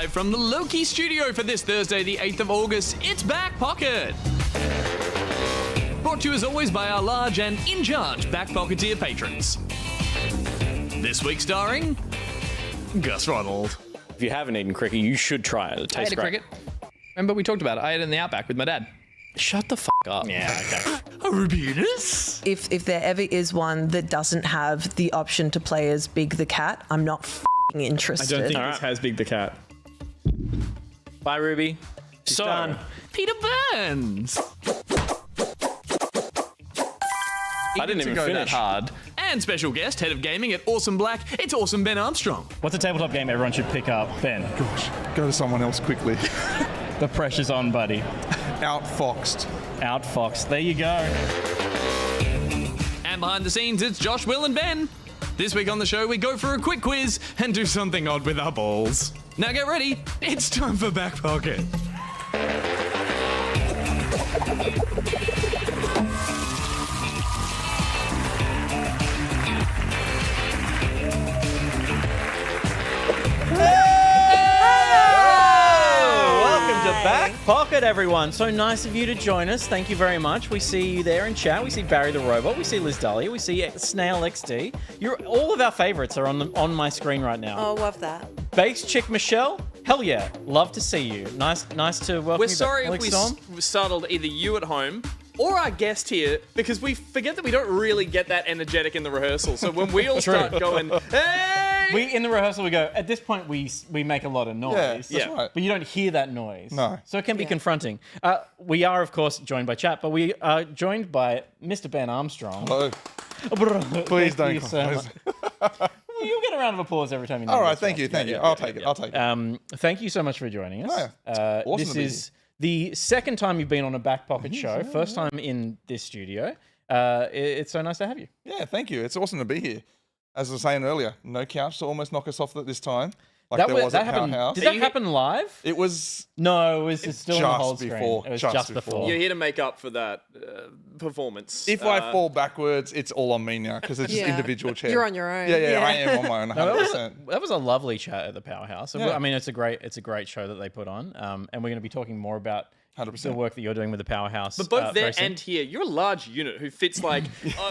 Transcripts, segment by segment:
Live from the Loki studio for this Thursday, the 8th of August, it's Back Pocket. Brought to you as always by our large and in-charge Back Pocketeer patrons. This week starring Gus Ronald. If you haven't eaten cricket, you should try it. It tastes I ate a great. cricket. Remember we talked about it. I ate it in the Outback with my dad. Shut the f*** up. Yeah, okay. A Rubinus? If there ever is one that doesn't have the option to play as Big the Cat, I'm not f***ing interested. I don't think this has Big the Cat. Bye, Ruby. So, done. Peter Burns. I didn't even go finish. that hard. And special guest, head of gaming at Awesome Black, it's Awesome Ben Armstrong. What's a tabletop game everyone should pick up? Ben. Gosh, go to someone else quickly. The pressure's on, buddy. Outfoxed. Outfoxed. There you go. And behind the scenes, it's Josh, Will, and Ben. This week on the show, we go for a quick quiz and do something odd with our balls. Now get ready, it's time for Back Pocket. Back Pocket, everyone. So nice of you to join us. Thank you very much. We see you there in chat. We see Barry the Robot. We see Liz Dahlia. We see Snail XD. All of our favorites are on my screen right now. Oh, love that. Base Chick Michelle. Hell yeah. Love to see you. Nice to welcome you. We're sorry back. if we Storm. startled either you at home or our guest here, because we forget that we don't really get that energetic in the rehearsal. So when we all start going, hey! In the rehearsl, we go, at this point, we make a lot of noise. Yeah, that's Yeah. right. But you don't hear that noise. No. So it can be confronting. We are, of course, joined by chat, but we are joined by Mr. Ben Armstrong. Oh, please don't. Thank you so much. You'll get a round of applause every time you All name right, this thank one. you, thank you. I'll take it. I'll take it. Thank you so much for joining us. Yeah, it's awesome This to be is the second time you've been on a Back Pocket show. First time in this studio. It's so nice to have you. Yeah, thank you. It's awesome to be here. As I was saying earlier, no couch to almost knock us off at this time. Like there was at happened. Powerhouse. Did that happen live? It was No, it was just still on the just whole screen. before, It was just just before. before. You're here to make up for that performance. if I fall backwards, it's all on me now because it's just Yeah. individual chair. You're on your own. Yeah, Yeah. I am on my own 100%. That was a lovely chat at the Powerhouse. Yeah. I mean, it's a great show that they put on, and we're going to be talking more about 100%. the work that you're doing with the Powerhouse. But both there very soon. and here, you're a large unit who fits like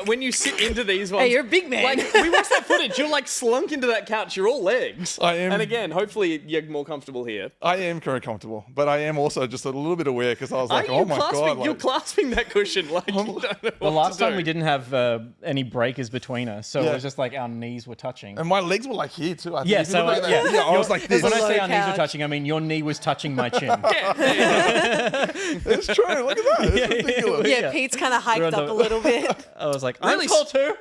when you sit into these ones. Hey, you're a big man. Like we watched that footage. You're like slunk into that couch. You're all legs. I am- And again, hopefully you're more comfortable here. I am very comfortable, but I am also just a little bit aware because I was like, oh my God. You're Like, clasping that cushion like you don't know The what last to time do. we didn't have any breakers between us, so it Yeah. was just like our knees were touching. and my legs were like here too. I think. Yeah, If you so look at that- yeah. I was like this. When I say low our knees were couch. touching, I mean your knee was touching my chin. It's true. Look at that. It's ridiculous. Yeah, Pete's kind of hiked We're on up the- a little bit. I was like, Really I'm tall too.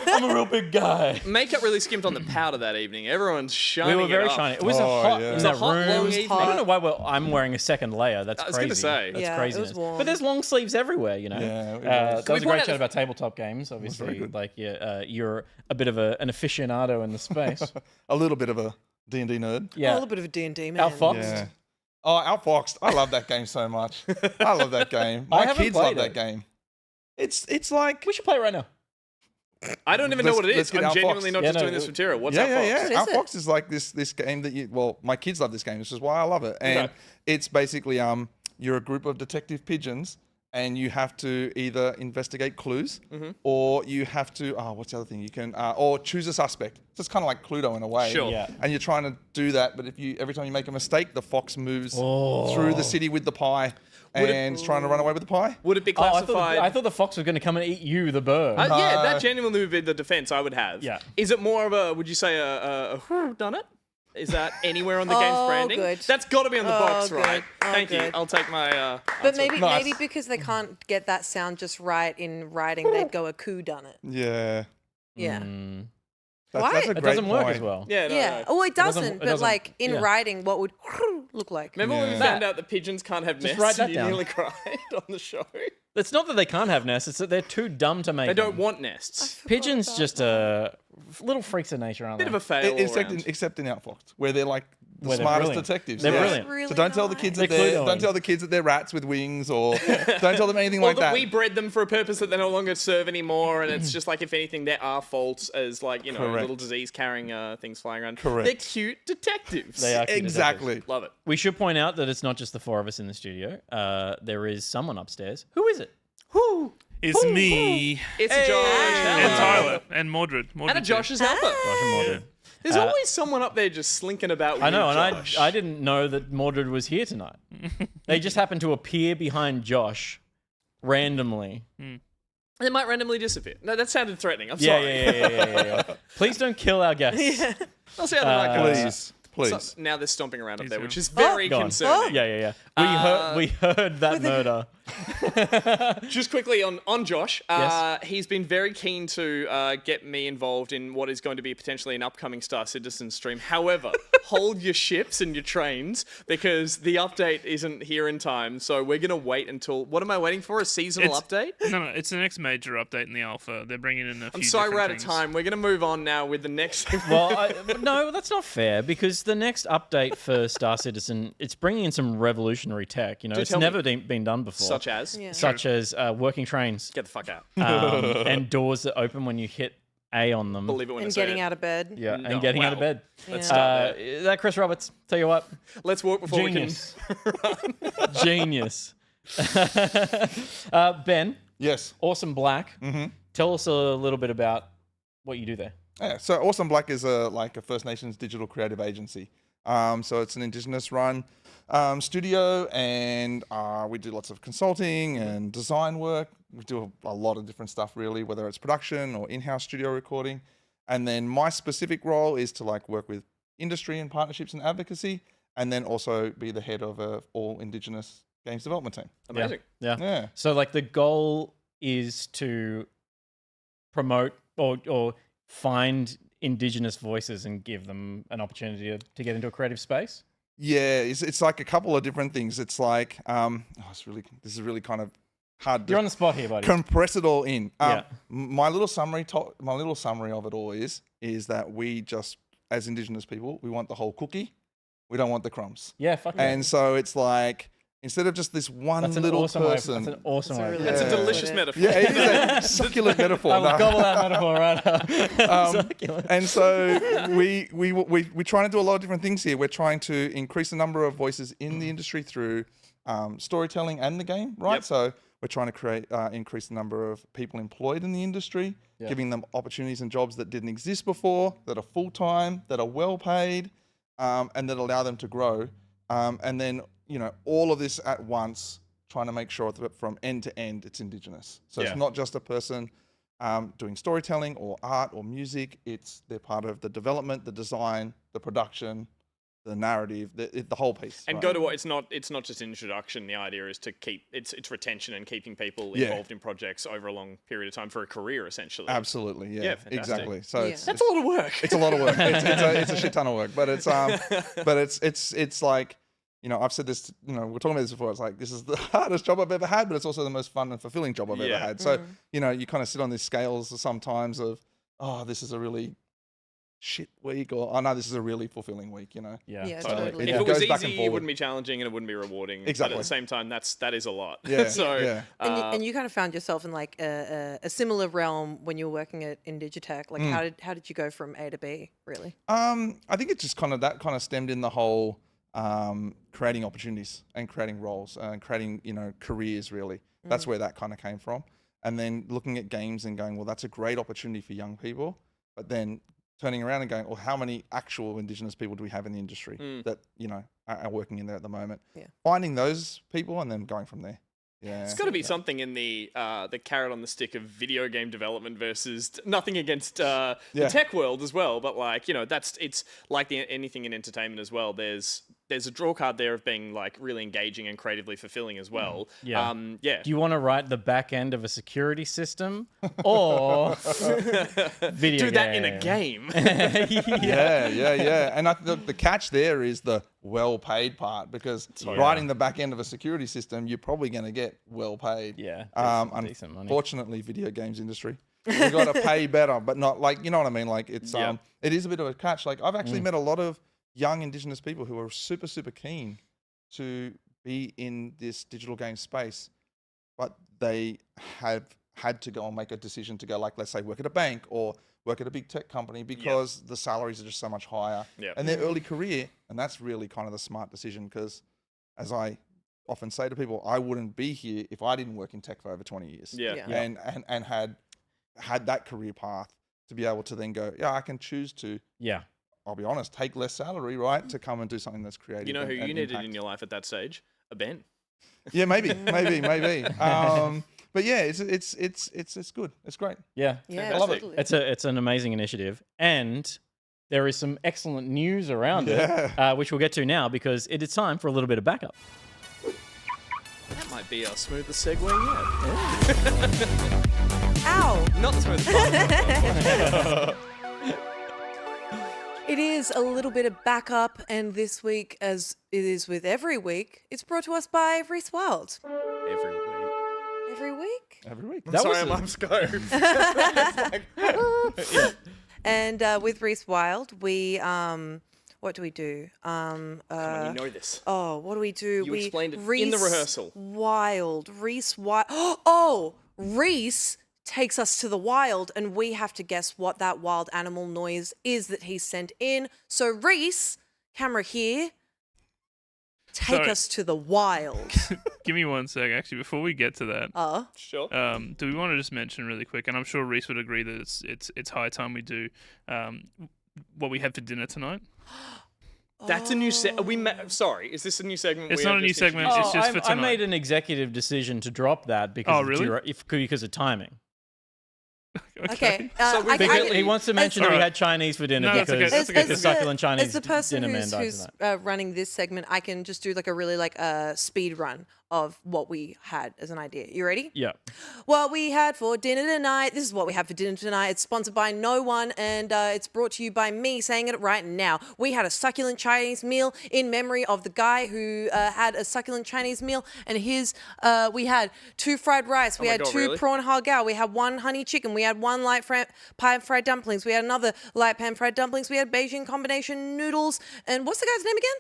I'm a real big guy. Makeup really skimped on the powder that evening. Everyone's shining. We were very it up. shiny. It was Oh, a hot yeah. in It was a that hot, room. long was evening. hot. I don't know why I'm wearing a second layer. That's I was crazy. gonna say. That's Yeah, it craziness. was warm. But there's long sleeves everywhere, you know. Yeah, it was. That was a point great out chat the- about tabletop games. Obviously, like you're a bit of an aficionado in the space. A little bit of a D&D nerd. A Yeah. little bit of a D&D man. Our Fox. Yeah. Oh, Outfoxed. I love that game so much. I love that game. My haven't kids love played that it. game. It's like We should play it right now. I don't even know what it Let's is. get I'm Outfoxed. genuinely not Yeah, just no, doing this for Tara. What's yeah, Outfoxed? yeah. What is it? Outfoxed is like this game that my kids love this game. This is why I love it. And Okay. it's basically you're a group of detective pigeons and you have to either investigate clues or you have to what's the other thing you can or choose a suspect. So it's kind of like Cluedo in a way. Sure. Yeah. And you're trying to do that, but every time you make a mistake, the fox moves through the city with the pie and is trying to run away with the pie. Would it be Oh, classified? I thought the fox was going to come and eat you, the bird. Yeah, that genuinely would be the defense I would have. Yeah. Is it more of a? Would you say a who done it? Is that anywhere on the game's Oh, branding? good. That's got to be on the box, good. right? Oh, Thank you. good. I'll take my. But answer. maybe because they can't get that sound just right in writing, they'd go a coup done it. Yeah. Yeah. That's Why? a It great It doesn't work point. as well. Yeah. No, Yeah. no. Oh, it doesn't- doesn't. it But doesn't- like in yeah. writing, what would look like? Remember when we Yeah. found out that pigeons can't have Just nests write that and you down. nearly cried on the show? It's not that they can't have nests; it's that they're too dumb to make. They don't them. want nests. Pigeons. Just little freaks of nature, aren't Bit they? of a fail all Except around. in Outfoxed, where they're like the Where they're smartest brilliant. detectives. They're yeah. brilliant. Really So don't tell the kids that They're don't Cluedoing. tell the kids that they're rats with wings, or don't tell them anything Or like that that. we bred them for a purpose that they no longer serve anymore, and it's just like, if anything, they're our faults as, like, you know, Correct. little disease-carrying things flying around. Correct. They're cute detectives. They are cute Exactly. Love it. We should point out that it's not just the four of us in the studio. There is someone upstairs. Who is it? It's me It's Josh. and Hello. Tyler and Mordred. And a Josh's helper. Josh and Mordred. There's always someone up there just slinking about with I know, and Josh. I didn't know that Mordred was here tonight. They just happened to appear behind Josh randomly. They might randomly disappear. No, that sounded threatening. I'm Yeah, sorry. yeah. Please don't kill our guests. I'll see how they might go. Please. So now they're stomping around up there, too. which is very Go on. concerning. Yeah. We heard that murder. Just quickly on Josh, Yes. he's been very keen to get me involved in what is going to be potentially an upcoming Star Citizen stream. However, hold your ships and your trains, because the update isn't here in time. So we're going to wait until... What am I waiting for? A seasonal update? No, it's the next major update in the alpha. They're bringing in a few I'm sorry we're out different of things. time. We're going to move on now with the next... Well, no, that's not fair, because the next update for Star Citizen, it's bringing in some revolutionary tech. You know, it's tell me. never been done before. Such as... Yeah. Such as working trains Get the fuck out. and doors that open when you hit A on them. Believe it when I And say getting it. out of bed. Yeah, No, and getting out of wow. bed. Let's start there. That Chris Roberts. Tell you what, Let's walk before genius, genius. Ben, Yes. Awesome Black. Tell us a little bit about what you do there. Yeah, so Awesome Black is a First Nations digital creative agency. So it's an Indigenous-run studio, and we do lots of consulting and design work. We do a lot of different stuff, really, whether it's production or in-house studio recording. And then my specific role is to work with industry and partnerships and advocacy, and then also be the head of a all Indigenous games development team. Amazing. Yeah. Yeah. So the goal is to promote or find Indigenous voices and give them an opportunity to get into a creative space. Yeah, it's like a couple of different things. It's like, this is really kind of hard to You're on the spot here, buddy. compress it all in. Yeah. My little summary of it all is that we just, as Indigenous people, we want the whole cookie. We don't want the crumbs. Yeah, fuck yeah. And so it's like, instead of just this one That's an little awesome person. That's an awesome way. really That's a Yeah. delicious metaphor. Yeah, it is a succulent metaphor. I will No. gobble that metaphor right up. Succulent. And so we're trying to do a lot of different things here. We're trying to increase the number of voices in the industry through storytelling and the game, right? Yep. So we're trying to increase the number of people employed in the industry, giving them opportunities and jobs that didn't exist before, that are full-time, that are well-paid, and that allow them to grow. And then, all of this at once, trying to make sure that from end to end, it's Indigenous. So Yeah. it's not just a person doing storytelling or art or music. They're part of the development, the design, the production, the narrative, the whole piece. And right? go to what it's not just an introduction. The idea is to keep it's retention and keeping people Yeah. involved in projects over a long period of time for a career, essentially. Absolutely, yeah, Yeah, fantastic. exactly. So Yeah. it's That's a lot of work. it's a lot of work. It's a shit ton of work, but it's like, I've said this, we're talking about this before. It's like, this is the hardest job I've ever had, but it's also the most fun and fulfilling job I've ever Yeah. had. So, you kind of sit on these scales sometimes of, oh, this is a really shit week, or, oh no, this is a really fulfilling week, Yeah, Yeah, totally. totally. If It it was goes back and easy, it forward. wouldn't be challenging and it wouldn't be rewarding. But Exactly. at the same time, that is a lot. Yeah, so yeah. And you kind of found yourself in like a similar realm when you were working at Indigitech. Like, how did you go from A to B, really? I think it's just kind of stemmed in the whole creating opportunities and creating roles and creating, careers, really. That's where that kind of came from. And then looking at games and going, well, that's a great opportunity for young people. But then turning around and going, well, how many actual Indigenous people do we have in the industry that, are working in there at the moment? Yeah. Finding those people and then going from there. Yeah. It's got to be something in the carrot on the stick of video game development versus nothing against the tech world as well, but it's like anything in entertainment as well. There's a draw card there of being like really engaging and creatively fulfilling as well. Yeah. Yeah. Do you want to write the back end of a security system or video Do that in a game. Yeah. And the catch there is the well-paid part, because writing the back end of a security system, you're probably going to get well-paid. Yeah, decent money. Unfortunately, video games industry, you've got to pay better, but not like, you know what I mean? Like it's it is a bit of a catch. Like I've actually met a lot of young Indigenous people who are super, super keen to be in this digital game space, but they have had to go and make a decision to go, like, let's say, work at a bank or work at a big tech company because the salaries are just so much higher in their early career. And that's really kind of the smart decision because, as I often say to people, I wouldn't be here if I didn't work in tech for over 20 years. And had that career path to be able to then go, I can choose to, I'll be honest, take less salary, right, to come and do something that's creative. You know who and you needed impact. in your life at that stage? A Ben. Yeah, maybe. But yeah, it's good. It's great. Yeah. Yeah, I love it. totally. It's an amazing initiative, and there is some excellent news around it, which we'll get to now because it is time for a little bit of backup. That might be our smoothest segue yet. Ow! Not the smoothest one. It is a little bit of backup, and this week, as it is with every week, it's brought to us by Rizz Quiz. Every week. Every week? Every week. That Sorry, was I'm upscale. And with Rizz Wild, we what do we do? Come on, you know this. Oh, what do we do? You we explained it in the rehearsal. Reese Wild. Oh, Reese takes us to the wild, and we have to guess what that wild animal noise is that he sent in. So Reese, camera here, take Sorry. us to the wild. Give me 1 sec, actually, before we get to that. Sure. Do we want to just mention really quick, and I'm sure Reese would agree that it's high time we do what we have for dinner tonight. That's a new sorry, is this a new segment? It's we not have a new just segment. introduced? It's just for I tonight. made an executive decision to drop that because really? because of timing. Okay. He wants to mention that we had Chinese for dinner No, that's okay, because that's okay. the succulent Chinese as the person dinner man who's, died who's tonight. running this segment, I can just do like a really speed run of what we had as an idea. You ready? Yeah. What we had for dinner tonight. This is what we had for dinner tonight. It's sponsored by no one, and it's brought to you by me saying it right now. We had a succulent Chinese meal in memory of the guy who had a succulent Chinese meal, and we had 2 fried rice, we my had God, 2 really? prawn hao gao, we had 1 honey chicken, we had 1 light pan fried dumplings, we had another light pan fried dumplings, we had Beijing combination noodles, and what's the guy's name again?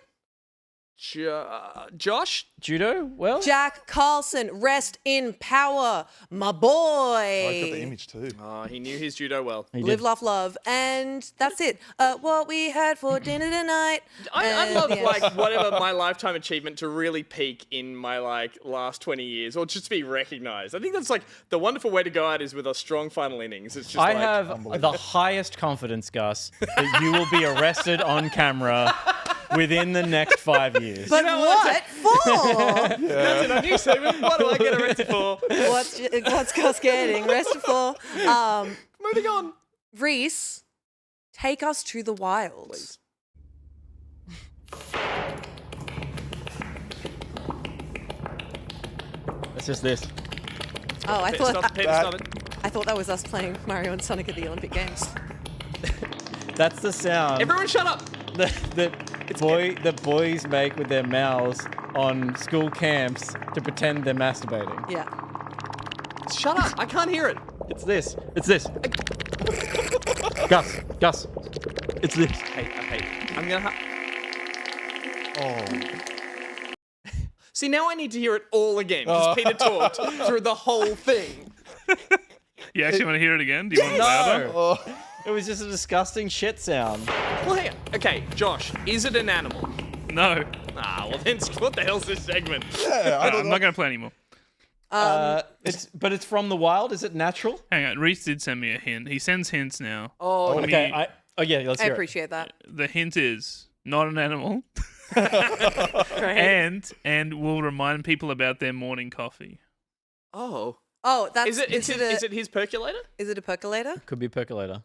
Josh? Judo? Well, Jack Carlson, rest in power, my boy. I've got the image too. He knew his judo well. Live, laugh, love, and that's it. What we had for dinner tonight. I love whatever my lifetime achievement to really peak in my last 20 years or just be recognized. I think that's the wonderful way to go out is with a strong final innings. It's just I have the highest confidence, Gus, that you will be arrested on camera within the next 5 years. But what for? That's in a new segment. What do I get arrested for? What's Gus getting arrested for? Moving on. Reese, take us to the wild. Please. It's just this. Oh, I thought that was us playing Mario and Sonic at the Olympic Games. That's the sound Everyone shut up. the boys make with their mouths on school camps to pretend they're masturbating. Yeah. Shut up. I can't hear it. It's this. It's this. Gus. It's this. Hey. I'm going to Oh, See, now I need to hear it all again because Peter talked through the whole thing. You actually want to hear it again? Do you want it louder? It was just a disgusting shit sound. Well, hang on. Okay, Josh, is it an animal? No. Well then, what the hell's this segment? I'm not going to play anymore. It's from the wild. Is it natural? Hang on. Reese did send me a hint. He sends hints now. Oh, Okay. Let's I hear it. appreciate that. The hint is not an animal, Right? and will remind people about their morning coffee. Oh. Oh, that's Is it his percolator? Is it a percolator? Could be a percolator.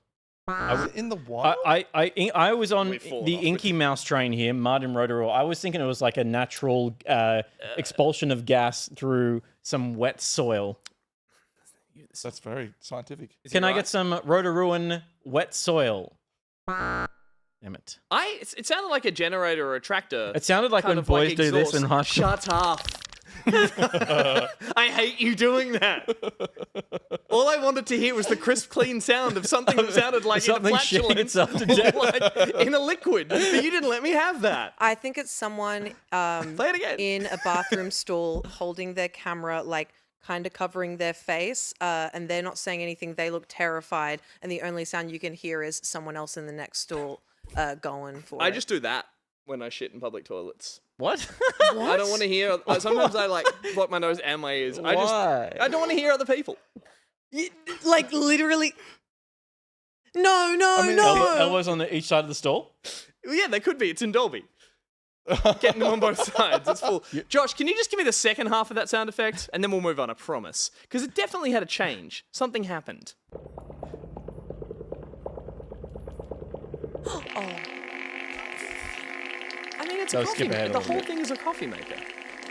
is it in the wild? I was on We've fallen the off Inky Mouse train here, Martin Rotorua. I was thinking it was like a natural expulsion of gas through some wet soil. That's very scientific. Can I get some Rotoruan wet soil? Damn it. It sounded like a generator or a tractor. It sounded like kind when of boys do this exhaust. in high school. Shut up. I hate you doing that. All I wanted to hear was the crisp, clean sound of something that sounded like in a Something shitting flatulence itself to or death. like in a liquid. But you didn't let me have that. I think it's someone Play it again. in a bathroom stall holding their camera, like kind of covering their face, and they're not saying anything. They look terrified, and the only sound you can hear is someone else in the next stall going for it. I just do that when I shit in public toilets. What? I don't want to hear. Sometimes I like block my nose and my ears. I don't want to hear other people. like literally. No, no. Elbows on each side of the stall? Yeah, they could be. It's in Dolby. Getting them on both sides. It's full. Josh, can you just give me the second half of that sound effect? And then we'll move on, I promise. Because it definitely had a change. Something happened. I mean, it's a Go coffee skip ahead maker. a The little whole bit. thing is a coffee maker.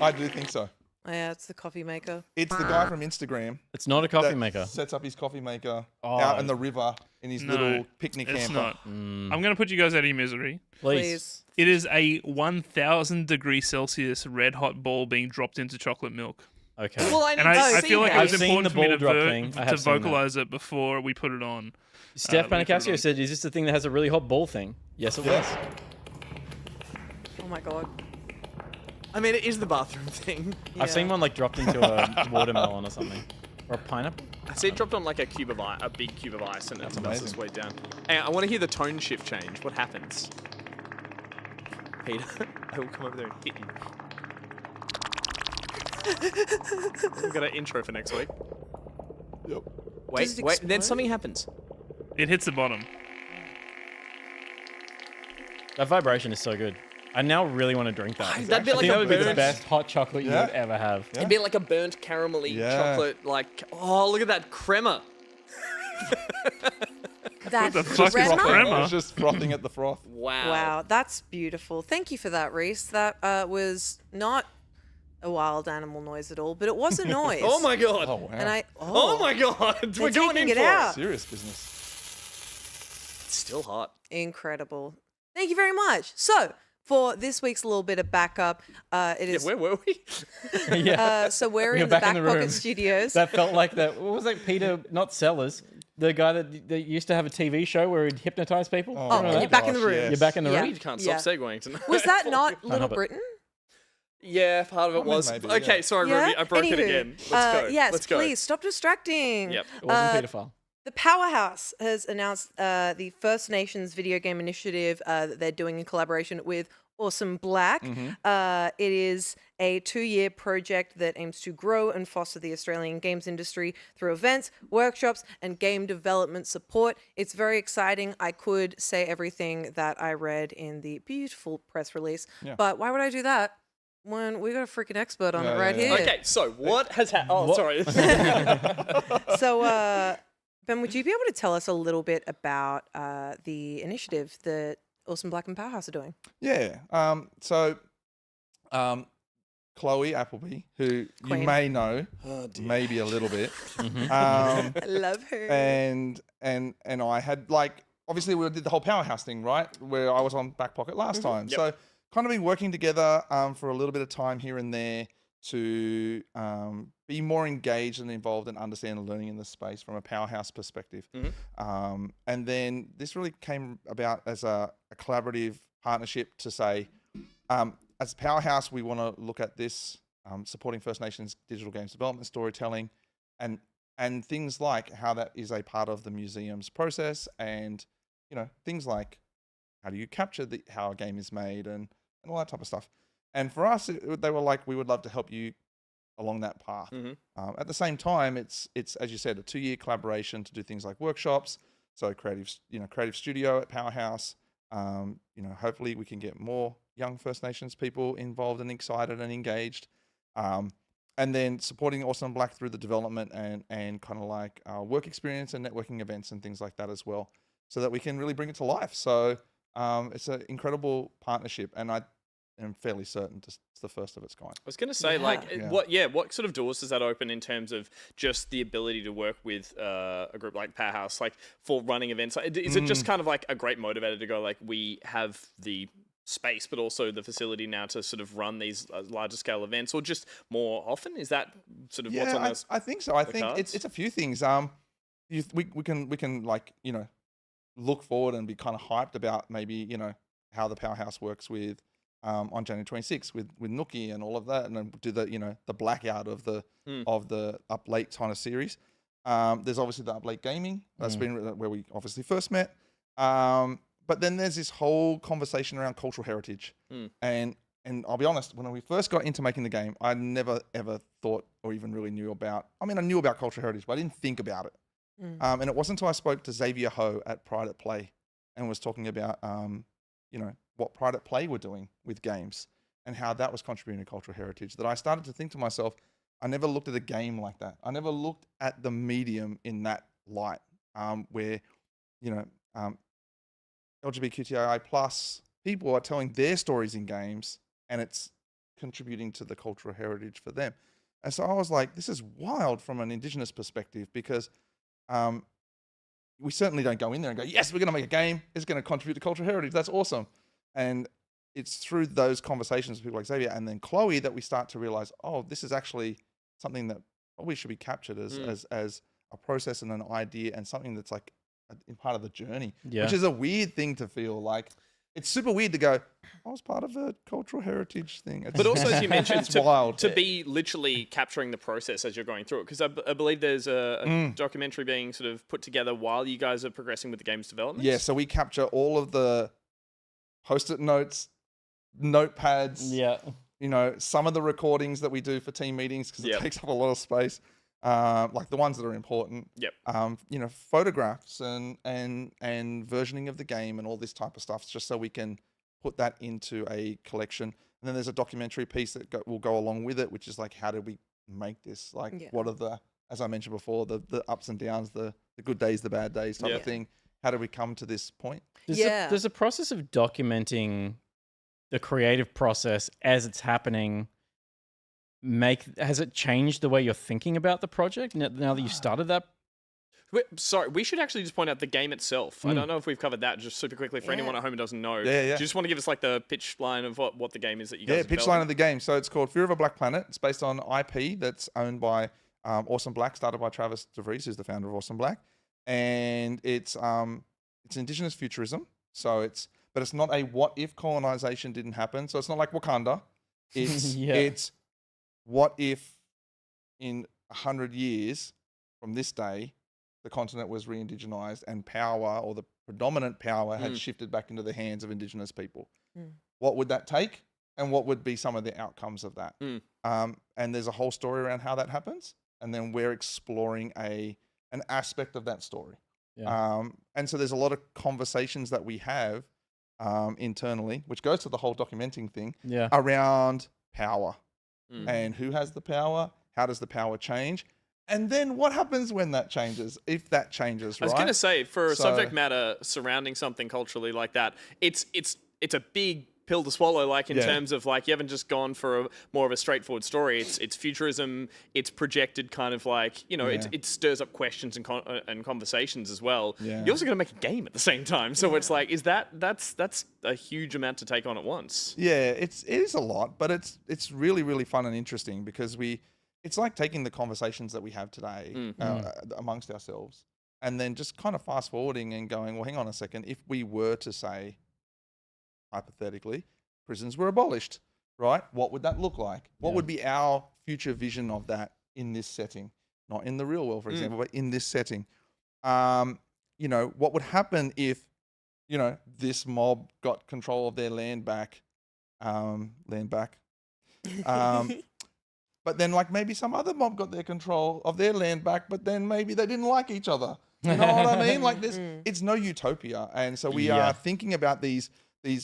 I do think so. Yeah, it's the coffee maker. It's the guy from Instagram It's not a coffee that maker. sets up his coffee maker Oh. out in the river in his No, little picnic It's camper. not. I'm going to put you guys out of your misery. Please. It is a 1,000 degrees Celsius red hot ball being dropped into chocolate milk. Okay. Well, I need And to I see feel like how it was I've seen important the for me ball to, drop thing. I have seen that. vocalize it before we put it on. Steph we put it Panicasio on. said, is this the thing that has a really hot ball thing? Yes, it Yes. was. Oh my god. I mean, it is the bathroom thing. I've seen one like dropped into a watermelon or something. Or a pineapple. I see it dropped on like a cube of ice, a big cube of ice, and it's amazing. its way down. Hey, I want to hear the tone shift change. What happens? Peter, I will come over there and hit you. We've got an intro for next week. Yep. Wait, Does it wait, then explode? something happens. It hits the bottom. That vibration is so good. I now really want to drink that. That'd be I like think a that would be the burnt- best hot chocolate you Yeah. would ever have. Yeah. It'd be like a burnt caramelly Yeah. chocolate, like, oh, look at that crema. That the fuck is crema? crema? It's just frothing at the froth. Wow. Wow, that's beautiful. Thank you for that, Reese. That was not a wild animal noise at all, but it was a noise. Oh my god. Oh, wow. And Oh my god. We're going taking in it for out. Serious business. It's still hot. Incredible. Thank you very much. So, for this week's little bit of backup, it is. Where were we? Yeah. So we're We in were the back Back in the room. Pocket Studios. That felt like that. What was that? Peter, not Sellers, the guy that used to have a TV show where he'd hypnotize people. Oh, Remember and that? you're back in the Gosh, room. yes. You're back in the Yeah. room. You can't Yeah. stop segueing tonight. Was that not Little but- Britain? Yeah, part of it mean, was. maybe, Okay, yeah. sorry, Yeah. Ruby. I broke it Anywho, again. Let's go. Yes, Let's go. please stop distracting. Yep. It wasn't pedophile. The Powerhouse has announced the First Nations video game initiative that they're doing in collaboration with Awesome Black. It is a 2-year project that aims to grow and foster the Australian games industry through events, workshops, and game development support. It's very exciting. I could say everything that I read in the beautiful press release, but why would I do that when we got a freaking expert on it right here? Okay, so what has happened? Oh, sorry. So, Ben, would you be able to tell us a little bit about the initiative that Awesome Black and Powerhouse are doing? Yeah. Chloe Appleby, who Queen. you may know, maybe a little bit, I love her. and I had like obviously we did the whole Powerhouse thing, right? Where I was on Back Pocket last time, so kind of been working together for a little bit of time here and there to be more engaged and involved and understand the learning in the space from a Powerhouse perspective. And then this really came about as a collaborative partnership to say, as Powerhouse, we want to look at this supporting First Nations digital games development, storytelling, and things like how that is a part of the museum's process, and things like how do you capture how a game is made and all that type of stuff. And for us, they were like, we would love to help you along that path. At the same time, it's as you said, a 2-year collaboration to do things like workshops. So creative studio at Powerhouse. Hopefully we can get more young First Nations people involved and excited and engaged. And then supporting Awesome Black through the development and kind of like work experience and networking events and things like that as well, so that we can really bring it to life. So it's an incredible partnership, and I am fairly certain it's the first of its kind. I was going to say, what sort of doors does that open in terms of just the ability to work with a group like Powerhouse, like for running events? Is it just kind of like a great motivator to go, like, we have the space, but also the facility now to sort of run these larger scale events, or just more often? Is that sort of what's on those? I think so. I the think cards? it's a few things. We can like look forward and be kind of hyped about maybe how the powerhouse works with on January 26th with Nookie and all of that, and then do the the blackout of the Up Late kind of series. There's obviously the Up Late gaming that's been where we obviously first met. But then there's this whole conversation around cultural heritage, and I'll be honest, when we first got into making the game, I never ever thought or even really knew about. I mean, I knew about cultural heritage, but I didn't think about it. And it wasn't until I spoke to Xavier Ho at Pride at Play and was talking about what Pride at Play were doing with games and how that was contributing to cultural heritage that I started to think to myself, I never looked at a game like that. I never looked at the medium in that light, where LGBTQI plus people are telling their stories in games and it's contributing to the cultural heritage for them. And so I was like, this is wild from an Indigenous perspective, because we certainly don't go in there and go, yes, we're going to make a game. It's going to contribute to cultural heritage. That's awesome. And it's through those conversations with people like Xavier and then Chloe that we start to realize, oh, this is actually something that probably should be captured as a process and an idea and something that's like in part of the journey, which is a weird thing to feel like. It's super weird to go, I was part of a cultural heritage thing. But also, as you mentioned, wild. to be literally capturing the process as you're going through it. Because I believe there's a documentary being sort of put together while you guys are progressing with the game's development. Yeah, so we capture all of the Post-it notes, notepads, some of the recordings that we do for team meetings, because it takes up a lot of space. Like the ones that are important. Photographs and versioning of the game and all this type of stuff, just so we can put that into a collection. And then there's a documentary piece that will go along with it, which is like, how did we make this? Like, what are the, as I mentioned before, the ups and downs, the good days, the bad days type of thing. How did we come to this point? There's a process of documenting the creative process as it's happening. Has it changed the way you're thinking about the project now that you've started that? Sorry, we should actually just point out the game itself. I don't know if we've covered that just super quickly for anyone at home who doesn't know. Do you just want to give us like the pitch line of what the game is that you guys have pitch line of the game. So it's called Fear of a Black Planet. It's based on IP that's owned by Awesome Black, started by Travis DeVries, who's the founder of Awesome Black. And it's Indigenous futurism. But it's not a what if colonization didn't happen. So it's not like Wakanda. It's it's what if in 100 years from this day, the continent was re-indigenized and power, or the predominant power, had shifted back into the hands of Indigenous people? What would that take? And what would be some of the outcomes of that? And there's a whole story around how that happens. And then we're exploring an aspect of that story. And so there's a lot of conversations that we have internally, which goes to the whole documenting thing, around power. And who has the power? How does the power change? And then what happens when that changes, if that changes, right? I was going to say, for subject matter surrounding something culturally like that, it's a big pill to swallow, like in terms of like, you haven't just gone for more of a straightforward story. It's futurism. It's projected kind of like, it stirs up questions and conversations as well. You're also going to make a game at the same time. So it's like, that's a huge amount to take on at once. Yeah, it is a lot, but it's really, really fun and interesting, because it's like taking the conversations that we have today amongst ourselves and then just kind of fast forwarding and going, well, hang on a second. If we were to say, hypothetically, prisons were abolished, right? What would that look like? What would be our future vision of that in this setting? Not in the real world, for example, but in this setting. What would happen if, this mob got control of their land back? But then, like, maybe some other mob got their control of their land back, but then maybe they didn't like each other. You know what I mean? Like, it's no utopia. And so we are thinking about these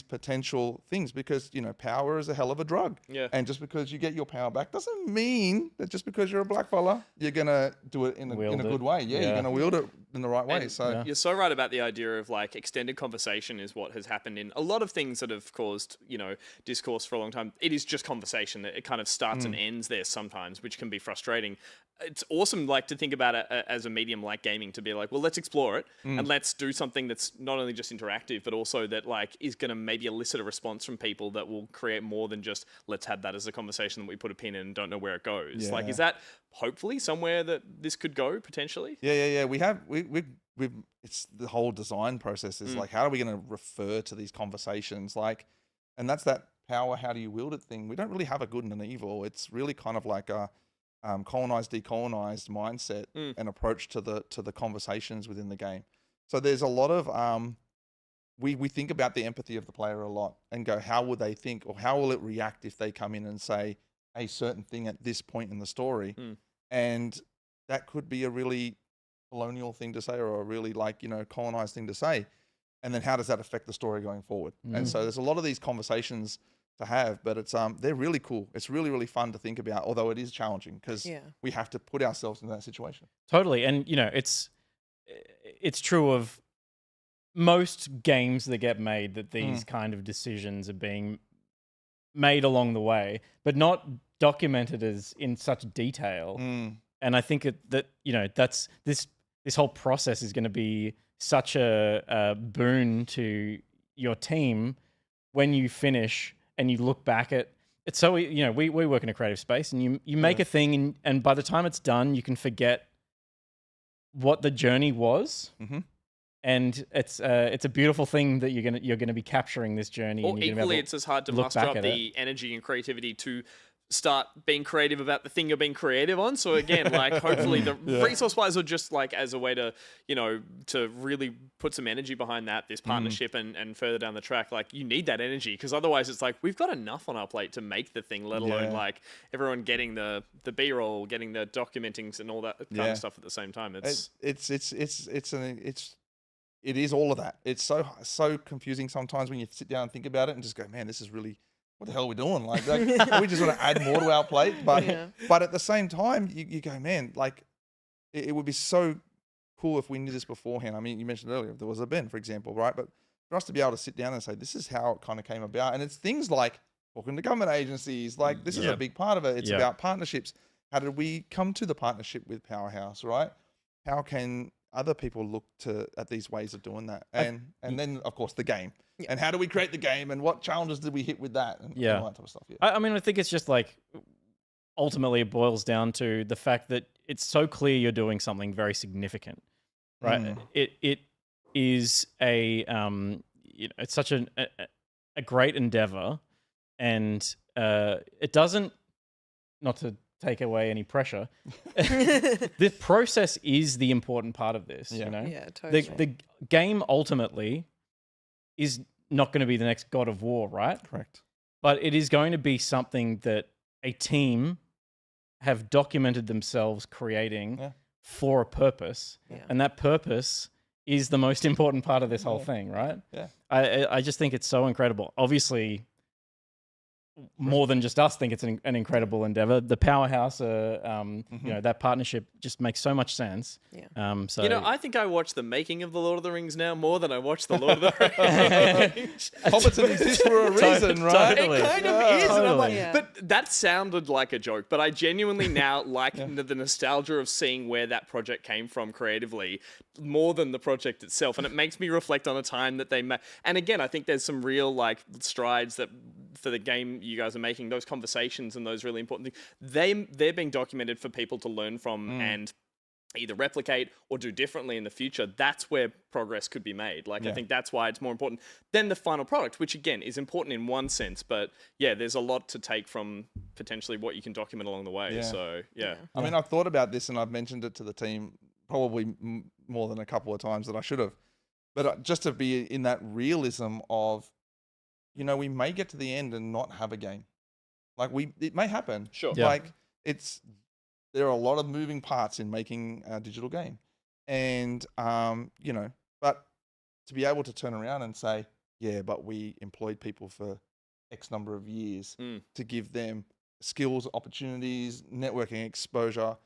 potential things, because, power is a hell of a drug. And just because you get your power back doesn't mean that just because you're a black fella, you're going to do it in a good way. You're going to wield it in the right way. So you're so right about the idea of like extended conversation is what has happened in a lot of things that have caused, discourse for a long time. It is just conversation. It kind of starts and ends there sometimes, which can be frustrating. it's awesome, like, to think about it as a medium like gaming, to be like, well, let's explore it and let's do something that's not only just interactive, but also that like is going to maybe elicit a response from people that will create more than just let's have that as a conversation that we put a pin in and don't know where it goes. Yeah. Like, is that hopefully somewhere that this could go potentially? Yeah. We've it's the whole design process is like, how are we going to refer to these conversations? Like, and that's that power, how do you wield it thing. We don't really have a good and an evil. It's really kind of like a colonized, decolonized mindset and approach to the conversations within the game. So there's a lot of we think about the empathy of the player a lot and go, how would they think, or how will it react if they come in and say a certain thing at this point in the story? And that could be a really colonial thing to say, or a really like, colonized thing to say. And then how does that affect the story going forward? And so there's a lot of these conversations to have, but it's they're really cool. It's really, really fun to think about, although it is challenging because we have to put ourselves in that situation. Totally. And it's true of most games that get made, that these kind of decisions are being made along the way, but not documented as in such detail. And I think that's this whole process is going to be such a boon to your team when you finish and you look back at it. So we work in a creative space, and you make a thing, and by the time it's done, you can forget what the journey was. And it's a beautiful thing that you're gonna be capturing this journey. Or and you're equally, it's as hard to muster up the energy and creativity to start being creative about the thing you're being creative on. So again, like, hopefully the resource-wise, or just like as a way to, to really put some energy behind this partnership and further down the track, like, you need that energy, because otherwise it's like, we've got enough on our plate to make the thing, let alone like everyone getting the B-roll, getting the documentings and all that kind of stuff at the same time. It is all of that. It's so confusing sometimes when you sit down and think about it and just go, man, this is really, what the hell are we doing? Like we just want to add more to our plate. But but at the same time, you go, man, like it would be so cool if we knew this beforehand. I mean, you mentioned earlier, there was a Ben, for example, right? But for us to be able to sit down and say, this is how it kind of came about. And it's things like talking to government agencies, like this is a big part of it. It's about partnerships. How did we come to the partnership with Powerhouse, right? How can other people look at these ways of doing that? And then, of course, the game. And how do we create the game, and what challenges did we hit with that, and all that type of stuff. I mean, I think it's just like, ultimately it boils down to the fact that it's so clear you're doing something very significant, right? It is it's such a great endeavor, and it doesn't, not to take away any pressure, the process is the important part of this. Yeah, totally. The game ultimately is not going to be the next God of War, right? Correct. But it is going to be something that a team have documented themselves creating for a purpose. And that purpose is the most important part of this whole thing, right? I just think it's so incredible. Obviously, more than just us think it's an incredible endeavor. The Powerhouse, that partnership just makes so much sense. So I think I watch the making of the Lord of the Rings now more than I watch the Lord of the Rings. Hobbiton exists for a reason, right? Totally. It kind of is. And I'm like, Yeah. but that sounded like a joke. But I genuinely now like the nostalgia of seeing where that project came from creatively more than the project itself. And it makes me reflect on a time that they made. And again, I think there's some real like strides that for the game you guys are making, those conversations and those really important things, they're being documented for people to learn from and either replicate or do differently in the future. That's where progress could be made. Like, I think that's why it's more important than the final product, which again is important in one sense, but there's a lot to take from potentially what you can document along the way. So I mean, I've thought about this and I've mentioned it to the team probably more than a couple of times that I should have, but just to be in that realism of, we may get to the end and not have a game. Like it may happen. Sure. Like there are a lot of moving parts in making a digital game. And, but to be able to turn around and say, but we employed people for X number of years to give them skills, opportunities, networking exposure,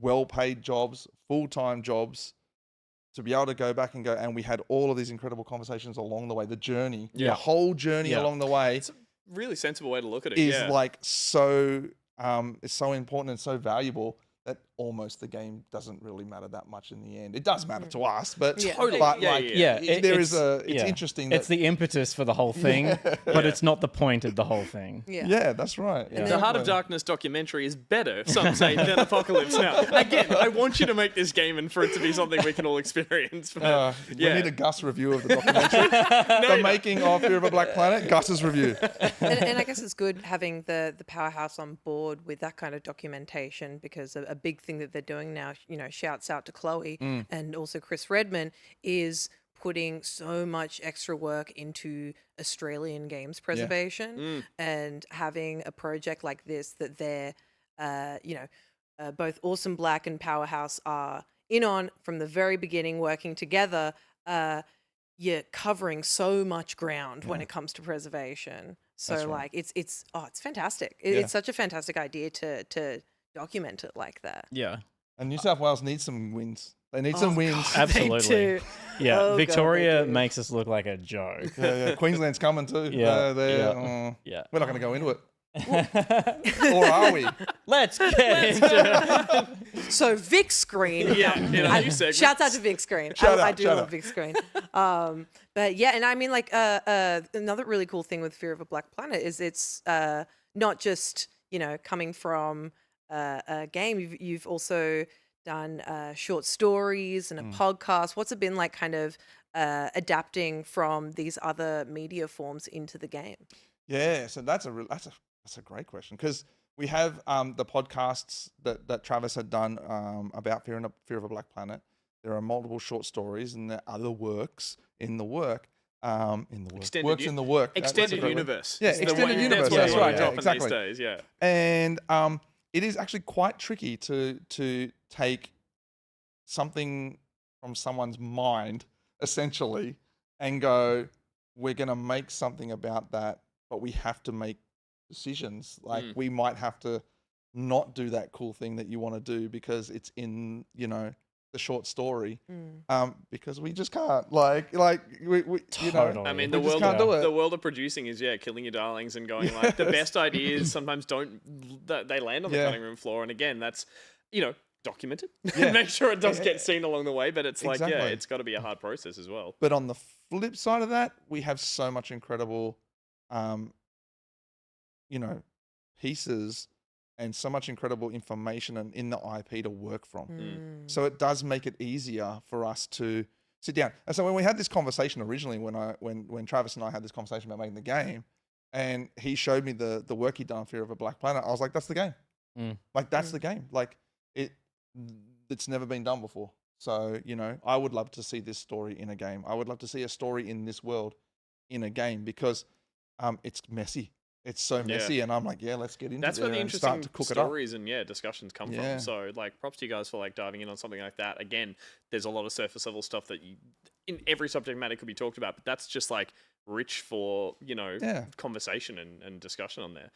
well-paid jobs, full-time jobs, to be able to go back and we had all of these incredible conversations along the way, the journey, the whole journey along the way. It's a really sensible way to look at it. Is like so is so important and so valuable that almost the game doesn't really matter that much in the end. It does matter to us, but Totally. but Yeah, like yeah, it's interesting. That, It's the impetus for the whole thing, but it's not the point of the whole thing. yeah, that's right. The Heart of Darkness documentary is better, some say, than Apocalypse Now. Again, I want you to make this game and for it to be something we can all experience. But, We need a Gus review of the documentary. The making of Fear of a Black Planet, Gus's review. And I guess it's good having the powerhouse on board with that kind of documentation, because a big thing that they're doing now, shouts out to Chloe and also Chris Redman, is putting so much extra work into Australian games preservation and having a project like this that they're, both Awesome Black and Powerhouse are in on from the very beginning, working together. You're covering so much ground when it comes to preservation. So it's fantastic. It's such a fantastic idea to document it like that. Yeah. And New South Wales needs some wins. They need some wins. Absolutely. do. Yeah. Oh, God, Victoria they do. makes us look like a joke. Yeah. Queensland's coming too. Yeah, We're not going to go into it. Yeah. Or are we? Let's get into it. So Vic Screen. New segment. Shouts out to Vic Screen. I do love Vic Screen. But yeah, and I mean, like, another really cool thing with Fear of a Black Planet is it's not just, coming from a game. You've also done short stories and a podcast. What's it been like kind of adapting from these other media forms into the game? Yeah, so that's a great question, because we have the podcasts that Travis had done about Fear of a Black Planet. There are multiple short stories, and there are other works in the work. Extended universe. Yeah, extended universe. That's what right. Exactly. these days. Yeah. And it is actually quite tricky to take something from someone's mind, essentially, and go, we're going to make something about that, but we have to make decisions. Like we might have to not do that cool thing that you want to do because it's in, the short story, because we just can't. Like we Totally. I mean, we just can't do it. The world of producing is killing your darlings and going like the best ideas sometimes they land on the cutting room floor, and again that's documented. Make sure it does get seen along the way, but it's like Exactly. it's got to be a hard process as well. But on the flip side of that, we have so much incredible, pieces and so much incredible information and in the IP to work from. So it does make it easier for us to sit down. And so when we had this conversation originally, when Travis and I had this conversation about making the game, and he showed me the work he'd done on Fear of a Black Planet, I was like, that's the game. Like that's the game. Like it's never been done before. So, I would love to see this story in a game. I would love to see a story in this world in a game, because it's messy. It's so messy, and I'm like, let's get into That's there where the and start interesting to cook it up. stories and discussions come from. So like, props to you guys for like diving in on something like that. Again, there's a lot of surface level stuff that in every subject matter could be talked about, but that's just like rich for conversation and discussion on there.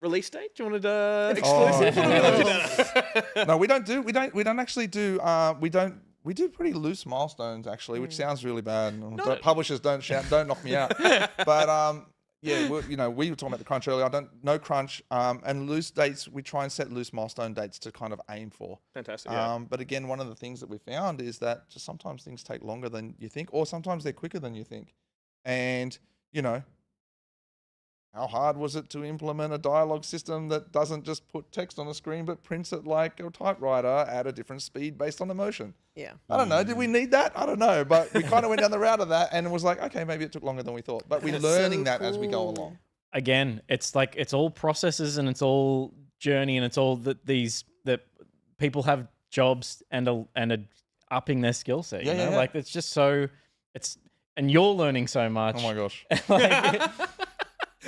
Release date? Do you want to exclusive? What are we looking at? No, we don't actually do. We do pretty loose milestones actually, which sounds really bad. Publishers don't knock me out. But we were talking about the crunch earlier. I don't know crunch and loose dates. We try and set loose milestone dates to kind of aim for. Fantastic. But again, one of the things that we found is that just sometimes things take longer than you think, or sometimes they're quicker than you think. And how hard was it to implement a dialogue system that doesn't just put text on a screen but prints it like a typewriter at a different speed based on emotion? Yeah. I don't know. Did we need that? I don't know. But we kind of went down the route of that, and it was like, okay, maybe it took longer than we thought. But we're learning that as we go along. Again, it's like it's all processes and it's all journey, and it's all that people have jobs and are upping their skill set. Yeah. Like it's just so and you're learning so much. Oh my gosh.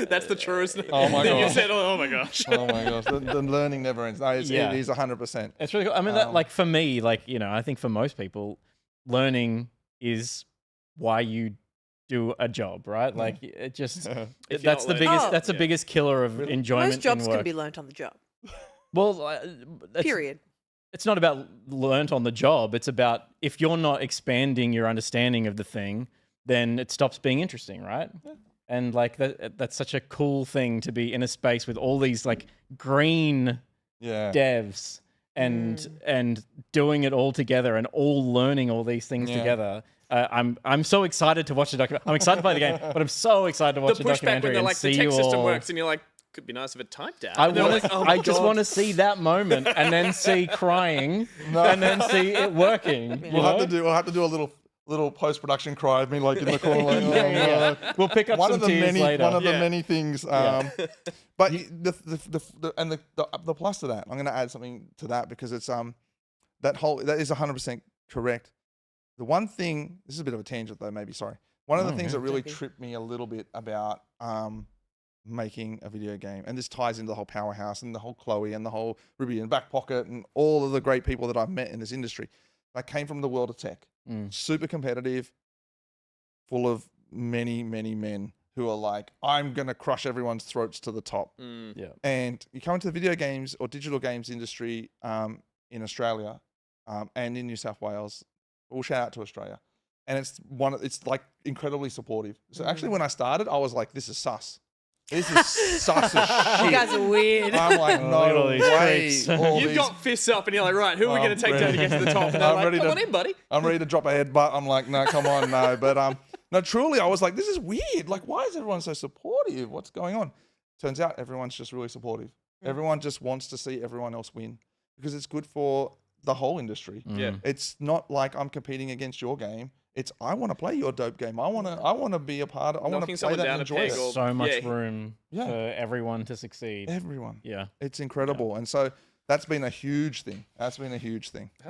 That's the truest Oh my thing you gosh. said. Oh my gosh. Oh my gosh. The learning never ends. No, it is 100%. It's really cool. I mean, that, like for me, I think for most people, learning is why you do a job, right? Like it just that's the biggest that's the biggest killer of enjoyment. Most jobs in work. can be learnt on the job. Well, Period. It's not about learnt on the job. It's about if you're not expanding your understanding of the thing, then it stops being interesting, right? and like that's such a cool thing to be in a space with all these like green devs and doing it all together and all learning all these things together. I'm so excited to watch the documentary. I'm excited to play the game, but I'm so excited to watch the pushback documentary when they're and like see the tech you system all. works, and you're like, could be nice if it typed out. I just want to see that moment and then see crying and then see it working. We'll have to do a little post-production cry of me like in the corner. Like, yeah. We'll pick up some tears later. One of the many things. But the plus to that, I'm going to add something to that because it's that is 100% correct. The one thing, this is a bit of a tangent though, maybe, sorry. One of the things that really tripped me a little bit about making a video game, and this ties into the whole Powerhouse and the whole Chloe and the whole Ruby and Back Pocket and all of the great people that I've met in this industry. I came from the world of tech, super competitive, full of many, many men who are like, I'm going to crush everyone's throats to the top. And you come into the video games or digital games industry in Australia and in New South Wales. We'll shout out to Australia. And it's like incredibly supportive. So actually when I started, I was like, this is sus. This is sus as shit. You guys are weird. I'm like, no way. You've got fists up and you're like, right, who are we going to take down to get to the top? And they're like, come on in, buddy. I'm ready to drop a headbutt. I'm like, no, come on, no. But no, truly, I was like, this is weird. Like, why is everyone so supportive? What's going on? Turns out everyone's just really supportive. Everyone just wants to see everyone else win because it's good for the whole industry. It's not like I'm competing against your game. It's I want to play your dope game. I want to be a part of. I want to play that and enjoy it. So much room for everyone to succeed. Everyone. Yeah. It's incredible, and so that's been a huge thing. How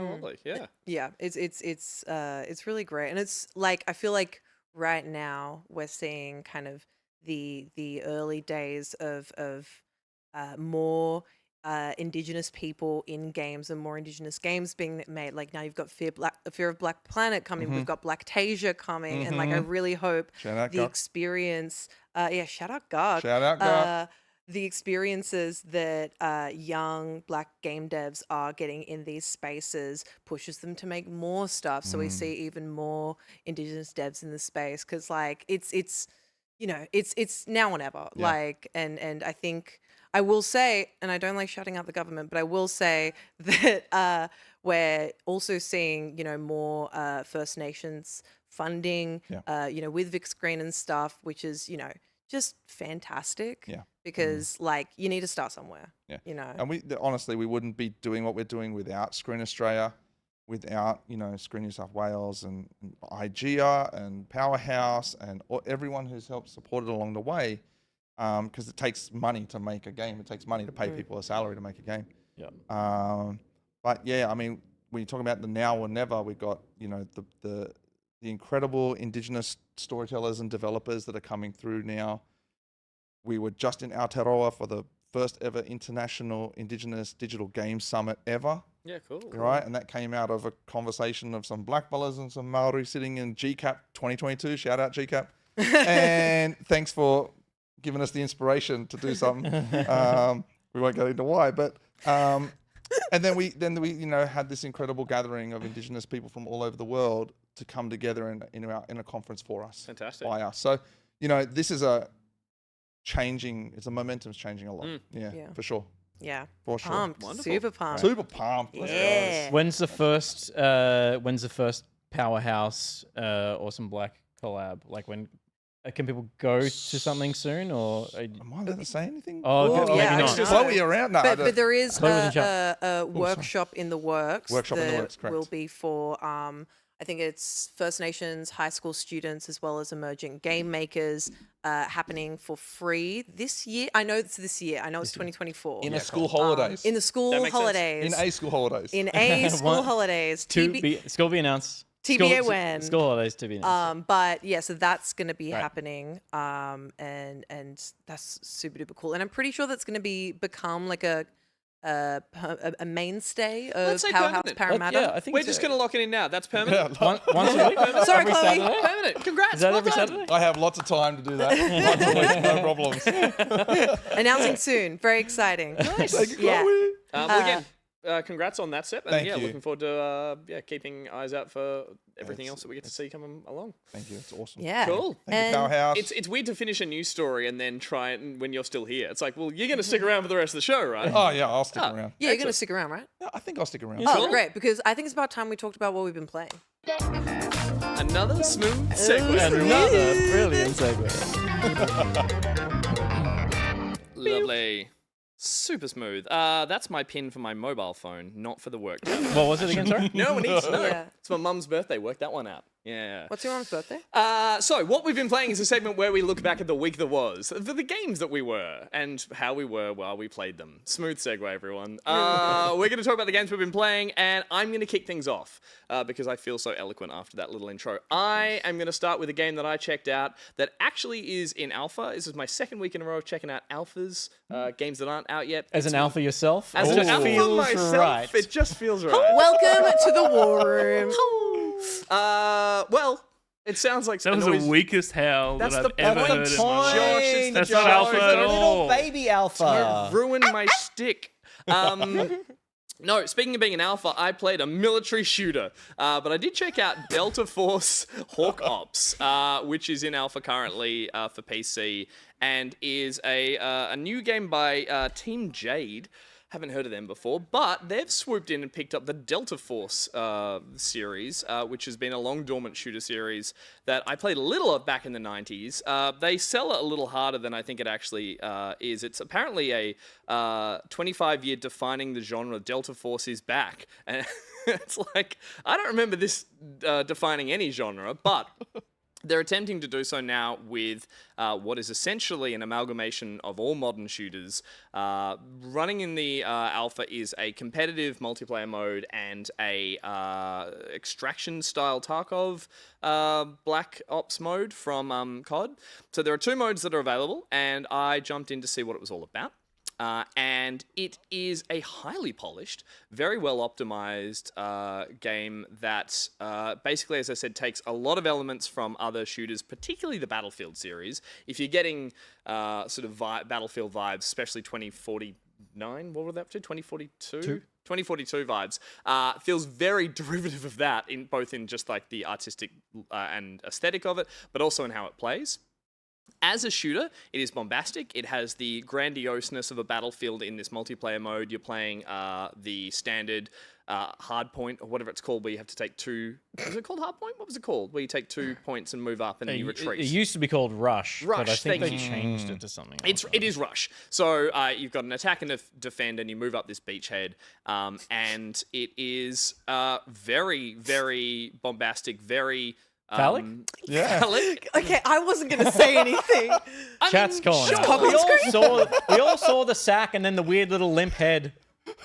lovely. Yeah, it's really great, and it's like I feel like right now we're seeing kind of the early days of more Indigenous people in games and more Indigenous games being made. Like now you've got Fear of Black Planet coming. We've got Blacktasia coming, and like I really hope the experience. Shout out Garg. Shout out Garg. The experiences that young Black game devs are getting in these spaces pushes them to make more stuff. So we see even more Indigenous devs in the space because like it's now or never. Yeah. Like and I think. I will say, and I don't like shouting out the government, but I will say that we're also seeing, more First Nations funding, with Vic Screen and stuff, which is, just fantastic. Yeah. Because like you need to start somewhere. Yeah. And honestly, we wouldn't be doing what we're doing without Screen Australia, without Screen New South Wales and IGEA and Powerhouse and everyone who's helped support it along the way. Because it takes money to make a game. It takes money to pay people a salary to make a game. Yeah. But yeah, I mean, when you talk about the now or never, we've got the incredible Indigenous storytellers and developers that are coming through now. We were just in Aotearoa for the first ever International Indigenous Digital Game Summit ever. Yeah, cool. Right, and that came out of a conversation of some Blackballers and some Maori sitting in GCAP 2022. Shout out GCAP. And thanks for giving us the inspiration to do something. We won't go into why, but and then we had this incredible gathering of Indigenous people from all over the world to come together in a conference for us. Fantastic. By us. So this is momentum's changing a lot. Yeah, for sure. Yeah. For sure. Pumped. Super pumped. Super pumped. Yeah. When's the first Powerhouse Awesome Black collab? Like when can people go to something soon, or am I allowed to say anything? Maybe not. Chloe around now. But there is a workshop in the works. Correct. Will be for I think it's First Nations high school students as well as emerging game makers happening for free this year. I know it's this year. I know it's 2024. In a school holidays. In the school holidays. In a school holidays. In a school holidays. School be announced. TBA when. School holidays to be announced. But yeah, so that's going to be happening, and that's super duper cool. And I'm pretty sure that's going to become like a mainstay of Powerhouse Parramatta. Yeah, I think we're just going to lock it in now. That's permanent. Once a week. Sorry, every Chloe. Saturday? Permanent. Congrats. Is that well every done. Saturday? I have lots of time to do that. Once a week, no problems. Announcing soon. Very exciting. Thank you, Yeah. Chloe. Well, again, congrats on that step. And Thank yeah, you. looking forward to keeping eyes out for everything else that we get to see coming along. Thank you. It's awesome. Yeah. Cool. Thank you, Powerhouse. It's weird to finish a news story and then try it when you're still here. It's like, well, you're going to stick around for the rest of the show, right? Oh, yeah, I'll stick around. Yeah, you're going to stick around, right? Yeah, I think I'll stick around. Oh, great, because I think it's about time we talked about what we've been playing. Another smooth segue. Another brilliant segue. Lovely. Super smooth. That's my pin for my mobile phone, not for the work. What was it again, sorry? No one needs to know. Yeah. It's my mum's birthday. Work that one out. Yeah. What's your mom's birthday? So what we've been playing is a segment where we look back at the week that was, the games that we were, and how we were while we played them. Smooth segue, everyone. We're going to talk about the games we've been playing, and I'm going to kick things off because I feel so eloquent after that little intro. I am going to start with a game that I checked out that actually is in alpha. This is my second week in a row of checking out alphas, games that aren't out yet. As an alpha yourself? As an alpha feels myself, right. it just feels right. Welcome to the war room. Well, it sounds like That was noise. the weakest howl That's that the I've ever point. heard in my life. Josh, it's That's the not Josh. alpha at Little all. baby alpha. Ruined my shtick. No, speaking of being an alpha, I played a military shooter, but I did check out Delta Force Hawk Ops, which is in alpha currently for PC, and is a new game by Team Jade. Haven't heard of them before, but they've swooped in and picked up the Delta Force series, which has been a long dormant shooter series that I played a little of back in the 90s. They sell it a little harder than I think it actually is. It's apparently a 25-year defining the genre. Delta Force is back. And it's like, I don't remember this defining any genre, but they're attempting to do so now with what is essentially an amalgamation of all modern shooters. Running in the alpha is a competitive multiplayer mode and a extraction-style Tarkov Black Ops mode from COD. So there are two modes that are available, and I jumped in to see what it was all about. And it is a highly polished, very well optimized game that basically, as I said, takes a lot of elements from other shooters, particularly the Battlefield series. If you're getting sort of Battlefield vibes, especially 2049, what were they up to? 2042? 2042 vibes. Feels very derivative of that, in both in just like the artistic and aesthetic of it, but also in how it plays. As a shooter, it is bombastic. It has the grandioseness of a Battlefield in this multiplayer mode. You're playing the standard hardpoint, or whatever it's called, where you have to take two... Was it called hardpoint? What was it called? Where you take 2 points and move up and then you retreat. It used to be called Rush, but I Rush, think thank they you. changed it to something else. It is Rush. So you've got an attack and a defend, and you move up this beachhead. And it is very, very bombastic, very... Phallic? Yeah. Phallic. Okay, I wasn't going to say anything. Chat's calling sure. out. We all saw the sack and then the weird little limp head.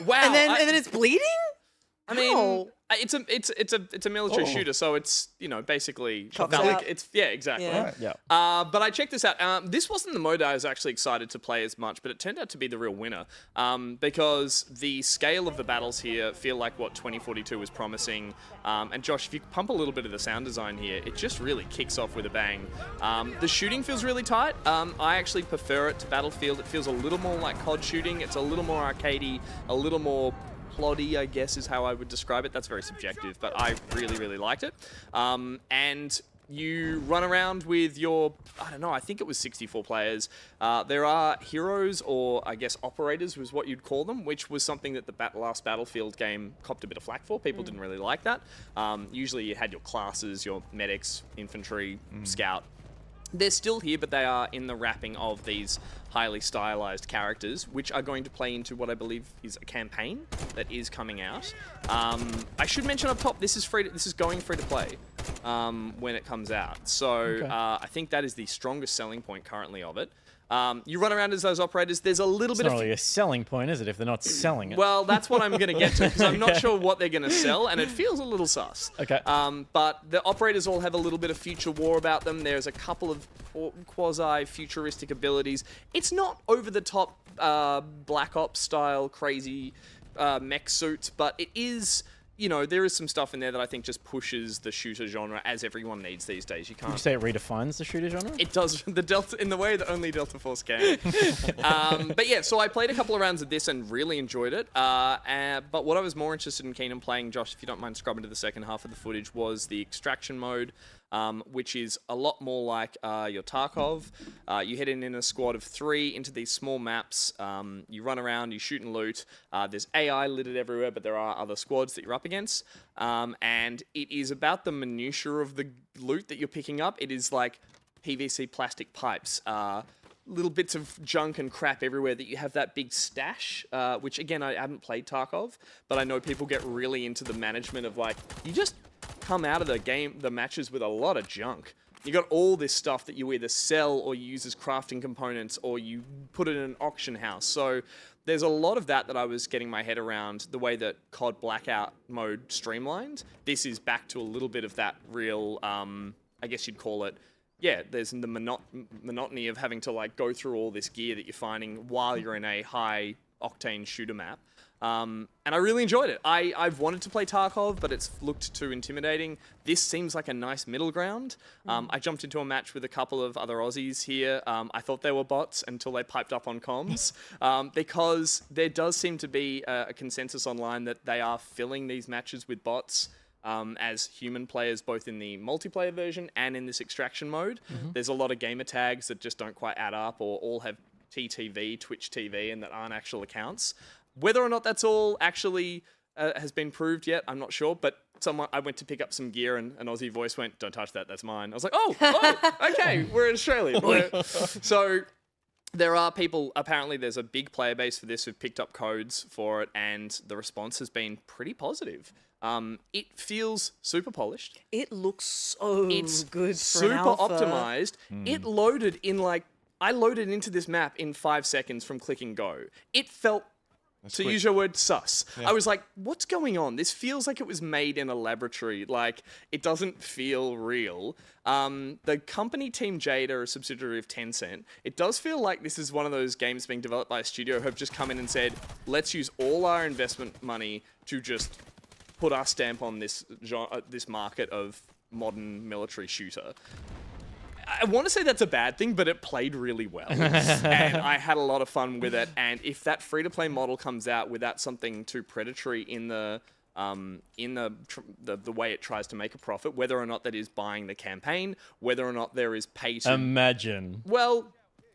Wow. And then it's bleeding? I mean, How? it's a military shooter, so it's basically Chops Phallic. out. It's exactly. Yeah. Right. Yeah. But I checked this out. This wasn't the mode I was actually excited to play as much, but it turned out to be the real winner because the scale of the battles here feel like what 2042 was promising. And Josh, if you pump a little bit of the sound design here, it just really kicks off with a bang. The shooting feels really tight. I actually prefer it to Battlefield. It feels a little more like COD shooting. It's a little more arcadey, a little more ploddy, I guess, is how I would describe it. That's very subjective, but I really, really liked it. And you run around with your, I don't know, I think it was 64 players. There are heroes, or I guess operators was what you'd call them, which was something that the last Battlefield game copped a bit of flack for. People didn't really like that. Usually you had your classes, your medics, infantry, scout. They're still here, but they are in the wrapping of these highly stylized characters, which are going to play into what I believe is a campaign that is coming out. I should mention up top, this is free. This is going free to play when it comes out. So I think that is the strongest selling point currently of it. You run around as those operators. There's a little It's bit not of... really a selling point, is it, if they're not selling it? Well, that's what I'm going to get to, because I'm not sure what they're going to sell, and it feels a little sus. Okay. But the operators all have a little bit of future war about them. There's a couple of quasi-futuristic abilities. It's not over-the-top Black Ops style crazy mech suits, but it is... you know, there is some stuff in there that I think just pushes the shooter genre as everyone needs these days. You Would you can't. say it redefines the shooter genre? It does the Delta in the way that only Delta Force can. But yeah, so I played a couple of rounds of this and really enjoyed it. But what I was more interested in keen in playing, Josh, if you don't mind scrubbing to the second half of the footage, was the extraction mode. Which is a lot more like your Tarkov. You head in a squad of 3 into these small maps. You run around, you shoot and loot. There's AI littered everywhere, but there are other squads that you're up against. And it is about the minutiae of the loot that you're picking up. It is like PVC plastic pipes, little bits of junk and crap everywhere that you have that big stash, which again, I haven't played Tarkov, but I know people get really into the management of like, you just come out of the matches with a lot of junk. You got all this stuff that you either sell or you use as crafting components or you put it in an auction house. So there's a lot of that I was getting my head around the way that COD Blackout mode streamlined. This is back to a little bit of that real, I guess you'd call it, yeah, there's the monotony of having to like go through all this gear that you're finding while you're in a high octane shooter map. And I really enjoyed it. I've wanted to play Tarkov, but it's looked too intimidating. This seems like a nice middle ground. I jumped into a match with a couple of other Aussies here. I thought they were bots until they piped up on comms, because there does seem to be a consensus online that they are filling these matches with bots. As human players, both in the multiplayer version and in this extraction mode. There's a lot of gamer tags that just don't quite add up or all have TTV, Twitch TV, and that aren't actual accounts. Whether or not that's all actually has been proved yet, I'm not sure, but I went to pick up some gear and an Aussie voice went, "Don't touch that, that's mine." I was like, oh, okay, we're in Australia. So there are people, apparently there's a big player base for this who've picked up codes for it, and the response has been pretty positive. It feels super polished. It looks so It's good for super an alpha. optimized. It loaded in I loaded into this map in 5 seconds from clicking go. It felt, to use your word, sus. Yeah. I was like, what's going on? This feels like it was made in a laboratory. Like, it doesn't feel real. The company Team Jade are a subsidiary of Tencent. It does feel like this is one of those games being developed by a studio who have just come in and said, let's use all our investment money to just put our stamp on this this market of modern military shooter. I want to say that's a bad thing, but it played really well, and I had a lot of fun with it. And if that free-to-play model comes out without something too predatory in the way it tries to make a profit, whether or not that is buying the campaign, whether or not there is pay to Imagine. Well,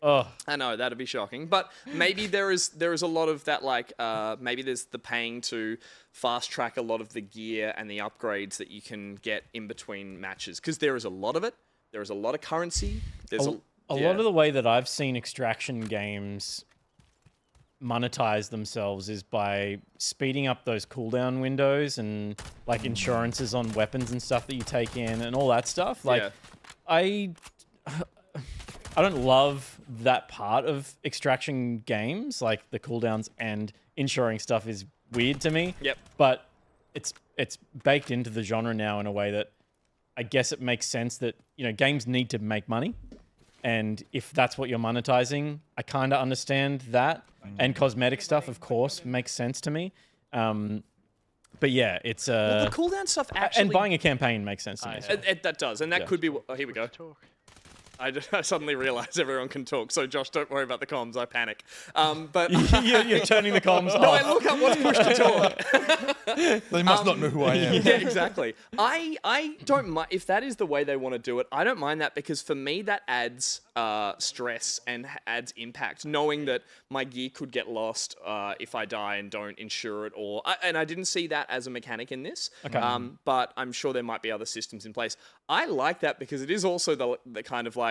oh, I know that'd be shocking, but maybe there is a lot of that. Like maybe there's the paying to fast track a lot of the gear and the upgrades that you can get in between matches, because there is a lot of it. There is a lot of currency. There's a lot of the way that I've seen extraction games monetize themselves is by speeding up those cooldown windows and like insurances on weapons and stuff that you take in and all that stuff. Like, Yeah. I don't love that part of extraction games. Like the cooldowns and insuring stuff is weird to me. Yep. But it's baked into the genre now in a way that I guess it makes sense that, you know, games need to make money. And if that's what you're monetizing, I kind of understand that. And cosmetic stuff, of course, makes sense to me. But yeah, it's... well, the cooldown stuff actually... And buying a campaign makes sense to me. So. That does, and that could be... Oh, here we go. I suddenly realised everyone can talk, so Josh, don't worry about the comms. I panic. But you're turning the comms off. No, I look up what's pushed to talk. They must not know who I am. Yeah, exactly. I don't mind if that is the way they want to do it. I don't mind that, because for me that adds stress and adds impact, knowing that my gear could get lost if I die and don't insure it. And I didn't see that as a mechanic in this. Okay. But I'm sure there might be other systems in place. I like that because it is also the kind of like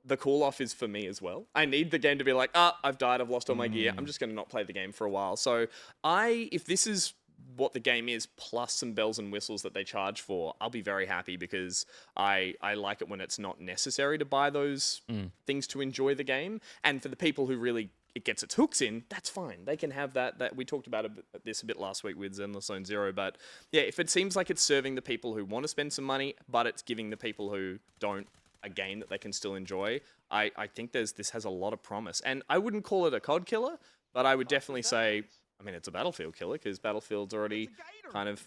the cool off is for me as well. I need the game to be like, I've died, I've lost all my gear. I'm just going to not play the game for a while. So if this is what the game is, plus some bells and whistles that they charge for, I'll be very happy, because I like it when it's not necessary to buy those things to enjoy the game. And for the people who really it gets its hooks in, that's fine. They can have that. That we talked about this a bit last week with Zenless Zone Zero. But yeah, if it seems like it's serving the people who want to spend some money, but it's giving the people who don't a game that they can still enjoy, I think this has a lot of promise. And I wouldn't call it a COD killer, but I would definitely say, I mean, it's a Battlefield killer, because Battlefield's already kind of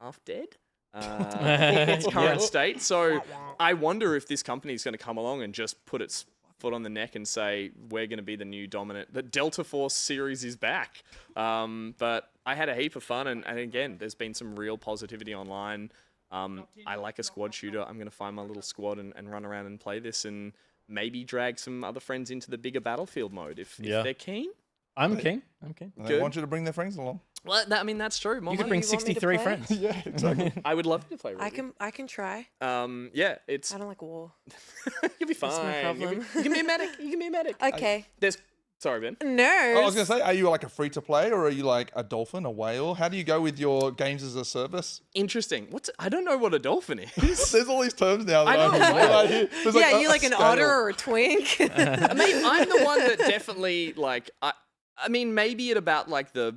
half dead. In its current state. So I wonder if this company is going to come along and just put its foot on the neck and say, we're going to be the new dominant. The Delta Force series is back. But I had a heap of fun. And again, there's been some real positivity online. I like a squad shooter. I'm going to find my little squad and run around and play this and maybe drag some other friends into the bigger Battlefield mode if they're keen. I'm king. They want you to bring their friends along. Well, I mean, that's true. More You could money. bring you want me to 63 play? friends. Yeah, exactly. I would love to play Ruby. I can try. Yeah, it's... I don't like war. You'll be fine. my problem. You can be a medic. You can be a medic. Okay. Sorry, Ben. No. I was going to say, are you like a free-to-play or are you like a dolphin, a whale? How do you go with your games as a service? Interesting. I don't know what a dolphin is. There's all these terms now that I know, I'm right? There's Yeah, a you like an scale. otter or a twink? I mean, I'm the one that definitely like. I mean, maybe at about like the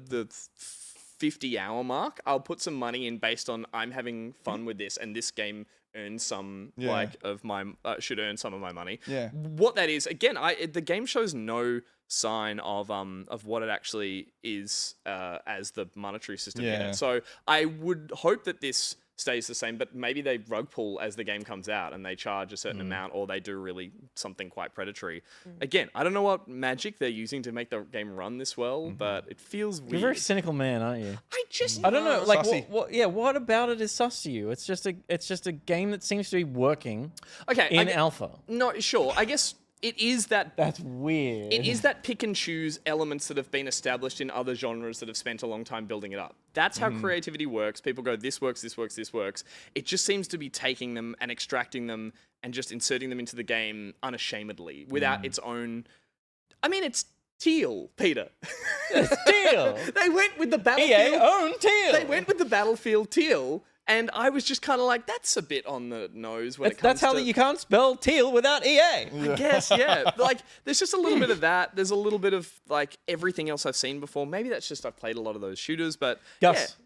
50-hour mark, I'll put some money in based on I'm having fun with this, and this game earns some should earn some of my money. Yeah. What that is, again, the game shows no sign of what it actually is as the monetary system in Yeah. it. So I would hope that this stays the same, but maybe they rug pull as the game comes out and they charge a certain amount, or they do really something quite predatory. Again, I don't know what magic they're using to make the game run this well, but it feels weird. You're a very cynical man, aren't you? I I don't know. Like, Sussy. what about it is sus to you? It's just a game that seems to be working Okay, in alpha. No, sure. I guess it is that. That's weird. It is that pick and choose elements that have been established in other genres that have spent a long time building it up. That's how creativity works. People go, this works, this works, this works. It just seems to be taking them and extracting them and just inserting them into the game unashamedly without its own. I mean, it's teal, Peter. Teal. They went with the EA Battlefield. own Teal. They went with the Battlefield teal. And I was just kind of like, that's a bit on the nose when it comes That's how to... you can't spell teal without EA. I guess, yeah. Like, there's just a little bit of that. There's a little bit of, like, everything else I've seen before. Maybe that's just I've played a lot of those shooters, but Gus,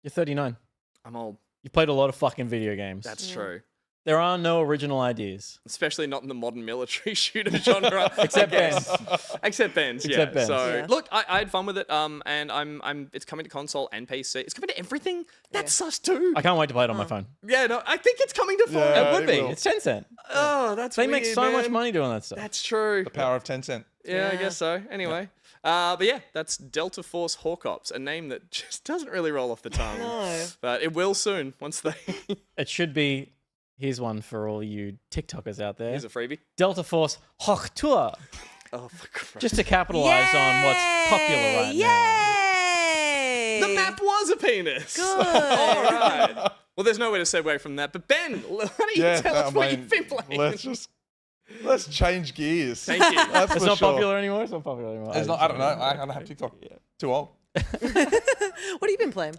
you're 39. I'm old. You played a lot of fucking video games. That's true. There are no original ideas. Especially not in the modern military shooter genre. Except I guess. Ben's. Except Ben's, yeah. Except Ben's. So, Yeah. look, I had fun with it, and it's coming to console and PC. It's coming to everything. That's sus too. I can't wait to play it on my phone. Yeah, no, I think it's coming to phone. Yeah. It would be. will. It's Tencent. Oh, that's They weird, make so much man. money doing that stuff. That's true. The power of Tencent. Yeah, I guess so. Anyway. But yeah, that's Delta Force Hawk Ops, a name that just doesn't really roll off the tongue. No. But it will soon, once they... It should be. Here's one for all you TikTokers out there. Here's a freebie. Delta Force Hawk Tour. Oh, for Christ. Just to capitalize on what's popular right Yay! The map was a penis. Good. All right. Well, there's no way to segue from that. But Ben, why don't you tell us what you've been playing? Let's change gears. Thank you. That's It's for not sure. popular anymore. It's not popular anymore. It's not, I don't know. I don't have TikTok. Too old. What have you been playing?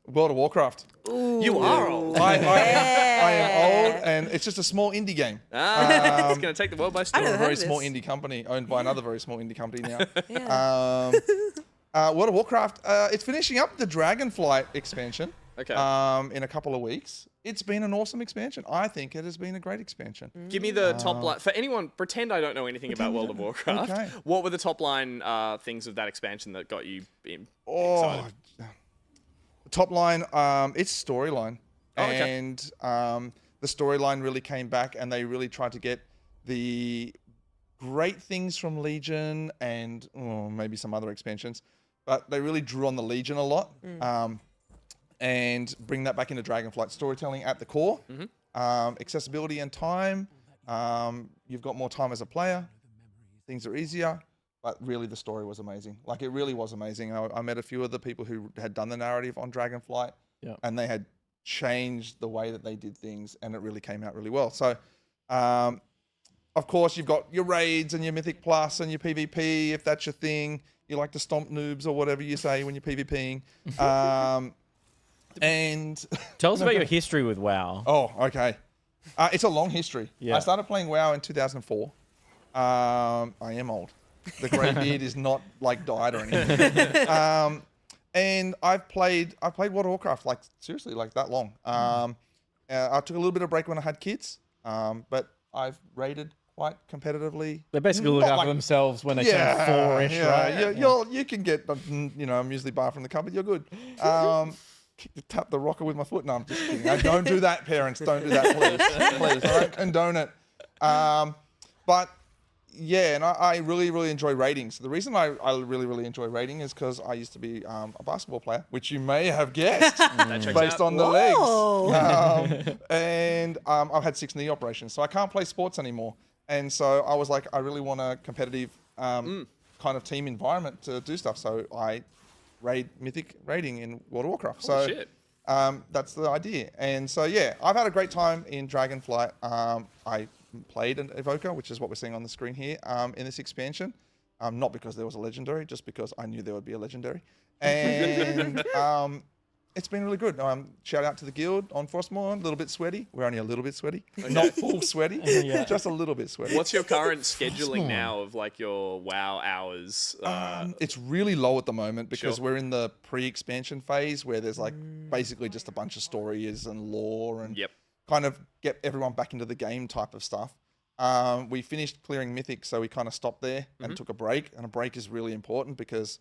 World of Warcraft. You are old. I am old, and it's just a small indie game. It's going to take the world by I storm. know A heard very of small this. indie company owned by another very small indie company now. Yeah. World of Warcraft. It's finishing up the Dragonflight expansion. Okay. In a couple of weeks. It's been an awesome expansion. I think it has been a great expansion. Give me the top line. For anyone, pretend I don't know anything about World of Warcraft. Okay. What were the top line things of that expansion that got you excited? Oh, top line, it's storyline. Oh, okay. And the storyline really came back, and they really tried to get the great things from Legion and maybe some other expansions, but they really drew on the Legion a lot. And bring that back into Dragonflight. Storytelling at the core, accessibility and time. You've got more time as a player. Things are easier, but really the story was amazing. Like, it really was amazing. I met a few of the people who had done the narrative on Dragonflight, and they had changed the way that they did things, and it really came out really well. So, of course, you've got your raids and your Mythic Plus and your PvP, if that's your thing. You like to stomp noobs or whatever you say when you're PvPing. And Tell us about your history with WoW. oh, okay. It's a long history. Yeah. I started playing WoW in 2004. I am old. The grey beard is not like dyed or anything. And I played World of Warcraft like seriously like that long. I took a little bit of break when I had kids, but I've raided quite competitively. They basically look Not after like- themselves when they turn 4-ish, right? You can get, you know, a muesli bar from the cupboard. You're good. tap the rocker with my foot. No, I'm just kidding. Don't do that, parents. Don't do that, please. Please, I don't condone it. But yeah, and I really, really enjoy raiding. So the reason I really, really enjoy raiding is because I used to be a basketball player, which you may have guessed based on the legs. And I've had 6 knee operations, so I can't play sports anymore. And so I was like, I really want a competitive kind of team environment to do stuff. So I raid Mythic raiding in World of Warcraft. Holy shit. That's the idea. And so, yeah, I've had a great time in Dragonflight. I played an Evoker, which is what we're seeing on the screen here, in this expansion. Not because there was a legendary, just because I knew there would be a legendary. And it's been really good. Shout out to the guild on Frostmourne, a little bit sweaty. We're only a little bit sweaty. Not full sweaty, just a little bit sweaty. What's your current scheduling now of like your WoW hours? It's really low at the moment because we're in the pre-expansion phase where there's like basically just a bunch of stories and lore and kind of get everyone back into the game type of stuff. We finished clearing Mythic, so we kind of stopped there and took a break. And a break is really important because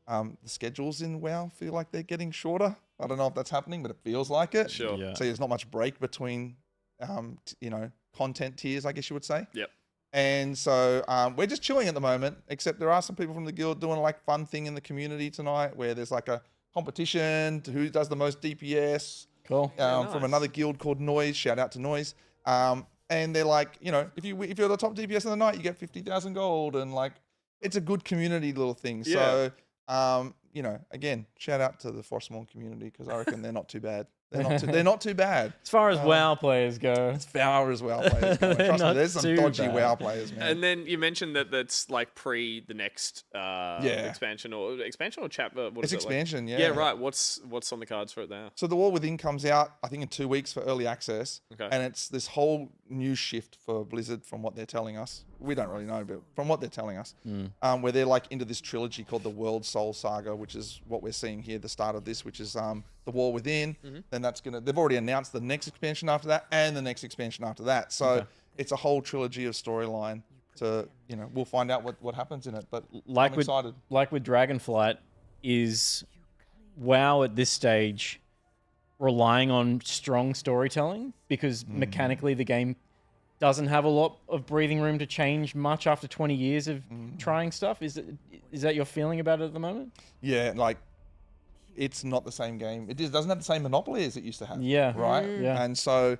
the schedules in WoW feel like they're getting shorter. I don't know if that's happening, but it feels like it. Sure. So there's not much break between, content tiers, I guess you would say. Yep. And so we're just chilling at the moment, except there are some people from the guild doing like fun thing in the community tonight where there's like a competition to who does the most DPS. Cool. From another guild called Noise. Shout out to Noise. And they're like, if you're the top DPS of the night, you get 50,000 gold, and like it's a good community little thing. Yeah. So, again, shout out to the Frostmourne community because I reckon they're not too bad. They're not too bad. As far as WoW players go. As far as WoW players go. Trust me, there's some dodgy WoW players, man. And then you mentioned that that's like pre the next expansion or chapter. It's expansion, yeah. Yeah, right. What's on the cards for it now? So the War Within comes out, I think, in 2 weeks for early access. Okay. And it's this whole new shift for Blizzard from what they're telling us. We don't really know, but from what they're telling us, where they're like into this trilogy called the World Soul Saga, which is what we're seeing here, the start of this, which is the War Within. Then they've already announced the next expansion after that and the next expansion after that. So it's a whole trilogy of storyline. To we'll find out what happens in it. But I'm excited. Like with Dragonflight, is WoW at this stage relying on strong storytelling because mechanically the game doesn't have a lot of breathing room to change much after 20 years of trying stuff. Is that your feeling about it at the moment? Yeah, like it's not the same game. It doesn't have the same monopoly as it used to have. Yeah. Right? Yeah. And so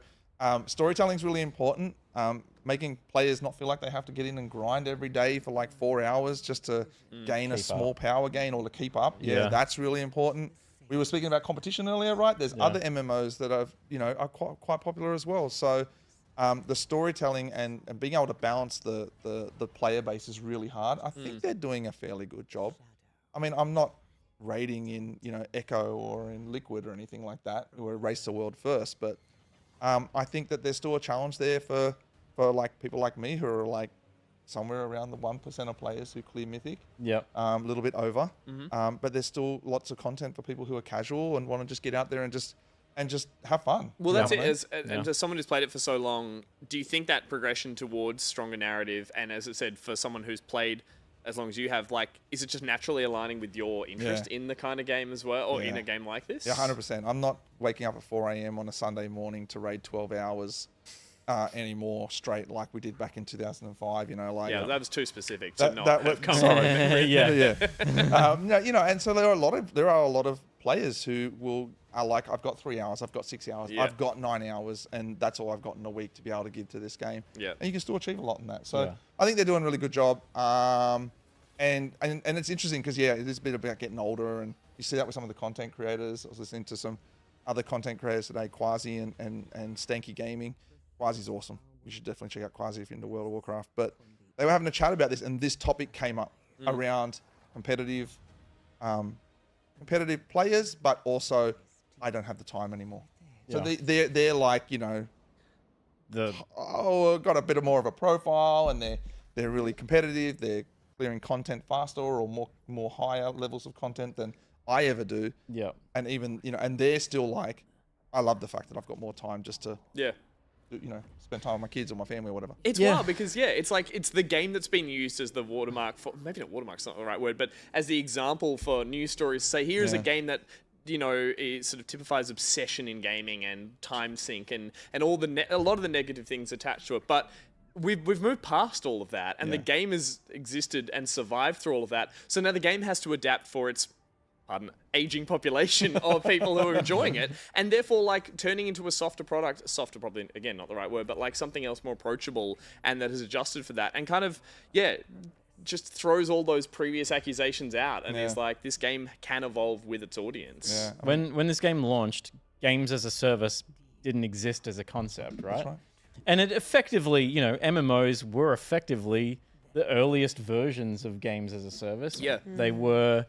storytelling is really important. Making players not feel like they have to get in and grind every day for like 4 hours just to gain a small power gain or to keep up. Yeah, that's really important. We were speaking about competition earlier, right? There's other MMOs that are quite popular as well. So the storytelling and being able to balance the player base is really hard. I think they're doing a fairly good job. I mean, I'm not raiding in Echo or in Liquid or anything like that, who are race the world first, but I think that there's still a challenge there for like people like me who are like somewhere around the 1% of players who clear Mythic. Yep. A little bit over. But there's still lots of content for people who are casual and want to just get out there and just have fun. Well, that's it. As someone who's played it for so long, do you think that progression towards stronger narrative, and as I said, for someone who's played as long as you have, like, is it just naturally aligning with your interest in the kind of game as well, or in a game like this? Yeah, 100%. I'm not waking up at 4 a.m. on a Sunday morning to raid 12 hours anymore straight like we did back in 2005. That was too specific. Sorry. And so there are a lot of players who are like, I've got 3 hours, I've got 6 hours, I've got 9 hours, and that's all I've got in a week to be able to give to this game. Yeah. And you can still achieve a lot in that. So I think they're doing a really good job. And it's interesting because it is a bit about getting older, and you see that with some of the content creators. I was listening to some other content creators today, Quasi and Stanky Gaming. Quasi's awesome. You should definitely check out Quasi if you're into World of Warcraft. But they were having a chat about this, and this topic came up around competitive players, but also I don't have the time anymore. So they're like, I've got a bit more of a profile, and they're really competitive. They're clearing content faster or more higher levels of content than I ever do. Yeah. And even, and they're still like, I love the fact that I've got more time just to spend time with my kids or my family or whatever. It's wild because it's like it's the game that's been used as the watermark for, maybe not watermark's not the right word, but as the example for news stories. Say here is a game that you know, it sort of typifies obsession in gaming and time sink and all a lot of the negative things attached to it. But we've moved past all of that, and the game has existed and survived through all of that. So now the game has to adapt for its aging population of people who are enjoying it, and therefore like turning into a softer product, softer probably again not the right word, but like something else more approachable and that has adjusted for that, and kind of just throws all those previous accusations out and is like, this game can evolve with its audience. When this game launched, games as a service didn't exist as a concept, right? That's right. And it effectively, you know, MMOs were effectively the earliest versions of games as a service. Yeah. They were,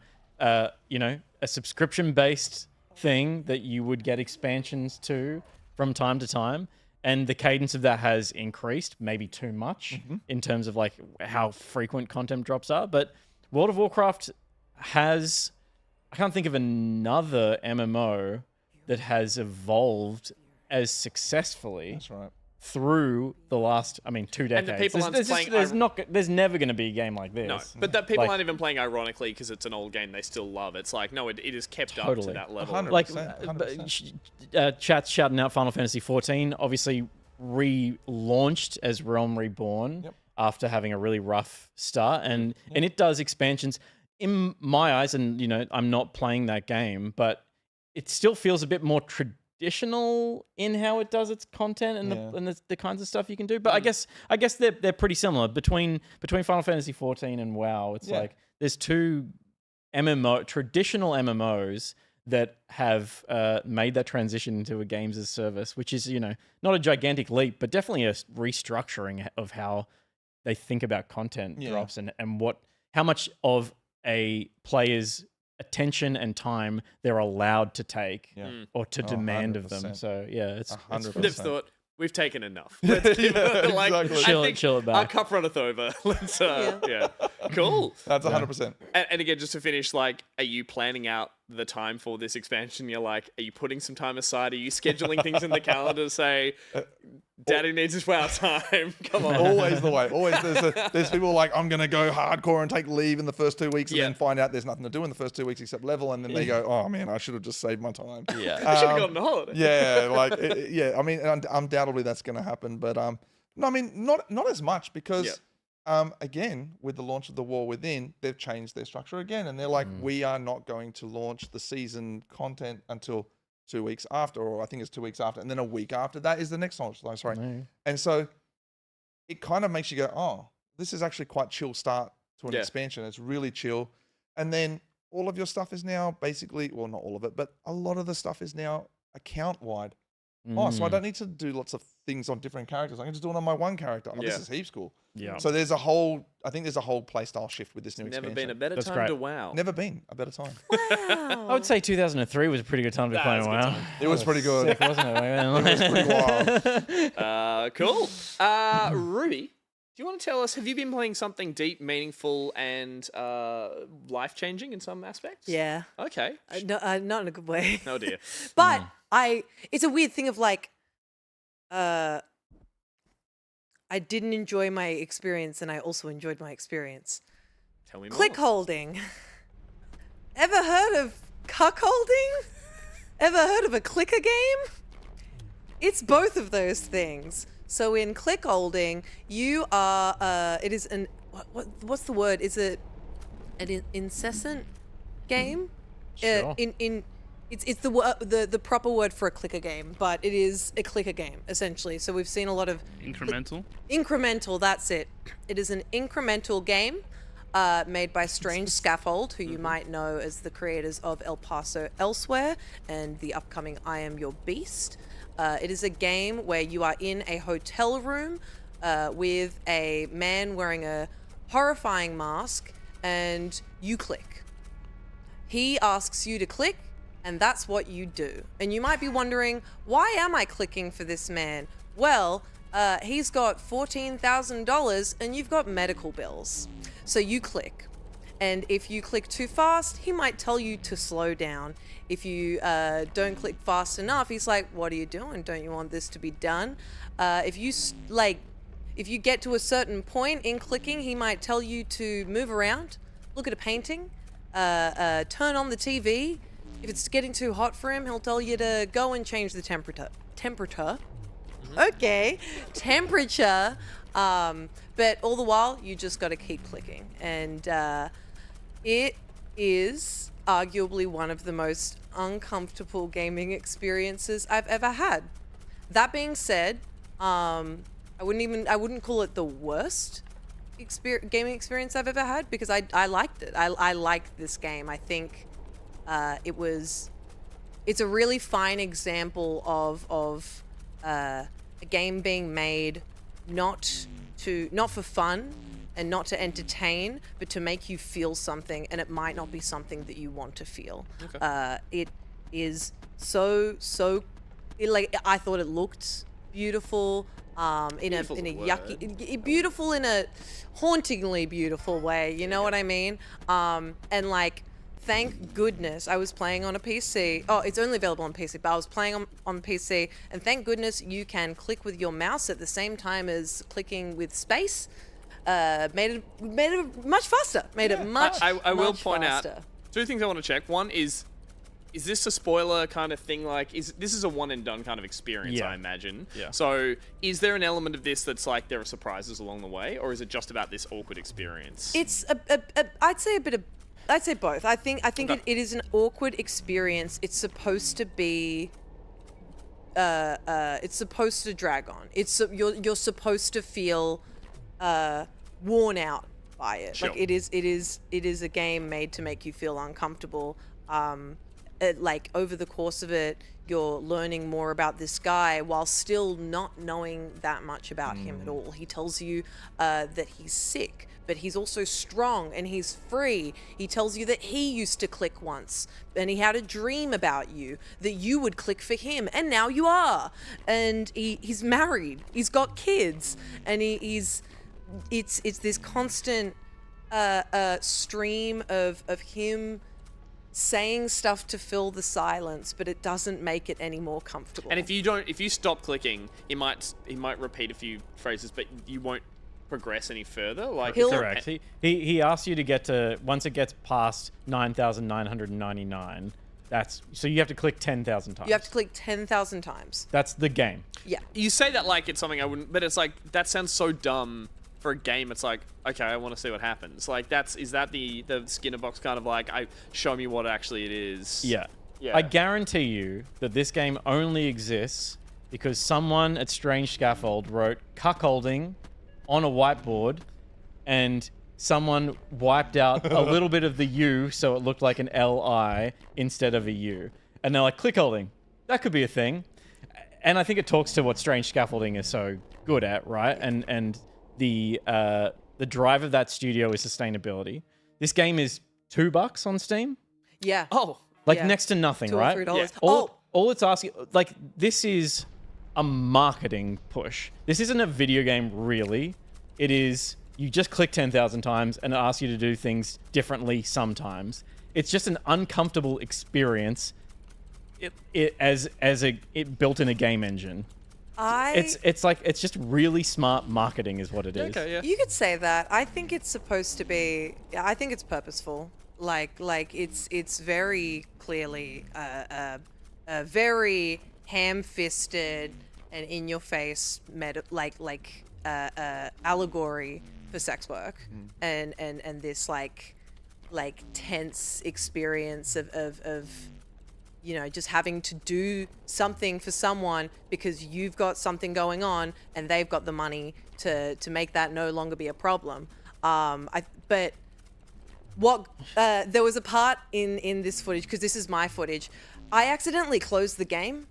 you know, a subscription-based thing that you would get expansions to from time to time. And the cadence of that has increased, maybe too much in terms of like how frequent content drops are. But World of Warcraft has, I can't think of another MMO that has evolved as successfully. That's right. Through the last, 2 decades. And the people aren't playing there's never going to be a game like this. No, but that people aren't even playing ironically because it's an old game they still love. It's like, no, it is kept up to that level. 100%, Like, 100%. Chat's shouting out Final Fantasy XIV, obviously relaunched as Realm Reborn after having a really rough start, and it does expansions. In my eyes, and you know, I'm not playing that game, but it still feels a bit more traditional in how it does its content and the kinds of stuff you can do. But I guess they're pretty similar between Final Fantasy XIV and WoW. It's like there's two traditional MMOs that have made that transition into a games as a service, which is, you know, not a gigantic leap, but definitely a restructuring of how they think about content drops and how much of a player's attention and time they're allowed to take or to demand of them. So it's 100%. They've thought, we've taken enough. Let's give it, like, exactly. chill it back. Our cup runneth over. Let's cool. That's 100%. And again, just to finish, like, are you planning out the time for this expansion? You're like, are you putting some time aside? Are you scheduling things in the calendar to say, Daddy needs his WoW time? Come on. Always the way. Always there's people like, I'm going to go hardcore and take leave in the first 2 weeks and then find out there's nothing to do in the first 2 weeks except level. And then they go, oh man, I should have just saved my time. Yeah. I should have gone on holiday. Yeah. Like, I mean, undoubtedly that's going to happen. But no, I mean, not as much because again, with the launch of The War Within, they've changed their structure again. And they're like, we are not going to launch the season content until 2 weeks after, or I think it's 2 weeks after, and then a week after that is the next launch. And so it kind of makes you go, oh, this is actually quite chill start to an expansion. It's really chill. And then all of your stuff is now basically, well, not all of it, but a lot of the stuff is now account wide. Oh, so I don't need to do lots of things on different characters. I can just do it on my one character. Oh, this is heaps cool. Yeah. So I think there's a whole playstyle shift with this new expansion. Never been a better That's time great. to WoW. Never been a better time. I would say 2003 was a pretty good time to play was a good WoW. time. It was pretty good. Sick, wasn't it? It was pretty wild. Cool. Ruby, do you want to tell us, have you been playing something deep, meaningful, and life-changing in some aspects? Yeah. Okay. Not in a good way. Oh, dear. But it's a weird thing of like, I didn't enjoy my experience and I also enjoyed my experience. Tell me more. Click holding. Ever heard of cuckolding? Ever heard of a clicker game? It's both of those things. So in click holding, you are, it is an, what's the word? Is it an incessant game? Sure. It's the proper word for a clicker game, but it is a clicker game, essentially. So we've seen a lot of... Incremental? Incremental, that's it. It is an incremental game made by Strange Scaffold, who you might know as the creators of El Paso Elsewhere and the upcoming I Am Your Beast. It is a game where you are in a hotel room with a man wearing a horrifying mask, and you click. He asks you to click, and that's what you do. And you might be wondering, why am I clicking for this man? Well, he's got $14,000 and you've got medical bills. So you click. And if you click too fast, he might tell you to slow down. If you don't click fast enough, he's like, what are you doing? Don't you want this to be done? If you get to a certain point in clicking, he might tell you to move around, look at a painting, turn on the TV, if it's getting too hot for him, he'll tell you to go and change the temperature. Okay, temperature. But all the while, you just got to keep clicking. And it is arguably one of the most uncomfortable gaming experiences I've ever had. That being said, I wouldn't call it the worst gaming experience I've ever had, because I liked it. I liked this game. I think it's a really fine example of a game being made not for fun and not to entertain, but to make you feel something, and it might not be something that you want to feel. Okay. It is I thought it looked beautiful, beautiful in a hauntingly beautiful way. You know what I mean? And like, thank goodness I was playing on a PC. Oh, it's only available on PC, but I was playing on PC, and thank goodness you can click with your mouse at the same time as clicking with space. Made it much faster. I will point faster. out two things I want to check. One is this a spoiler kind of thing? Like, this is a one and done kind of experience, I imagine. Yeah. So, is there an element of this that's like there are surprises along the way, or is it just about this awkward experience? It's I'd say both. I think it is an awkward experience. It's supposed to be. It's supposed to drag on. You're supposed to feel worn out by it. Sure. Like it is a game made to make you feel uncomfortable. Like over the course of it, you're learning more about this guy while still not knowing that much about him at all. He tells you that he's sick, but he's also strong and he's free. He tells you that he used to click once and he had a dream about you, that you would click for him, and now you are. And he's married, he's got kids, and it's this constant stream of him saying stuff to fill the silence, but it doesn't make it any more comfortable. And if you stop clicking, he might repeat a few phrases, but you won't progress any further. Like, correct. He asks you to get to, once it gets past 9,999. So you have to click 10,000 times. You have to click 10,000 times. That's the game. Yeah. You say that like it's something I wouldn't, but it's like, that sounds so dumb for a game. It's like, okay, I want to see what happens. Like, is that the Skinner box kind of like, show me what actually it is? Yeah. Yeah. I guarantee you that this game only exists because someone at Strange Scaffold wrote cuckolding on a whiteboard, and someone wiped out a little bit of the U so it looked like an L-I instead of a U. And they're like, clickholding, that could be a thing. And I think it talks to what Strange Scaffolding is so good at, right? And the drive of that studio is sustainability. This game is $2 on Steam. Yeah. Oh. Like next to nothing, $2 or right? $3. Yeah. All it's asking, like, this is a marketing push. This isn't a video game, really. It is, you just click 10,000 times and it asks you to do things differently sometimes. It's just an uncomfortable experience. It built in a game engine. It's just really smart marketing is what it is. Okay, yeah. You could say that. I think it's supposed to be. I think it's purposeful. Like it's very clearly a very ham-fisted and in-your-face allegory for sex work, and this like tense experience of you know, just having to do something for someone because you've got something going on and they've got the money to make that no longer be a problem. But there was a part in this footage, because this is my footage, I accidentally closed the game,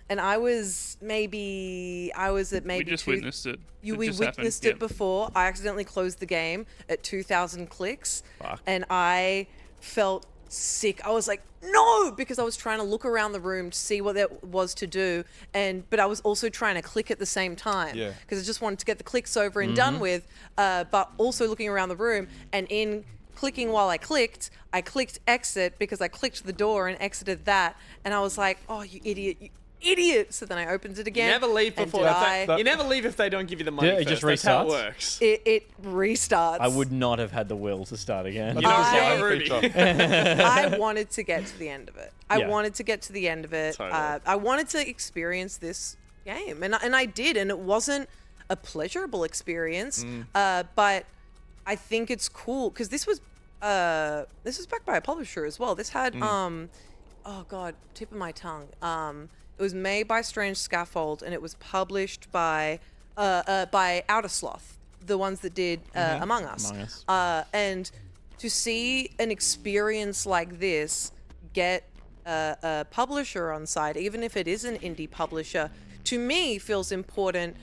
and I was at maybe We just witnessed it. We witnessed it before. I accidentally closed the game at 2,000 clicks. Fuck. And I felt sick. I was like, no, because I was trying to look around the room to see what there was to do, but I was also trying to click at the same time, because I just wanted to get the clicks over and done with, but also looking around the room, and in clicking while I clicked exit, because I clicked the door and exited that, and I was like, oh, you idiot, you idiot. So then I opened it again. You never leave and before. did I- You never leave if they don't give you the money. Yeah, it first. just That's how it restarts? works. It restarts. I would not have had the will to start again. You know, I- Ruby. I wanted to get to the end of it. I Yeah. wanted to get to the end of it. Totally. I wanted to experience this game, and I did, and it wasn't a pleasurable experience. But I think it's cool because this was backed by a publisher as well. This had oh god, tip of my tongue. It was made by Strange Scaffold, and it was published by Outer Sloth, the ones that did Among Us. Among Us. And to see an experience like this get a publisher on side, even if it is an indie publisher, to me feels important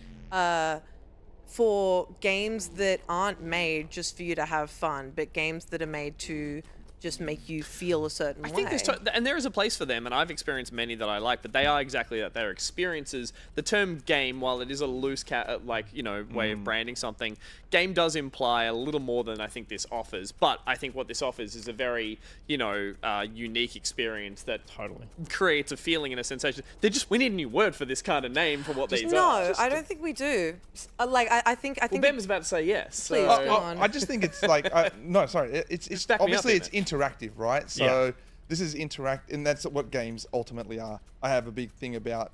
for games that aren't made just for you to have fun, but games that are made to just make you feel a certain way. I think and there is a place for them, and I've experienced many that I like, but they are exactly that. They're experiences. The term game, while it is a loose way of branding something, game does imply a little more than I think this offers. But I think what this offers is a very, unique experience that Totally. creates a feeling and a sensation. We need a new word for this kind of name for what these are. No, I don't think we do. I think Well, Ben was about to say yes. Please, so- go on. I just think it's like no, sorry. It's back me up obviously in it's it. interactive, right? So Yeah. this is and that's what games ultimately are. I have a big thing about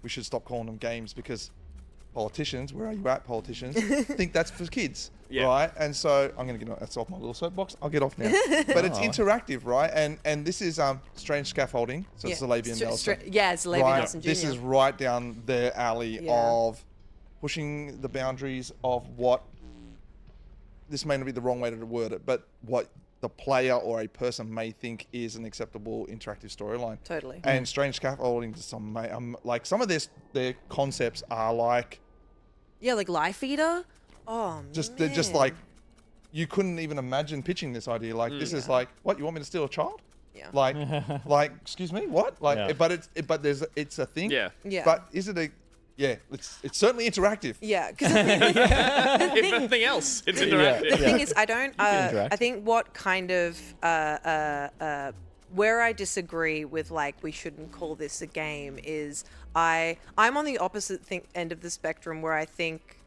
we should stop calling them games because politicians, where are you at, politicians, think that's for kids, Yeah. right? And so I'm gonna that's off my little soapbox. I'll get off now. But it's interactive, right? And this is Strange Scaffolding, so it's Zalavian Nelson. Yeah, it's Zalavian Right, Nelson Jr. this is right down their alley Yeah. of pushing the boundaries of what this may not be the wrong way to word it, but what the player or a person may think is an acceptable interactive storyline. Totally. And Strange Scaffolding, like some of their concepts are like Yeah, like Life Eater. Oh, they're just man. like you couldn't even imagine pitching this idea. Like this is like, what, you want me to steal a child? Yeah. Like excuse me, what? Like, Yeah. but it's a thing. Yeah. Yeah. But is it a it's certainly interactive. Yeah, because the If nothing else, it's interactive. the thing is, I don't. interact. I think what kind of where I disagree with we shouldn't call this a game is I'm on the opposite end of the spectrum where I think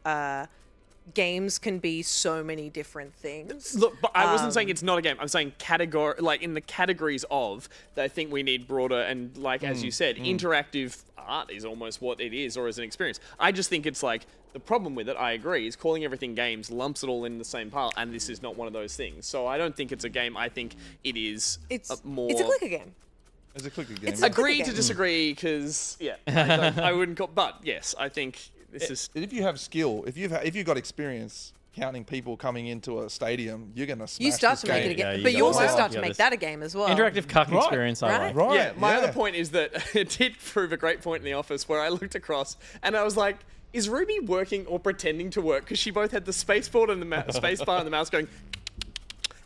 games can be so many different things. Look, but I wasn't saying it's not a game. I'm saying in the categories of, I think we need broader and, as you said, interactive art is almost what it is, or as an experience. I just think it's the problem with it, I agree, is calling everything games lumps it all in the same pile, and this is not one of those things. So I don't think it's a game. I think it is It's more... It's a clicker game. It's a clicker game. It's a Agree clicker to game. disagree, because, I wouldn't call... But, yes, I think this is... If you have skill, if you've got experience counting people coming into a stadium, you're gonna smash You start this to make it a game. game, Yeah, but you you got also this. start You to got make this. that a game as well. Interactive cuck experience, I like. Right. Yeah, my yeah. other point is that it did prove a great point in the office where I looked across and I was like, is Ruby working or pretending to work? Because she both had the spacebar and the spacebar and the mouse going.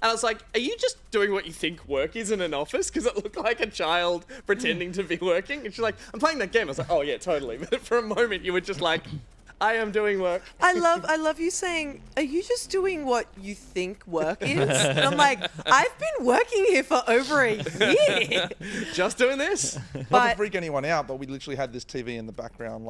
And I was like, are you just doing what you think work is in an office? Because it looked like a child pretending to be working. And she's like, I'm playing that game. I was like, oh yeah, totally. But for a moment, you were just like, I am doing work. I love you saying, are you just doing what you think work is? And I'm like, I've been working here for over a year. Just doing this? Not to But freak anyone out, but we literally had this TV in the background,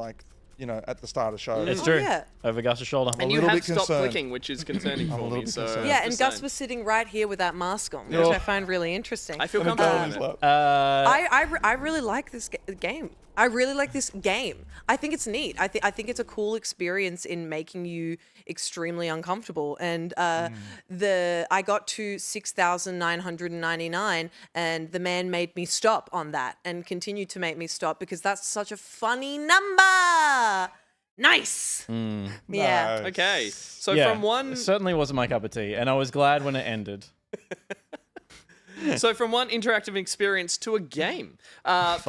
at the start of the show. It's Oh, true. yeah. Over Gus's shoulder. And you little have bit stopped concerned. clicking, which is concerning for little me. bit So concerned. yeah, and just Gus saying. was sitting right here with that mask on, which Oh. I find really interesting. I feel And a bell in comfortable his with it. lap. I really like this game. I really like this game. I think it's neat. I think it's a cool experience in making you extremely uncomfortable. And I got to 6,999, and the man made me stop on that, and continued to make me stop because that's such a funny number. Nice. Yeah. No. Okay. So Yeah, from one it certainly wasn't my cup of tea, and I was glad when it ended. So from one interactive experience to a game.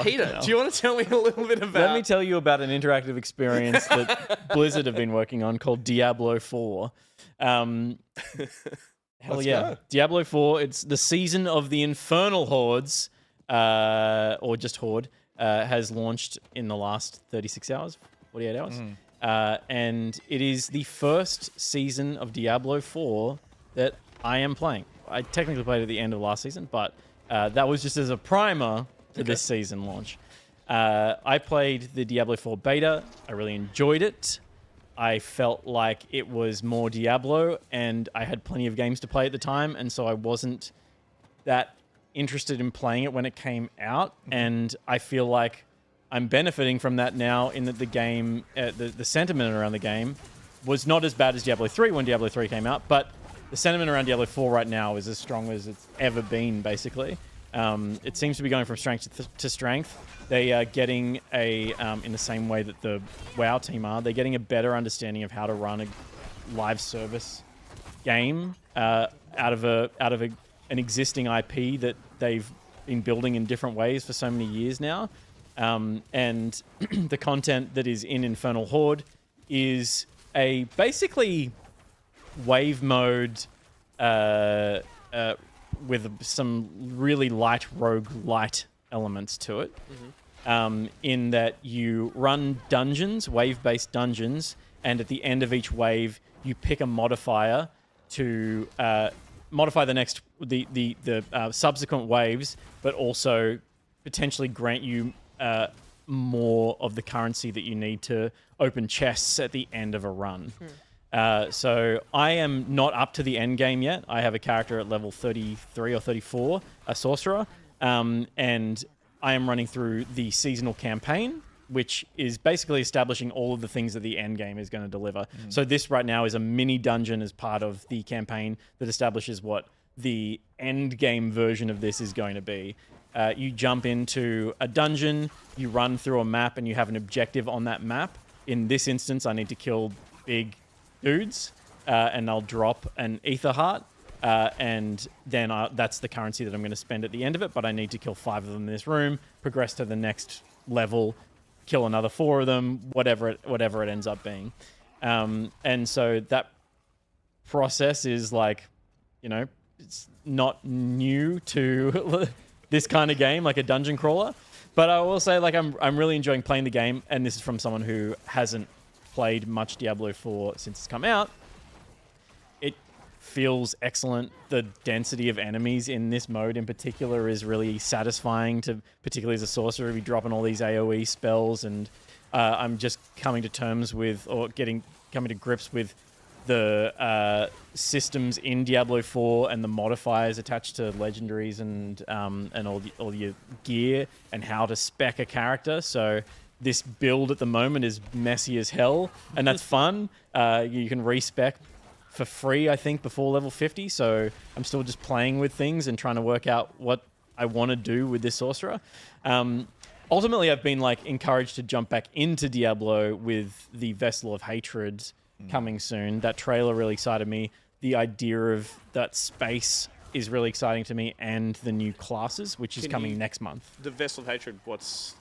Peter, hell. do you want to tell me a little bit about... Let me tell you about an interactive experience that Blizzard have been working on called Diablo 4. Hell Let's yeah. go. Diablo 4, it's the season of the Infernal Hordes, or just Horde, has launched in the last 36 hours, 48 hours. And it is the first season of Diablo 4 that I am playing. I technically played at the end of last season, but that was just as a primer to this season launch. I played the Diablo 4 beta. I really enjoyed it. I felt like it was more Diablo, and I had plenty of games to play at the time, and so I wasn't that interested in playing it when it came out. And I feel like I'm benefiting from that now in that the game, the sentiment around the game was not as bad as Diablo 3 when Diablo 3 came out, but the sentiment around Diablo 4 right now is as strong as it's ever been, basically. It seems to be going from strength to strength. They are getting in the same way that the WoW team are, they're getting a better understanding of how to run a live service game out of an existing IP that they've been building in different ways for so many years now. And the content that is in Infernal Horde is a basically wave mode with some really light roguelite elements to it. In that you run dungeons, wave-based dungeons, and at the end of each wave, you pick a modifier to modify the subsequent waves, but also potentially grant you more of the currency that you need to open chests at the end of a run. So I am not up to the end game yet. I have a character at level 33 or 34, a sorcerer, and I am running through the seasonal campaign, which is basically establishing all of the things that the end game is going to deliver. So this right now is a mini dungeon as part of the campaign that establishes what the end game version of this is going to be. You jump into a dungeon, you run through a map, and you have an objective on that map. In this instance, I need to kill big dudes, and I'll drop an ether heart, and then that's the currency that I'm going to spend at the end of it, but I need to kill 5 of them in this room, progress to the next level, kill another 4 of them, whatever it ends up being. And so that process is like, it's not new to this kind of game, like a dungeon crawler. But I will say, like, I'm really enjoying playing the game, and this is from someone who hasn't played much Diablo 4 since it's come out. It feels excellent. The density of enemies in this mode in particular is really satisfying, particularly as a sorcerer, be dropping all these AoE spells, and I'm just coming to terms with, or coming to grips with the systems in Diablo 4 and the modifiers attached to legendaries and all your gear and how to spec a character. So this build at the moment is messy as hell, and that's fun. You can respec for free, I think, before level 50. So I'm still just playing with things and trying to work out what I want to do with this sorcerer. Ultimately, I've been encouraged to jump back into Diablo with the Vessel of Hatred coming soon. That trailer really excited me. The idea of that space is really exciting to me, and the new classes, which is coming next month. The Vessel of Hatred,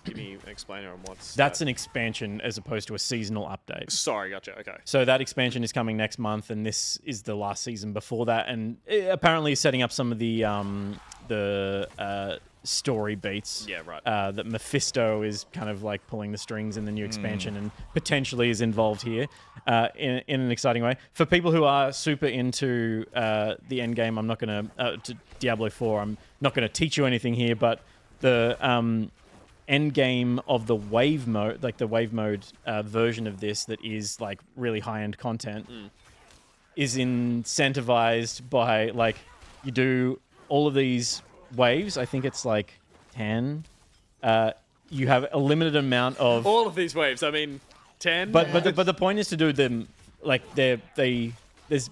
give me an explainer on what's... That's an expansion as opposed to a seasonal update. Sorry, gotcha, okay. So that expansion is coming next month, and this is the last season before that, and it apparently is setting up some of the story beats. Yeah, right. That Mephisto is kind of pulling the strings in the new expansion and potentially is involved here in an exciting way. For people who are super into the end game, I'm not going to Diablo 4, I'm not going to teach you anything here, but the end game of the wave mode, the wave mode version of this that is really high-end content is incentivized by you do all of these waves. I think it's 10. You have a limited amount of all of these waves. I mean, 10. But the point is to do them there's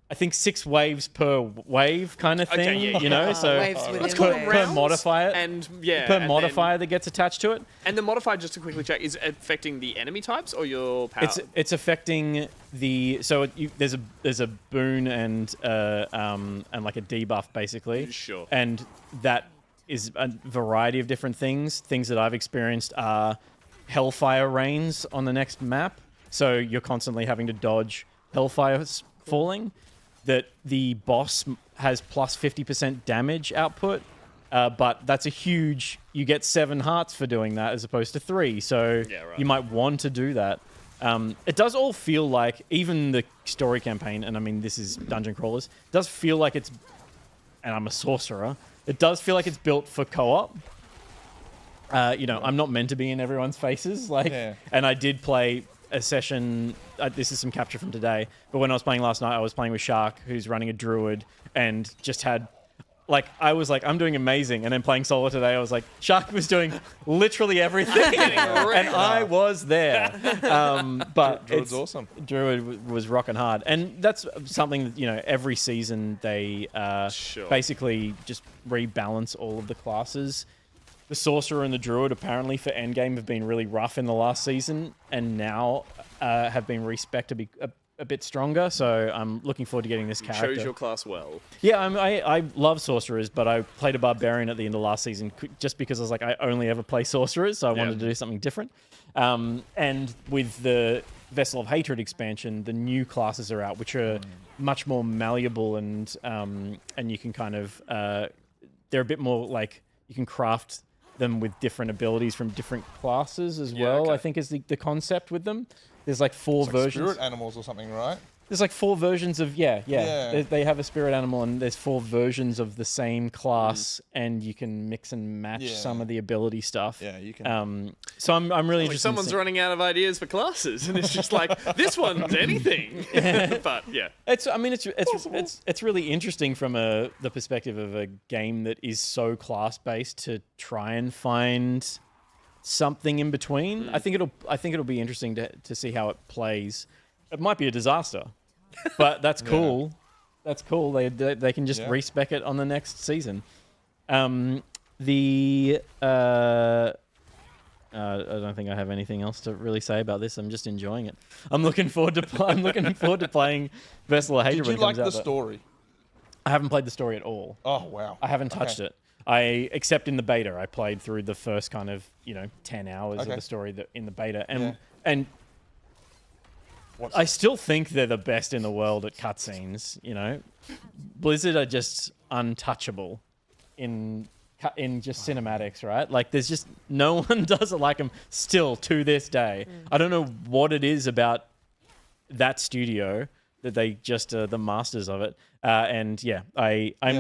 I think 6 waves per wave kind of thing. Okay, So Waves within per waves. modifier And that gets attached to it. And the modifier, just to quickly check, is affecting the enemy types or your power? It's affecting the there's a boon and a debuff basically. Sure. And that is a variety of different things. Things that I've experienced are hellfire rains on the next map. So you're constantly having to dodge hellfire falling. That the boss has plus 50% damage output. But that's a huge... You get 7 hearts for doing that as opposed to 3. So you might want to do that. It does all feel like, even the story campaign, and I mean, this is Dungeon Crawlers, does feel like it's... And I'm a sorcerer. It does feel like it's built for co-op. I'm not meant to be in everyone's faces. And I did play a session. This is some capture from today. But when I was playing last night, I was playing with Shark, who's running a druid, and just had. I was like, I'm doing amazing. And then playing solo today, I was like, Shark was doing literally everything. And I was there. But Druid's awesome. Druid was rocking hard. And that's something that, every season they basically just rebalance all of the classes. The Sorcerer and the Druid, apparently, for endgame have been really rough in the last season. And now have been respec'd to be a bit stronger, so I'm looking forward to getting this character. Chose your class well. Yeah, I love Sorcerers, but I played a Barbarian at the end of last season just because I was like, I only ever play Sorcerers, so I wanted to do something different. And with the Vessel of Hatred expansion, the new classes are out, which are much more malleable and you can kind of... they're a bit more like... You can craft them with different abilities from different classes as well, okay. I think is the concept with them. There's like four versions. Spirit animals or something, right? There's like four versions of They have a spirit animal, and there's four versions of the same class, and you can mix and match some of the ability stuff. Yeah, you can. So I'm really interested. Someone's running out of ideas for classes, and it's just like this one's anything. But yeah, it's really interesting from the perspective of a game that is so class based to try and find something in between. I think it'll be interesting to see how it plays. It might be a disaster, but that's cool. That's cool. They can just respec it on the next season. I don't think I have anything else to really say about this. I'm just enjoying it. I'm looking forward to playing Vessel of Hatred. Did you like the story? I haven't played the story at all. Oh wow! I haven't touched it. Except in the beta, I played through the first kind of 10 hours of the story in the beta, and I still think they're the best in the world at cutscenes. Blizzard are just untouchable in just cinematics, right? Like there's just no one does it like them still to this day. I don't know what it is about that studio that they just are the masters of it. I'm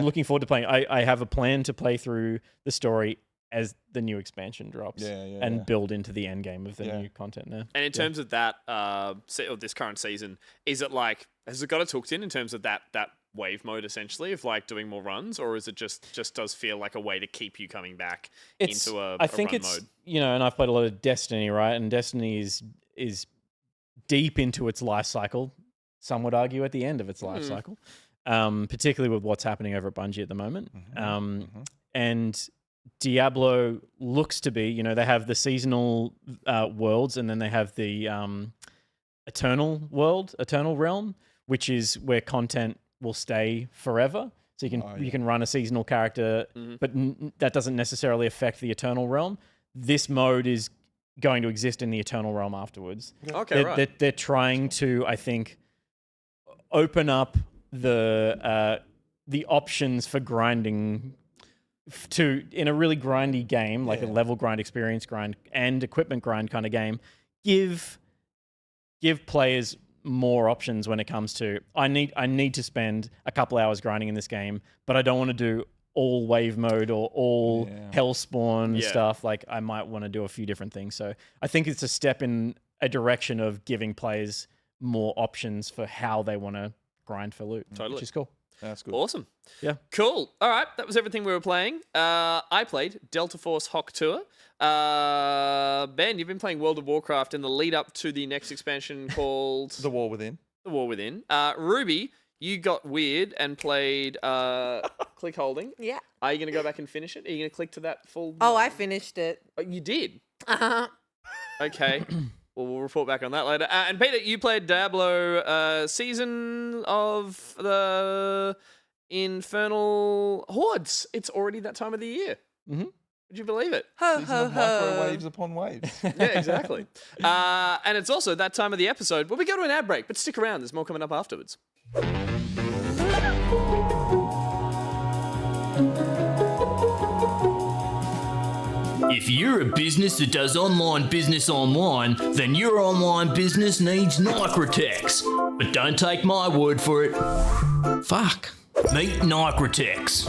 looking forward to playing. I have a plan to play through the story as the new expansion drops and build into the end game of the new content now. And in terms of that, or this current season, is it has it got its hooked in terms of that wave mode essentially of doing more runs, or is it just does feel like a way to keep you coming back into a run mode? And I've played a lot of Destiny, right? And Destiny is deep into its life cycle. Some would argue at the end of its life cycle, particularly with what's happening over at Bungie at the moment. And Diablo looks to be, they have the seasonal worlds, and then they have the eternal realm, which is where content will stay forever. So you can run a seasonal character, but that doesn't necessarily affect the eternal realm. This mode is going to exist in the eternal realm afterwards. Okay, they're trying to, I think, open up the options for grinding in a really grindy game, like a level grind, experience grind, and equipment grind kind of game. Give players more options when it comes to I need to spend a couple hours grinding in this game, but I don't want to do all wave mode or all hellspawn stuff. Like I might want to do a few different things. So I think it's a step in a direction of giving players more options for how they want to grind for loot. Totally. Which is cool. That's good. Awesome. Yeah. Cool. All right. That was everything we were playing. I played Delta Force Hawk Tour. Ben, you've been playing World of Warcraft in the lead up to the next expansion called... The War Within. The War Within. Ruby, you got weird and played click holding. Yeah. Are you going to go back and finish it? Are you going to click to that full... Oh, I finished it. Oh, you did? Uh-huh. Okay. Well, we'll report back on that later. And Peter, you played Diablo season of the Infernal Hordes. It's already that time of the year. Mm-hmm. Would you believe it? Ho, Season ho, of ho. microwaves upon waves. Yeah, exactly. And it's also that time of the episode where we go to an ad break, but stick around. There's more coming up afterwards. If you're a business that does online business online, then your online business needs Nicritex. But don't take my word for it. Fuck. Meet Nicritex.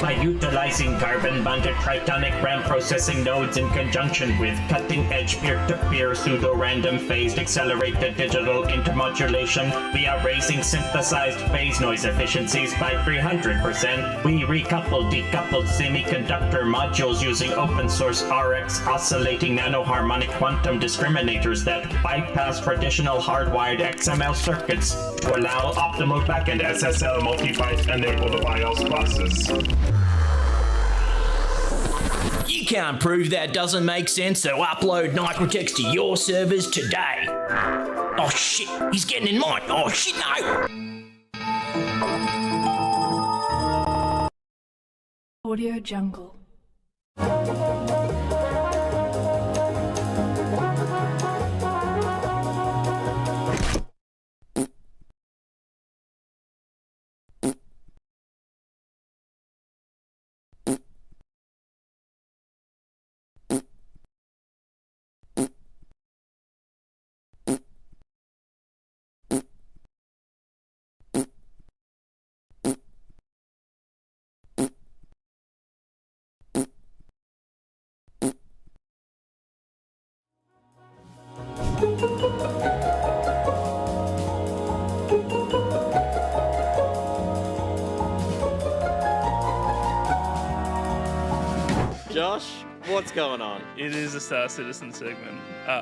By utilizing carbon-bonded tritonic RAM processing nodes in conjunction with cutting-edge peer-to-peer pseudo-random phased accelerated digital intermodulation, we are raising synthesized phase noise efficiencies by 300%. We decoupled semiconductor modules using open-source RX oscillating nanoharmonic quantum discriminators that bypass traditional hardwired XML circuits to allow optimal backend SSL multi-byte enabled BIOS buses. You can't prove that doesn't make sense, so upload Nitrotex to your servers today. Oh shit, he's getting in mine. Oh shit, no! Audio Jungle. Josh, what's going on? It is a Star Citizen segment.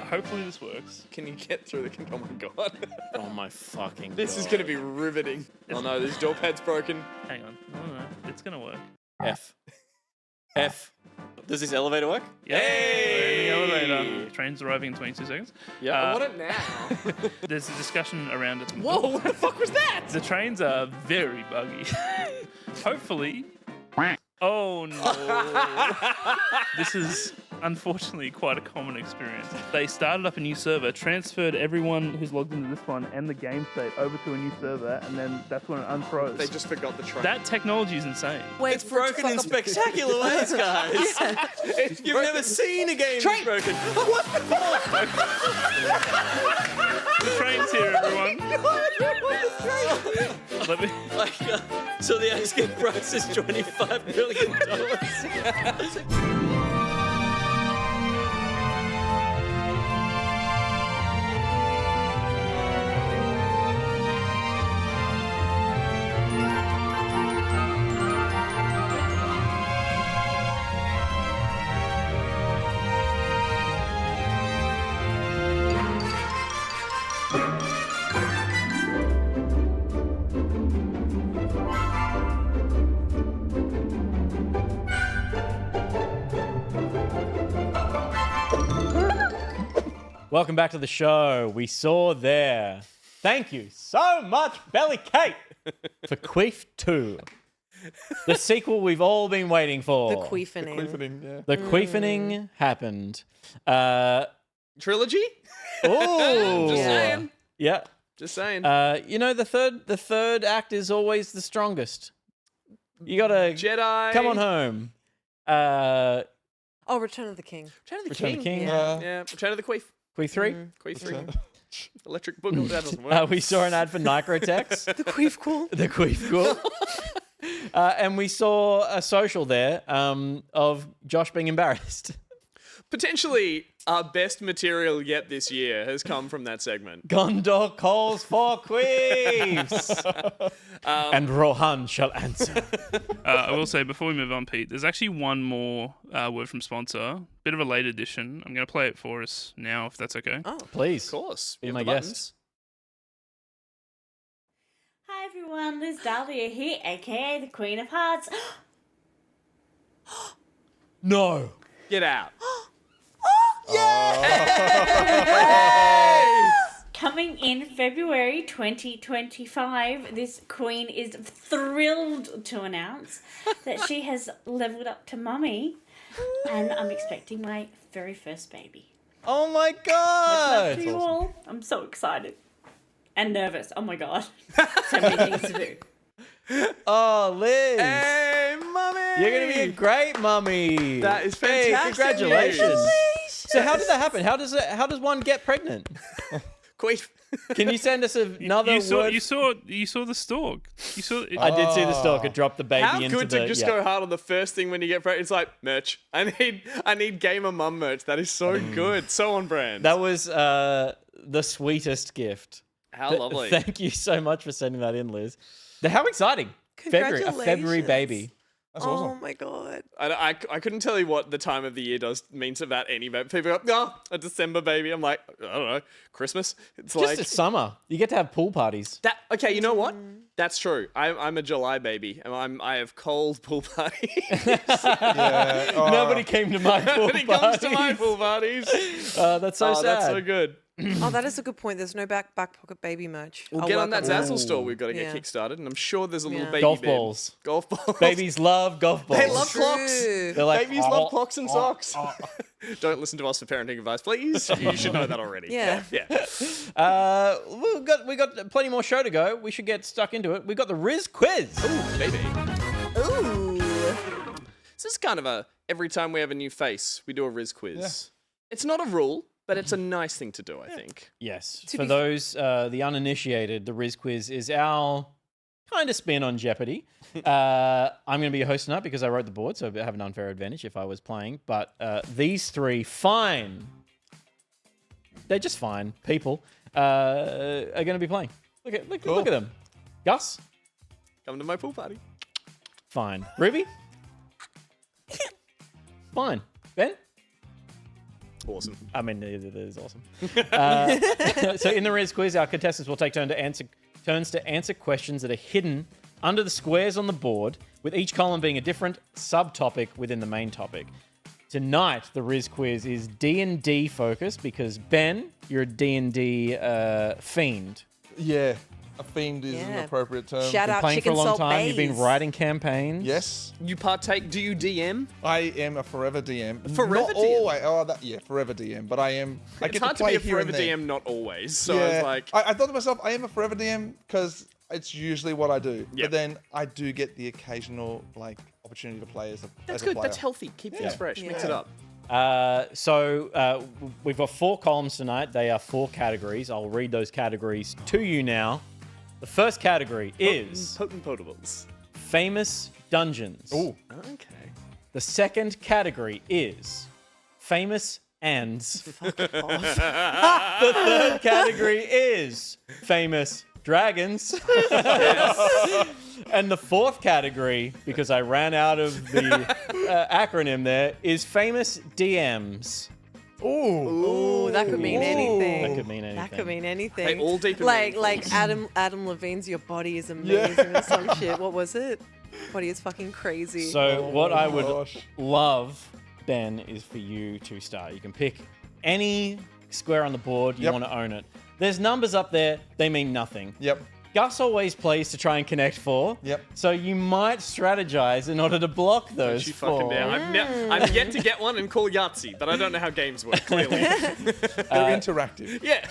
Hopefully this works. Can you get through the... Oh my god. Oh my fucking This is going to be riveting. Oh no, this door pad's broken. Hang on. No. It's going to work. F. Does this elevator work? Yeah. Hey! The elevator. Train's arriving in 22 seconds. Yeah, I want it now. There's a discussion around it. Whoa, what the fuck was that? The trains are very buggy. Hopefully... Oh no. This is unfortunately quite a common experience. They started up a new server, transferred everyone who's logged into this one and the game state over to a new server, and then that's when it unfroze. They just forgot the train. That technology is insane. Wait, It's broken in spectacular ways, guys. You've never seen a game that's broken. What the fuck? The train's here, everyone. Let me... So the asking price is $25 million. Welcome back to the show. We saw there. Thank you so much, Belly Kate, for Queef 2. The sequel we've all been waiting for. The queefening. Yeah. The queefening happened. Trilogy? Oh, Just saying. Yeah. Just saying. You know, the third act is always the strongest. You gotta Jedi. come on home. Oh, Return of the King. Return of the King. Yeah, Return of the Queef. Queef 3. Queef 3. Electric Boogaloo. That doesn't work. We saw an ad for Nitrotex. The Queef Cool. The Queef Cool. And we saw a social there of Josh being embarrassed. Potentially our best material yet this year has come from that segment. Gondor calls for queefs. And Rohan shall answer. I will say, before we move on, Pete, there's actually one more word from sponsor. Bit of a late edition. I'm going to play it for us now, if that's okay. Oh, please. of course. Be You my have the guest. buttons. Hi everyone, Liz Dahlia here, aka the Queen of Hearts. No. Get out. Coming in February 2025, this queen is thrilled to announce that she has leveled up to mummy, and I'm expecting my very first baby. Oh my Much love god. to you all. I'm so excited. And nervous. Oh my god. So many things to do. Oh, Liz. Hey, mummy. You're going to be a great mummy. That is Hey, fantastic. congratulations. news. So how did that happen? How does one get pregnant? Queef. Can you send us another word? You saw the stalk. You saw. I did see the stalker drop the baby How into good the. to just go hard on the first thing when you get pregnant. It's like merch. I need gamer mum merch. That is so good. So on brand. That was the sweetest gift. How lovely. Thank you so much for sending that in, Liz. How exciting! February, a February baby. That's awesome. Oh my god. I couldn't tell you what the time of the year means about any baby. People go, oh, a December baby. I'm like, I don't know, Christmas. It's Just like a summer. You get to have pool parties. that. Okay, you know what? That's true. I'm a July baby, and I have cold pool parties. Yeah. Oh, Nobody came to my pool Nobody comes to my pool parties. That's so sad. That's so good. Oh, that is a good point. There's no back pocket baby merch. We'll I'll get work on that that. Zazzle store. We've got to get Yeah. kickstarted, and I'm sure there's a little Yeah. baby Golf bib. balls. Golf balls. Babies love golf balls. They love clocks. True. They're like, Babies love clocks and socks. Don't listen to us for parenting advice, please. You should know that already. Yeah. Yeah. We got plenty more show to go. We should get stuck into it. We got the Rizz Quiz. Ooh, baby. Ooh. This is kind of every time we have a new face, we do a Rizz quiz. Yeah. It's not a rule, but it's a nice thing to do, I think. Yes. For those, the uninitiated, the Rizz Quiz is our kind of spin on Jeopardy. I'm going to be your host tonight because I wrote the board, so I have an unfair advantage if I was playing. But these three they're just fine people, are going to be playing. Look at them. Gus? Come to my pool party. Fine. Ruby? Fine. Ben? Awesome. I mean, it is awesome. So in the Rizz Quiz, our contestants will take turns to answer questions that are hidden under the squares on the board, with each column being a different subtopic within the main topic. Tonight, the Rizz Quiz is D&D focused because, Ben, you're a D&D fiend. Yeah. A fiend is an appropriate term. Shout out Playing for Chicken a long Salt time. Bays. You've been writing campaigns. Yes. You partake. Do you DM? I am a forever DM. Forever Not DM? always. Oh, forever DM. But I am. I It's get hard to to play be a here and forever there. DM, not always. So Yeah. it's like, I thought to myself, I am a forever DM because it's usually what I do. Yep. But then I do get the occasional opportunity to play as a that's as a good. player. That's healthy. Keep things fresh. Mix it up. So we've got 4 columns tonight. They are 4 categories. I'll read those categories to you now. The first category is Potent Potables. famous dungeons. Ooh. Okay. The second category is famous ands. The third category is famous dragons. And the fourth category, because I ran out of the acronym there, is famous DMs. Ooh, that could mean anything. That could mean anything. That could mean anything. Hey, all deep in like meaningful. Adam Levine's "Your Body Is Amazing" or some shit. What was it? Body is fucking crazy. So what I would gosh. love, Ben, is for you to start. You can pick any square on the board you want to own it. There's numbers up there. They mean nothing. Yep. Gus always plays to try and connect 4. Yep. So you might strategize in order to block those You 4. fucking down. I've yet to get one and call Yahtzee, but I don't know how games work, clearly. They're interactive. Yeah.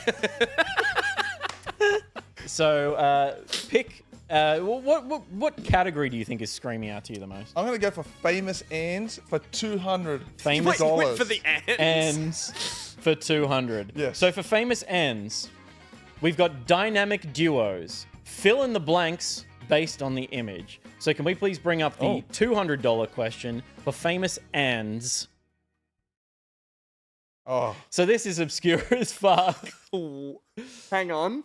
So pick. What category do you think is screaming out to you the most? I'm going to go for famous ands for $200. Famous Wait for the ants. ends for 200. Yes. So for famous ends, we've got dynamic duos. Fill in the blanks based on the image. So can we please bring up the $200 question for famous ands? Oh, So this is obscure as fuck, Hang on.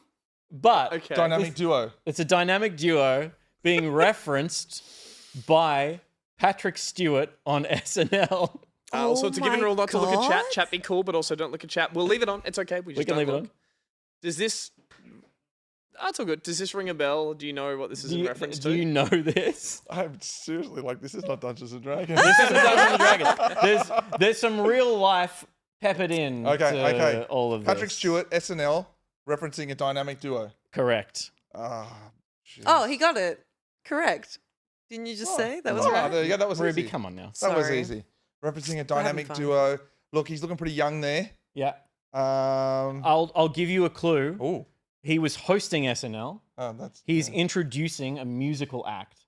but Okay. dynamic duo. it's a dynamic duo being referenced by Patrick Stewart on SNL. Also, to give it a my rule not to look at chat. God. Chat be cool, but also don't look at chat. We'll leave it on. It's okay. We just We can don't leave it look. on. Does this... That's all good. Does this ring a bell? Do you know what this is in reference to? Do you know this? I'm seriously like, this is not Dungeons and Dragons. This is Dungeons and Dragons. There's some real life peppered in to all of this. Patrick Stewart, SNL, referencing a dynamic duo. Correct. Ah, shit. Oh, he got it. Correct. Didn't you just say that was Oh, right? there you go. That was Ruby, easy. come on now. That was Sorry. easy. Referencing a dynamic fun. duo. Look, he's looking pretty young there. Yeah. Um, I'll give you a clue. oh, He was hosting SNL. that's He's introducing a musical act.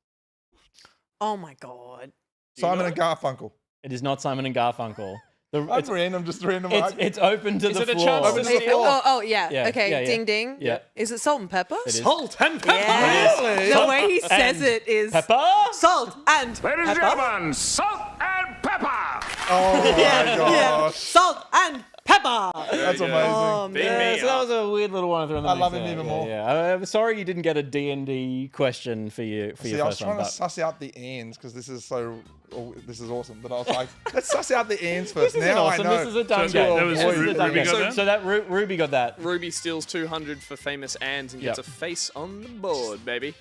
Oh my god. Simon and Garfunkel. It is not Simon and Garfunkel. It's random, just random. It's open to the it a floor. chance to Open to the steal? floor. Oh, yeah. Yeah, Okay, yeah, yeah. ding ding. Yeah. Is it salt and pepper? It is. Salt and pepper. Yeah. Really? The way he says it is Pepper? salt and Ladies and gentlemen, salt and pepper! Oh my yeah, gosh. salt and pepper. That's amazing. Oh, Big man. me So that up. was a weird little one. I love him even more. Yeah. I'm sorry you didn't get a D&D question for your See, I was first one. trying to But suss out the ands because this is awesome. But I was like, let's suss out the ands first. this isn't Now awesome. I know. This is a dumb So game. that was This is a Ruby dumb game. got that? So that Ruby got that. Ruby steals 200 for famous ands and gets Yep. a face on the board, baby.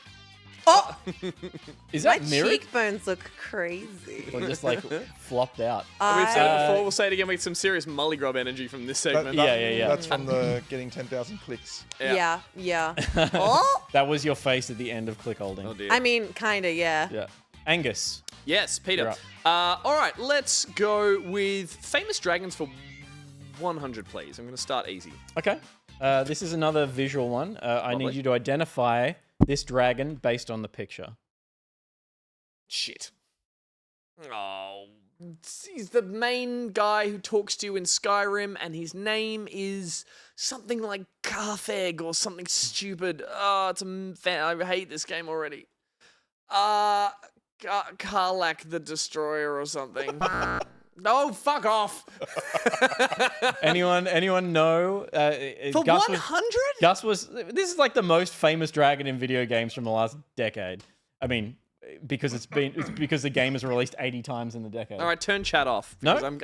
Oh, Is my that mirrored cheekbones look crazy. or just like flopped out? We've said it I- before, we'll say it again. We get some serious mollygrub energy from this segment. Yeah. That's from the getting 10,000 clicks. Yeah, yeah. Oh, That was your face at the end of click holding. Oh dear. I mean, kinda, yeah. Yeah. Angus. Yes, Peter. You're All right, let's go with famous dragons for 100, please. I'm going to start easy. Okay. This is another visual one. I need Lovely. you to identify this dragon based on the picture. Shit. Oh, he's the main guy who talks to you in Skyrim, and his name is something like Carfeg or something stupid. Oh, I hate this game already. Karlak the Destroyer or something. No, fuck off. Anyone know? For Gus 100? Gus was. This is like the most famous dragon in video games from the last decade. I mean, because it's because the game is released 80 times in the decade. All right, turn chat off. No? because I'm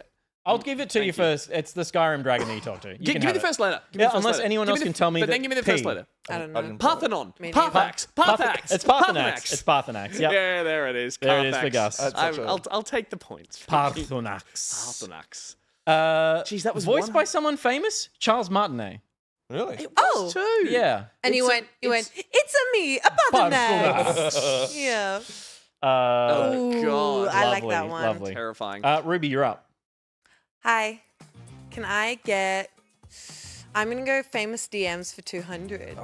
I'll give it to you first. It's the Skyrim dragon that you talk to. You Give can me have the it. first letter. Give me the first unless letter. anyone Give else me can the- tell me But that then give me the first P. letter. I don't know. Parthenon. Me neither. Parthax. Parthax. It's Parthenax. It's Parthenax. Yep. Yeah, there it is. There it is for Carthax. Gus. That's such a- I'll take the points. Parthenax. Parthenax. Jeez, that was voiced one- by someone famous, Charles Martinet. Really? Oh, Two. Yeah. and he went, it's a me, a Parthenax. Yeah. Oh, Ooh, God. I like Lovely, that one. Lovely. Terrifying. Ruby, you're up. Hi. Can I get... I'm going to go famous DMs for 200.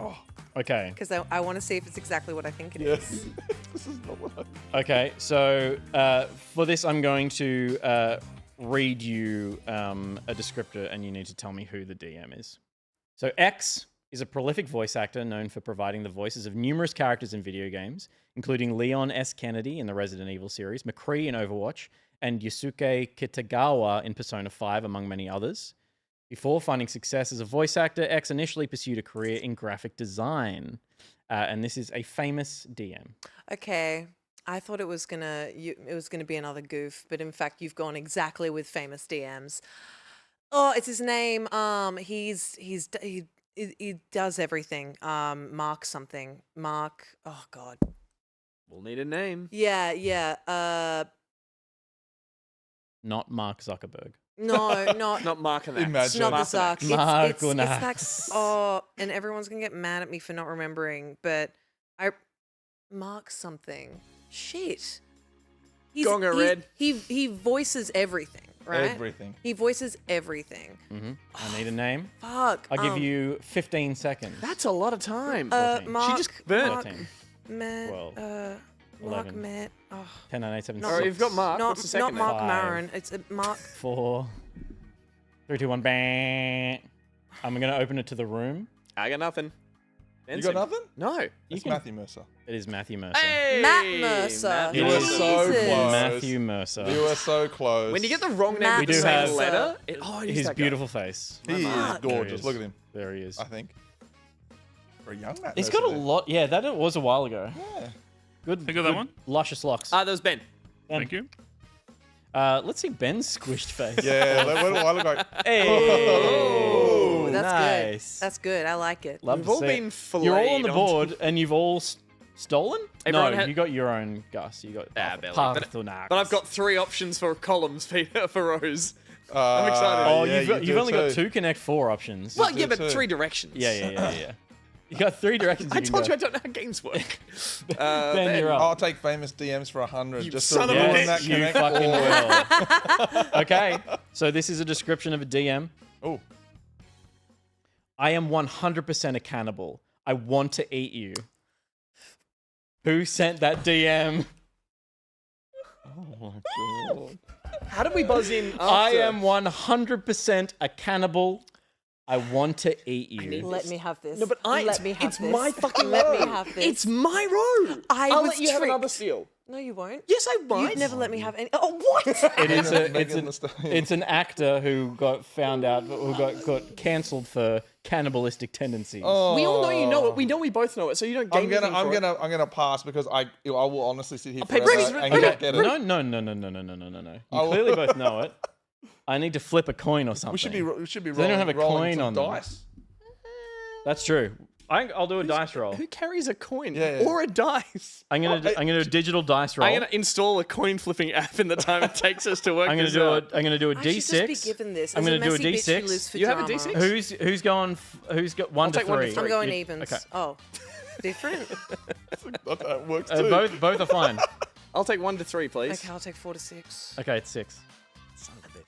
Okay. Because I want to see if it's exactly what I think it is. This is not what I... Okay. So for this, I'm going to read you a descriptor, and you need to tell me who the DM is. So X is a prolific voice actor known for providing the voices of numerous characters in video games, including Leon S. Kennedy in the Resident Evil series, McCree in Overwatch, and Yusuke Kitagawa in Persona 5, among many others. Before finding success as a voice actor, X initially pursued a career in graphic design. And this is a famous DM. Okay. I thought it was gonna be another goof, but in fact you've gone exactly with famous DMs. Oh, it's his name. He does everything. Mark something. Mark. Oh God. We'll need a name. Yeah. Not Mark Zuckerberg. No, not. Not Mark and It's Imagine. not the Martinax. Zuck. It's Martinax. like, oh, and everyone's gonna get mad at me for not remembering, but Mark something. Shit. Gonga Red. He voices everything, right? Everything. He voices everything. I need a name. Fuck. I'll give you 15 seconds. That's a lot of time. 14. Mark. she just burnt. Mark, 13, Matt. 12, Mark 11. Matt. Oh, 10, 9, 8, 7, All right, you've got Mark. not What's the second not Mark Five. Maron. It's Mark. 4, 3, 2, 1, bang. I'm going to open it to the room. I got nothing. You got nothing? No. It's can- Matthew Mercer. It is Matthew Mercer. Hey, Matt Mercer. Matt You It were is so Jesus. close. Matthew Mercer. You were so close. When you get the wrong name Matt with the do same have- letter, it is His that guy. beautiful face. He is Mark. There he gorgeous. is. Look at him, There he is. I think. For a young Matt He's Mercer got a there. lot. Yeah, that was a while ago. Yeah. Good. Think of that good one? Luscious locks. That was Ben. Ben. Thank you. Let's see Ben's squished face. Yeah, that went a while ago. Hey. Oh, that's nice. good. That's good. I like it. Love We've to all see been it. You're all on the filleted board, and you've all stolen? Everyone no, had- you got your own, Gus. You got barely. Parthenax. But I've got 3 options for columns, Peter, for rows. I'm excited. Oh, yeah, you've only got too. 2 Connect 4 options. Well, do yeah, but too. 3 directions. Yeah. You got 3 directions. I you can told go. you I don't know how games work. Ben, you're up. I'll take famous DMs for 100 You just to son of a ruin bitch. that You connect. fucking will. Okay, so this is a description of a DM. Oh, I am 100% a cannibal. I want to eat you. Who sent that DM? oh my god. How did we buzz in? I after? am 100% a cannibal. I want to eat you. Let me have this. No, but let me have it's this. my fucking Let row. me have this. It's my row. I'll let you have another steal. No, you won't. Yes, I might. You've never let me have any. Oh, what? It's an actor who got found out, who got cancelled for cannibalistic tendencies. Oh. We all know you know it. We know we both know it, so you don't gain anything for it. I'm gonna pass because I will honestly sit here pay forever Rizz, and okay. not get it. No. You clearly both know it. I need to flip a coin or something. We should be They don't rolling, have a rolling coin some on them. dice. That's true. I'll do a dice roll. Who carries a coin Yeah. or a dice? I'm gonna do a digital dice roll. I'm gonna install a coin flipping app in the time it takes us to work. I'm this out. gonna do a I should D6. just be given this. I'm As gonna do a messy bitch who D6. lives for You have a drama. D6? Who's going? Who's got 1 to take 1 to 3? 3. I'm going You- evens. Okay. Oh, different. That works too. Both are fine. I'll take 1 to 3, please. Okay, I'll take 4 to 6. Okay, it's 6.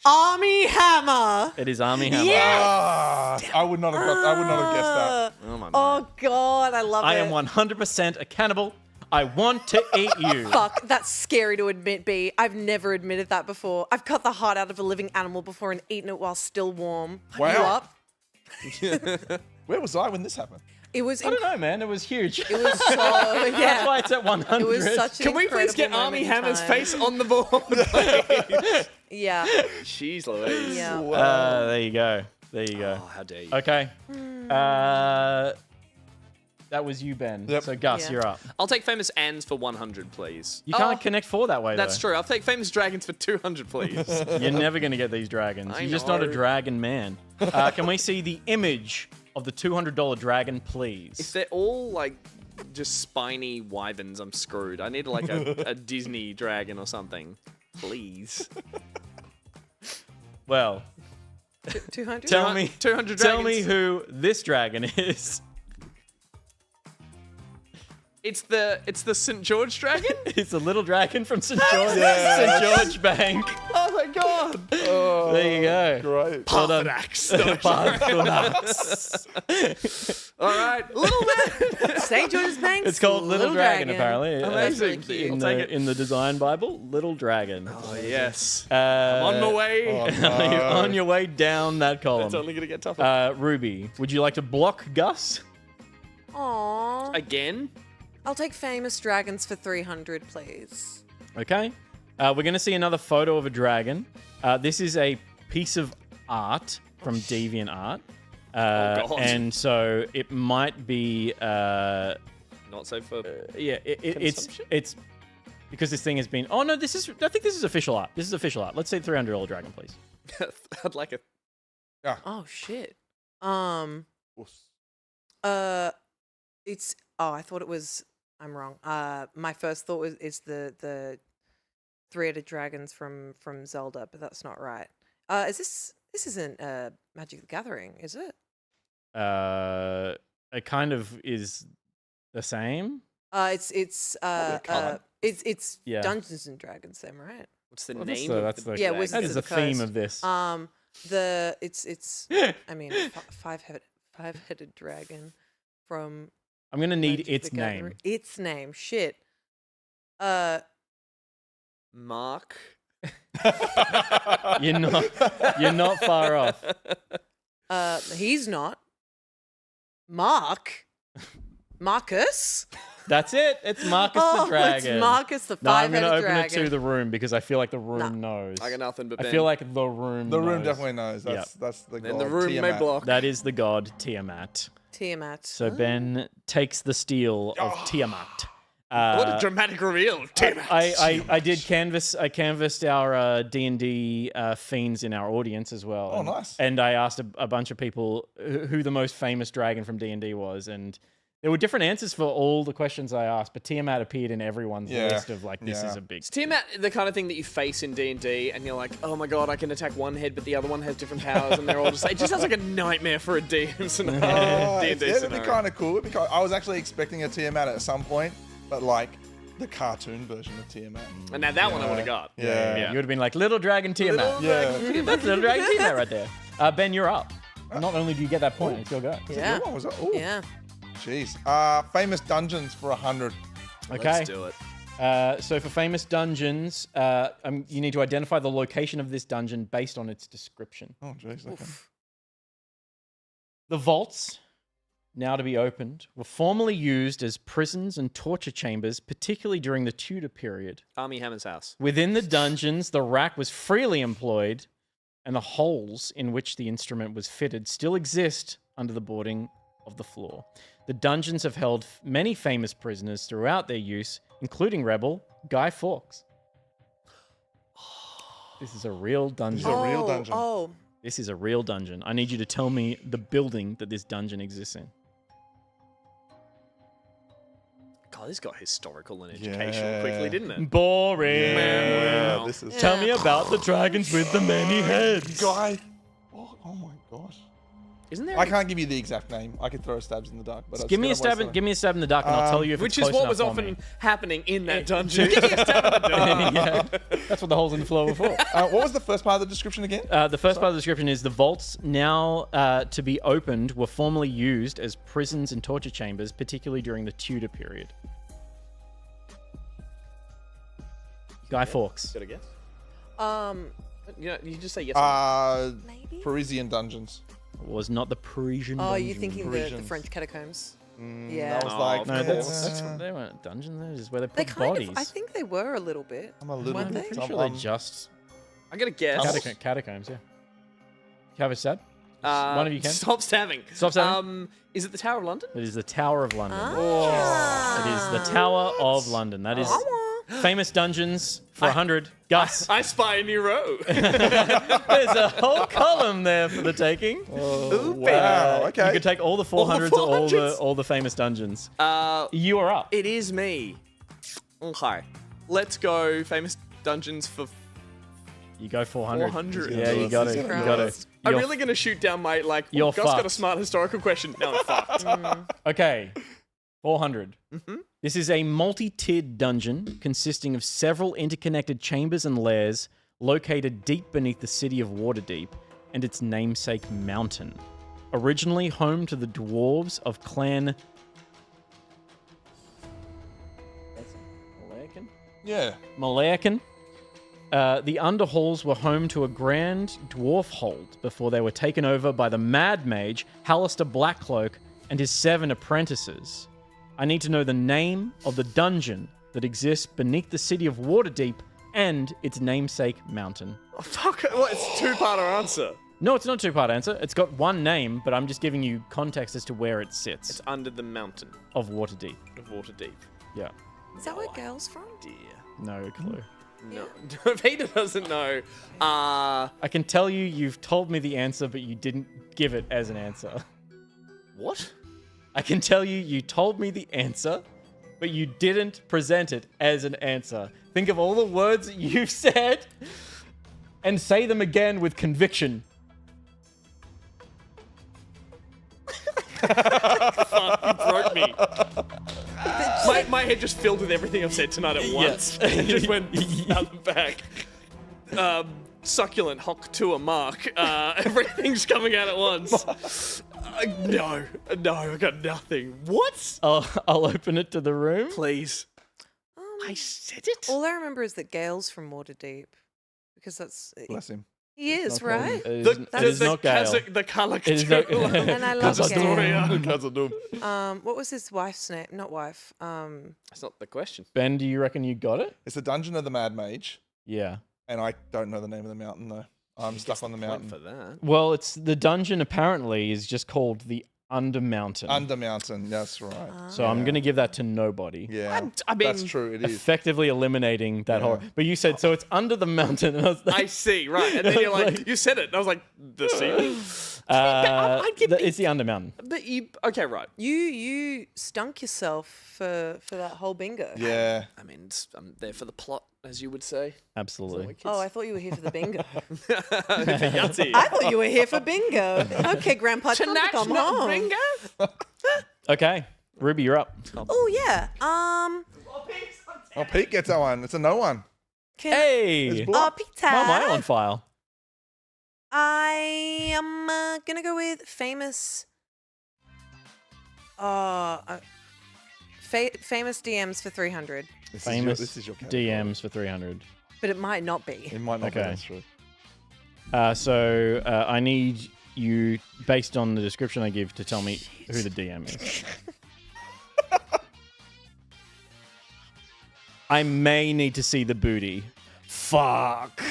Army Hammer. It is Army Hammer. Ah, I would not have guessed that. Oh my. Oh God, I love I it. am 100% a cannibal. I want to eat you. Fuck, that's scary to admit, B. I've never admitted that before. I've cut the heart out of a living animal before and eaten it while still warm. Wow. You up? Where was I when this happened? It was. I don't know, man. It was huge. It was so. That's Yeah. why it's at 100. It was such an Can we please get incredible Army moment in Hammer's time. face on the board, please? Yeah. Jeez Louise. Yeah. There you go. There you go. Oh, how dare you. Okay. That was you, Ben. Yep. So Gus, Yeah. you're up. I'll take Famous Anns for 100, please. You can't connect 4 that way. That's though. true. I'll take Famous Dragons for 200, please. You're never going to get these dragons. I You're just not a know. dragon man. Can we see the image of the $200 dragon, please? If they're all like just spiny wyverns, I'm screwed. I need like a Disney dragon or something, please. Well, 200. tell me 200 Tell me dragons. who this dragon is. It's the St. George dragon. It's a little dragon from St. George Bank. Oh my god. Oh, There you go. Great. Parthenax. All right, little man. St. George's Bank. It's called Little Dragon, apparently. That's really Amazing. cute. In I'll take the, it. in the design Bible, Little Dragon. Oh yes. I'm On my way. You're on your way down that column. It's only gonna get tougher. Ruby, would you like to block Gus? Aww. Again. I'll take Famous Dragons for 300, please. Okay. We're going to see another photo of a dragon. This is a piece of art from DeviantArt. God. And so it might be... Not safe for. it's because this thing has been... Oh, no, I think this is official art. This is official art. Let's say $300 dragon, please. I'd like a. Oh shit. It's. Oh, I thought it was. I'm wrong. My first thought is the three-headed dragons from Zelda, but that's not right. This isn't Magic the Gathering, is it? It kind of is the same. It's Yeah. Dungeons and Dragons, then, right? What's the Well, name? that's of the- Yeah, dragon? Wizards That of is the the theme Coast. of this. It's I mean five-headed dragon from I'm going to need Magic its the name. Gathering. Its name. Shit. Mark. You're not far off. He's not. Marcus. That's it. It's Marcus Oh, the dragon. it's Marcus the No, I'm going five-headed to open dragon. it to the room because I feel like the room knows. I got nothing but I Ben. feel like the room The room knows. definitely knows. That's the Then god. the room may Tiamat. block. That is the god Tiamat. Tiamat. So Ben takes the steal of Tiamat. What a dramatic reveal, Tiamat. I did canvass. I canvassed our D&D fiends in our audience as well. Oh, nice. And I asked a bunch of people who the most famous dragon from D&D was, and there were different answers for all the questions I asked. But Tiamat appeared in everyone's list of like, this is a big. Is Tiamat the kind of thing that you face in D&D and you're like, oh my god, I can attack one head, but the other one has different powers, and they're all just. It just sounds like a nightmare for a DM scenario. D&D It'd be scenario. kind of cool. I was actually expecting a Tiamat at some point, but like the cartoon version of Tiamat. And now that one I would have got. Yeah. You would have been like Little Dragon Tiamat. That's Little Dragon Tiamat right there. Ben, you're up. Not only do you get that point, it's your go. Yeah. Was it? Ooh. Yeah. Jeez. Famous dungeons for 100. Okay. Let's do it. So for famous dungeons, you need to identify the location of this dungeon based on its description. Oh, jeez. Okay. The vaults, now to be opened, were formerly used as prisons and torture chambers, particularly during the Tudor period. Army Hammer's house. Within the dungeons, the rack was freely employed, and the holes in which the instrument was fitted still exist under the boarding of the floor. The dungeons have held many famous prisoners throughout their use, including Rebel Guy Fawkes. This is a real dungeon. This is a real dungeon. Oh, This is a real dungeon. I need you to tell me the building that this dungeon exists in. God, this got historical and educational quickly, didn't it? Boring. Yeah, this is. Tell me about the dragons with the many heads. Guy. Oh my gosh. Isn't there? I can't give you the exact name. I could throw stabs in the dark, but Give me a stab in the dark, and I'll tell you if Which it's is close what was enough for often me. happening in that dungeon. Give me a stab in the dark. Yeah, that's what the holes in the floor were for. what was the first part of the description again? The first part of the description is the vaults now to be opened were formerly used as prisons and torture chambers, particularly during the Tudor period. Guy Fawkes. Got a guess? You just say yes. maybe. Parisian dungeons. Was not the Parisian. Oh, dungeon. you're thinking the Parisians. French catacombs. Mm, Yeah. That was like. No, yeah. they weren't dungeons. They're just where they put They kind bodies. of. I think they were a little bit. I'm a little Weren't bit. they? Pretty sure they just I'm gonna guess. catacombs. Yeah. You have a stab? One of you can. Stop stabbing. Stop stabbing. Is it the Tower of London? It is the Tower of London. Ah. It is the Tower of London. That is famous dungeons for 100. Gus. I spy a new row. There's a whole column there for the taking. Oh, wow. Okay. You could take all the 400s, All all the famous dungeons. Uh, You are up. it is me. Okay. Let's go famous dungeons for You go 400. 400. Yeah, you got it. You got it. I'm You're really going to shoot down my, like, You're Gus got a fucked. smart historical question. No, I'm fucked. Okay, 400. This is a multi-tiered dungeon consisting of several interconnected chambers and lairs located deep beneath the city of Waterdeep and its namesake mountain. Originally home to the dwarves of Clan... Malayakan? Yeah. Malayakan. The underhalls were home to a grand dwarf hold before they were taken over by the Mad Mage, Hallister Blackcloak, and his 7 apprentices. I need to know the name of the dungeon that exists beneath the city of Waterdeep and its namesake mountain. Oh, fuck. What? It's a two-parter answer. No, it's not a 2-part answer. It's got one name, but I'm just giving you context as to where it sits. It's under the mountain of Waterdeep. of Waterdeep. Yeah. Is that where Gail's from? Dear. No clue. No. Peter doesn't know. I can tell you you've told me the answer, but you didn't give it as an answer. What? I can tell you you told me the answer, but you didn't present it as an answer. Think of all the words that you've said and say them again with conviction. Fuck, you broke me. My head just filled with everything I've said tonight at once. It just went out the back. Succulent, hock to a mark. Everything's coming out at once. No, I got nothing. What? I'll open it to the room. Please. I said it? All I remember is that Gail's from Waterdeep. Because that's... Bless him. He is, Not right? called- It is not Gale. The Kalak It is not- And I love Gail. It's What was his wife's name? Not wife. That's not the question. Ben, do you reckon you got it? the Dungeon of the Mad Mage, Yeah. and I don't know the name of the mountain though. I'm stuck on the mountain. For that. Well, it's the dungeon apparently is just called the Undermountain. Under mountain, that's right. So I'm going to give that to nobody. Yeah, I mean, that's true. It is. Effectively eliminating that horror. But you said, so it's under the mountain. And I was like, I see, right. And then you're like, you said it. And I was like, the sea? it's the Undermountain. But you, okay, right. You stunk yourself for that whole bingo. Yeah. I mean, I'm there for the plot, as you would say. Absolutely. Oh, I thought you were here for the bingo. For Yahtzee. I thought you were here for bingo. Okay, Grandpa, time to come home. Bingo? Okay. Ruby, you're up. Oh yeah. Oh, Pete gets that one. It's a no one. Hey! It's Why blocked. Peter. am I on file? I am gonna go with famous. famous DMs for 300. Famous this is your category. DMs for 300. But it might not be. It might not be. Okay. That's true. So I need you, based on the description I give, to tell me who the DM is. I may need to see the booty. Fuck.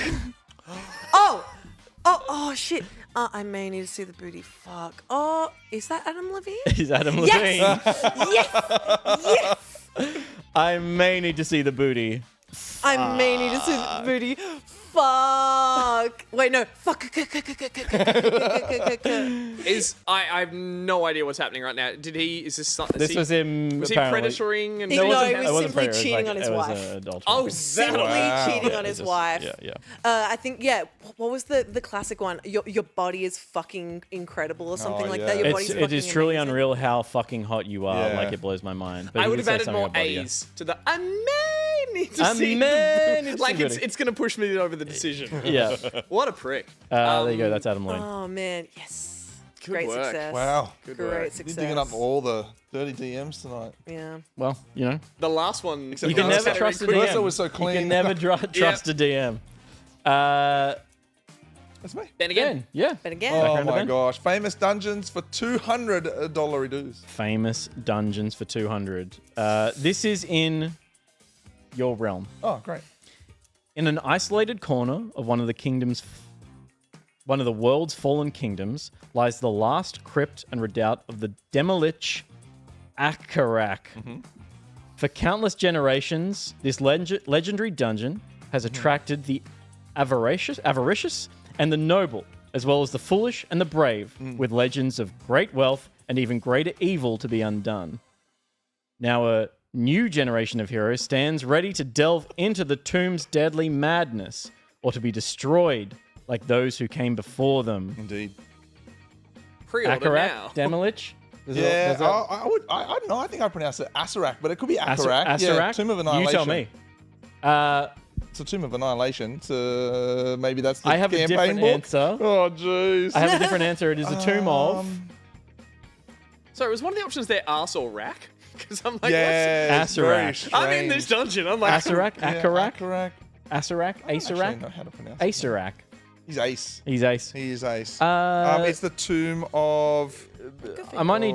Oh, shit. I may need to see the booty. Fuck. Oh, is that Adam Levine? Is Adam Yes! Levine? Yes! I may need to see the booty. I may need to see the booty. Fuck. Wait, no. Fuck. I have no idea what's happening right now. Is this This was him. Was he apparently. predatoring? And No, wasn't- he was wasn't simply predator, it was cheating like- on his it was, wife. adultery. Oh, Simply cheating on his just- wife. Yeah. I think, yeah. What was the classic one? Your body is fucking incredible or something like that. Your body's It fucking is truly amazing. unreal how fucking hot you are. Yeah. Like, it blows my mind. But I he would did have say added something more about you. A's to the I may need to I see may the need to like see it's booty. it's gonna push me over the decision. Yeah. What a prick. There you go. That's Adam Levine. Oh, man. Yes. Good Great work. success. Wow. Good Great work. You're success. digging up all the dirty DMs tonight. Yeah. Well, you know. The last one. You Except can for never Quiz. trust a Quiz DM. was so You clean. can never trust a DM. That's me. Ben again. Yeah. But again, Oh Background my event. gosh. Famous dungeons for $200 dues. Famous dungeons for 200. This is in your realm. Oh, great. In an isolated corner of one of the world's fallen kingdoms lies the last crypt and redoubt of the Demolich Akarak. For countless generations, this legendary dungeon has attracted the avaricious and the noble, as well as the foolish and the brave, with legends of great wealth and even greater evil to be undone. Now a new generation of heroes stands ready to delve into the tomb's deadly madness, or to be destroyed like those who came before them. Indeed. Pre-order now. Akarak, Demolich? Yeah, I don't know. I think I pronounce it Asarak, but it could be Akarak. Asarak? Yeah, Tomb of Annihilation. You tell me. It's a Tomb of Annihilation, so maybe that's the I have a campaign different book. answer. Oh, jeez. I have a different answer. It is the tomb of... Sorry, was one of the options there arse or rack? Because I'm like, Yeah, it's very Asarak. what's... I'm in this strange. dungeon. I'm like, Asarak? Yeah, Akarak? Akarak. Asarak? I don't actually know Asarak? how to pronounce it. Asarak. He's Ace. He's ace. He is Ace. Uh, it's the Tomb of... I might need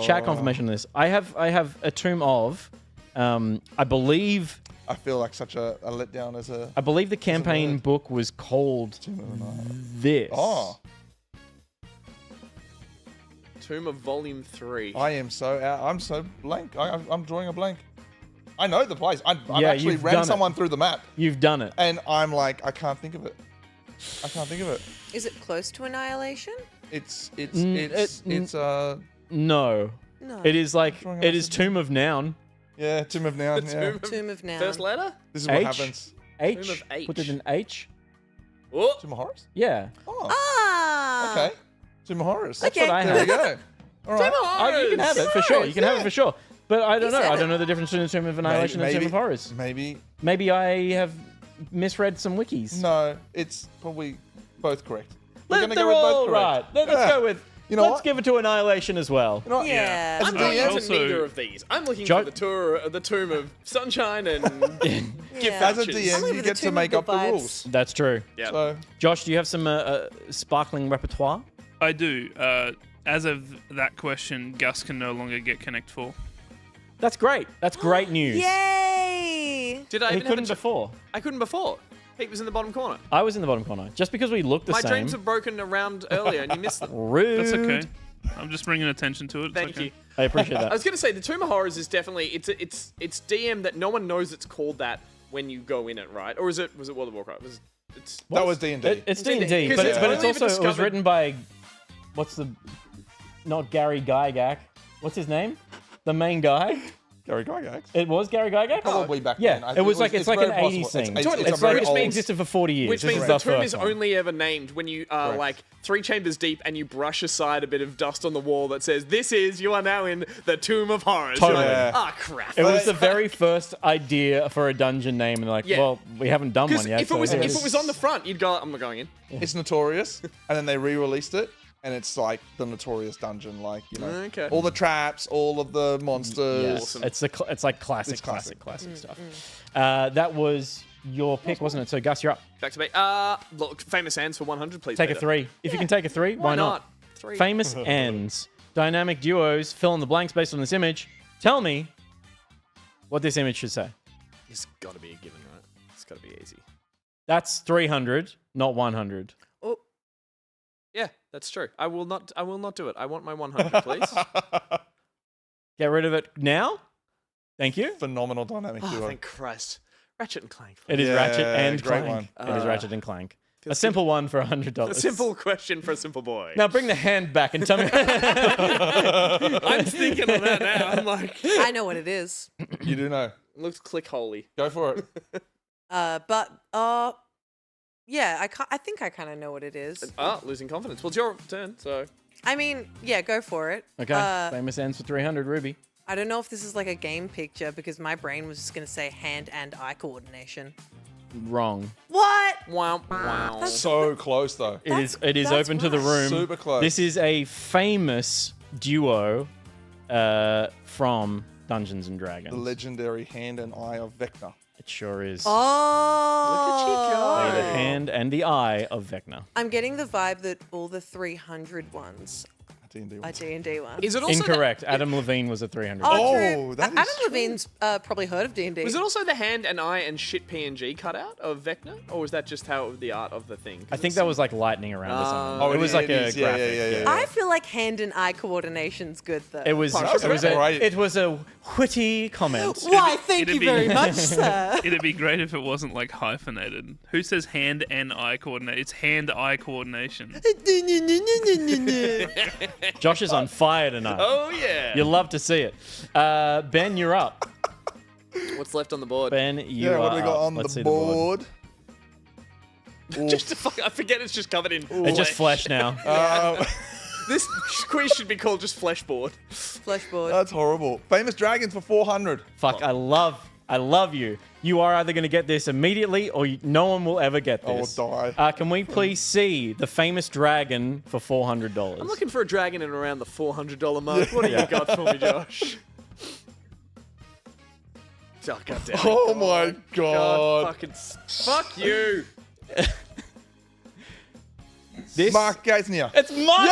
chat confirmation on this. I have a tomb of, I believe I feel like such a letdown as a... I believe the campaign book was called this. Oh, Tomb of Volume 3. I am so out. I'm so blank. I'm drawing a blank. I know the place. I've Yeah, actually you've ran done it. someone through the map, You've done it. and I'm like, I can't think of it. I can't think of it. is it close to Annihilation? It's No. No. It is like, drawing it a is Tomb of Noun. yeah, Tomb of Noun. Yeah. Tomb of Noun. First letter? This is what H? happens. H. Tomb of H. Put it in H. Oh, Tomb of Horrors. Yeah. Oh, Ah. okay. Tomb of Horrors. Okay. What I There we have. go. All right. Oh, you can have it for sure. You can have it for sure. But I don't know. said I it. don't know the difference between Tomb of Annihilation and Tomb of Horrors. Maybe. Maybe I have misread some wikis. No, it's probably both correct. We're gonna They're go with all both correct. right. Let's Yeah. go with. You know let's what? give it to Annihilation as well. You know what? Yeah. As a I'm going DM, into neither of these. I'm looking Jo- for the Tomb of Sunshine and gift Yeah. as a vouchers. DM, looking you for get the to Tomb make of up the Good Vibes. rules. That's true. Yeah. So Josh, do you have some sparkling repertoire? I do. As of that question, Gus can no longer get Connect 4. That's great. That's great news. Yay! Did I He even have a couldn't before. I couldn't before. Pete was in the bottom corner. I was in the bottom corner. Just because we look the My same. dreams have broken around earlier and you missed them. Rude. That's okay. I'm just bringing attention to it. It's Thank okay. you. I appreciate I that. was going to say the Tomb of Horrors is definitely it's DM that no one knows it's called that when you go in it, right? Or was it World of Warcraft? It's that was D&D. It's D&D. D&D, Because but, it's but it's only also been it was discovered- written by not Gary Gygax. What's his name? The main guy. Gary Gygax. It was Gary Gygax? Probably back Yeah, then. it was like it's like an very 80s possible. thing. It's It's, a like very it's old- been existed for 40 years. Which This means is the the tomb first is one. only ever named when you are Correct. like 3 chambers deep and you brush aside a bit of dust on the wall that says, you are now in the Tomb of Horrors. Totally. You're like, Yeah. ah, crap. It was the very first idea for a dungeon name, and they're like, Yeah. well, we haven't done Because one yet. if it was so on the front, you'd go, I'm not going in. It's notorious, and then they re-released it, and it's like the notorious dungeon, like Okay. all the traps, all of the monsters. Yes. It's like classic It's classic. stuff. That was your pick, wasn't it? So Gus, you're up. Back to me. Look, famous hands for 100, please. Take a Peter. 3. If you can take a 3, why not? 3. Famous ends. Dynamic duos. Fill in the blanks based on this image. Tell me what this image should say. It's got to be a given, right? It's got to be easy. That's 300, not 100. Oh, yeah, that's true. I will not do it. I want my 100, please. Get rid of it now. Thank you. Phenomenal dynamic Oh, duo. thank Christ. Ratchet and Clank. It is Ratchet and great Clank. one. It is Ratchet and Clank. A simple one for $100. A simple question for a simple boy. Now bring the hand back and tell me. I'm thinking of that now. I'm like, I know what it is. You do know. looks click holy. Go for it. Yeah, I think I kind of know what it is. Losing confidence. Well, it's your turn, so. I mean, yeah, go for it. Okay. Famous ends for 300, Ruby. I don't know if this is like a game picture because my brain was just gonna say hand and eye coordination. Wrong. What? Wow, wow. So close though. It is that's open to the room. Super close. This is a famous duo from Dungeons and Dragons. The legendary hand and eye of Vecna. It sure is. Oh, Look at you go. They're the hand and the eye of Vecna. I'm getting the vibe that all the 300 ones D&D are D&D ones. Is it also Incorrect. Adam Levine was a 300. Oh, true. that is Adam true. Levine's probably heard of D&D. Was it also the hand and eye and shit PNG cutout of Vecna? Or was that just how the art of the thing? I think that was like lightning around or something. Oh, it was like a is. Yeah, graphic. yeah. I feel like hand and eye coordination's good though. It was a witty comment. Why, thank it'd you be- very much, sir. It'd be great if it wasn't like hyphenated. Who says hand and eye coordinate? It's hand-eye coordination. Josh is on fire tonight. Oh, yeah. You'll love to see it. Ben, you're up. What's left on the board? Ben, you Yeah, are what do we got up. on Let's see the board? Just I forget it's just covered in It's just flesh now. This quiz should be called just Fleshboard. Fleshboard. That's horrible. Famous dragons for 400. Fuck, I love you. You are either going to get this immediately or no one will ever get I will this. die. Can we please see the famous dragon for $400? I'm looking for a dragon in around the $400 mark. What do you got for me, Josh? Oh, God damn it. Oh my god. Fuck you. This Mark Gasnier. It's Mark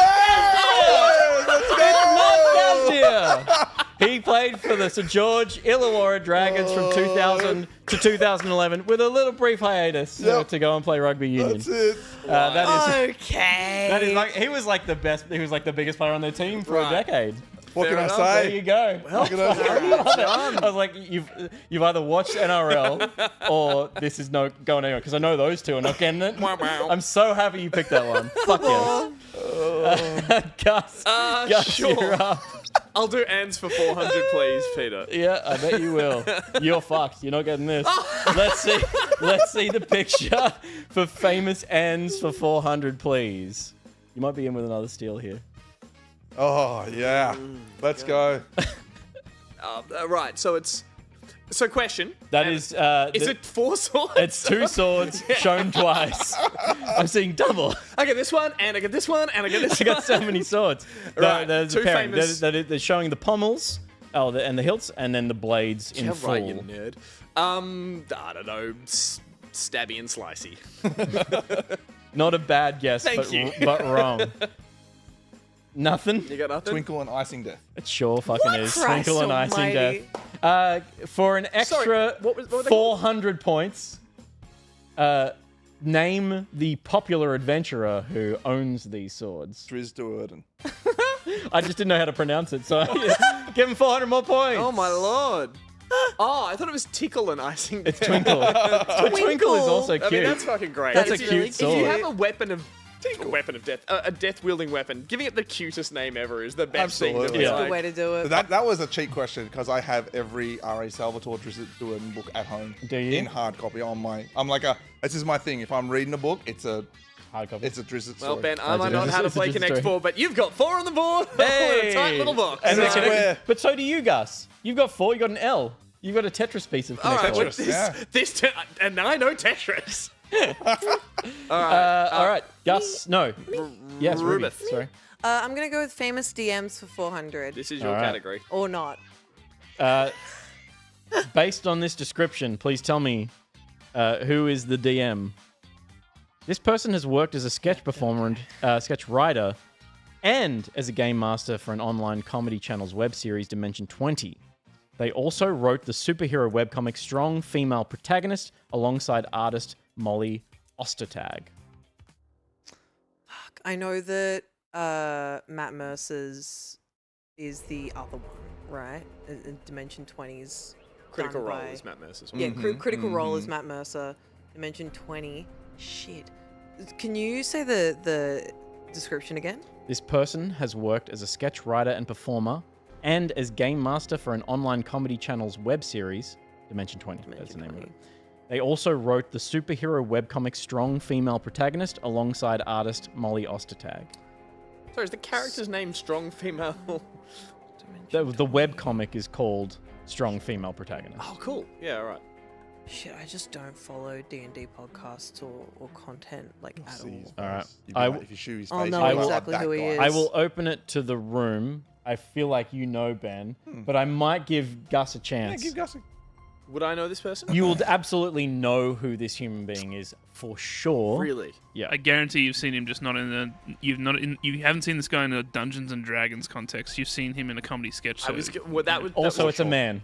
Gasnier! He played for the Sir George Illawarra Dragons from 2000 to 2011 with a little brief hiatus to go and play rugby union. That's it. That is Okay. that is like he was like the best. He was like the biggest player on their team for a decade. What can I enough. There say? you go. What can I say? I was like, you've either watched NRL or this is no going anywhere because I know those two are not getting it. I'm so happy you picked that one. Fuck yes. Gus, Sure. you're up. I'll do ands for 400, please, Peter. Yeah, I bet you will. You're fucked. You're not getting this. Let's see the picture for famous ends for 400, please. You might be in with another steal here. Oh, yeah. Let's go. Right, so it's... So question. That is... Is it 4 swords? It's 2 swords shown twice. I'm seeing double. I get this one, and I get this one, and I get this I one. got so many swords. Right, There's two a pairing. famous- They're showing the pommels and the hilts, and then the blades in Yeah, full. right, you nerd. I don't know. Stabby and slicey. Not a bad guess, Thank you. but wrong. Nothing? You got nothing? Twinkle and icing death. It sure fucking is. Christ Twinkle and icing almighty. death. For an extra Sorry, what were they 400 points, name the popular adventurer who owns these swords. Rizz Quiz. I just didn't know how to pronounce it, so give him 400 more points. Oh, my lord. Oh, I thought it was tickle and icing. It's Twinkle. But Twinkle is also cute. I mean, that's fucking great. That's a If you- cute If sword. you have a weapon of death, a death-wielding weapon, giving it the cutest name ever is the best thing. Absolutely. To Yeah. like, Good way to do it. That was a cheat question because I have every R.A. Salvatore Rizz Quiz book at home. Do you? In hard copy on my... I'm like this is my thing. If I'm reading a book, it's a Hard copy. Rizz Quiz. Well, Ben, I might do. not know how to It's a play just Connect story. 4, but you've got 4 on the board. Hey! A tight little box. And That's the Connect- where- but so do you, Gus. You've got 4, you got an L. You've got a Tetris piece of All Connect right, four. well, Tetris, yeah. and I know Tetris. All right. Gus. No. Yes, Ruby. Rubith. Sorry. I'm going to go with famous DMs for 400. This is your All right. category. Or not. Based on this description, please tell me who is the DM. This person has worked as a sketch performer and sketch writer and as a game master for an online comedy channel's web series, Dimension 20. They also wrote the superhero webcomic Strong Female Protagonist alongside artist Molly Ostertag. I know that Matt Mercer's is the other one, right? Dimension 20's Critical done Role by- is Matt Mercer's. Yeah, Critical Role is Matt Mercer. Dimension 20. Shit. Can you say the description again? This person has worked as a sketch writer and performer and as game master for an online comedy channel's web series, Dimension 20. That's the name of it. They also wrote the superhero webcomic Strong Female Protagonist alongside artist Molly Ostertag. Sorry, is the character's name Strong Female? The webcomic is called Strong Female Protagonist. Oh, cool. Yeah, all right. Shit, I just don't follow D&D podcasts or content like at all. All right. If you shoot his face, I'll know you'll be like, exactly "That who he guy." is. I will open it to the room. I feel like you know Ben, but I might give Gus a Yeah, chance. give Gus a... Would I know this person? You will absolutely know who this human being is for sure. Really? Yeah. I guarantee you've seen him, just not in the. You haven't seen this guy in a Dungeons and Dragons context. You've seen him in a comedy sketch. I So was. Well, that would. Also, it's a man.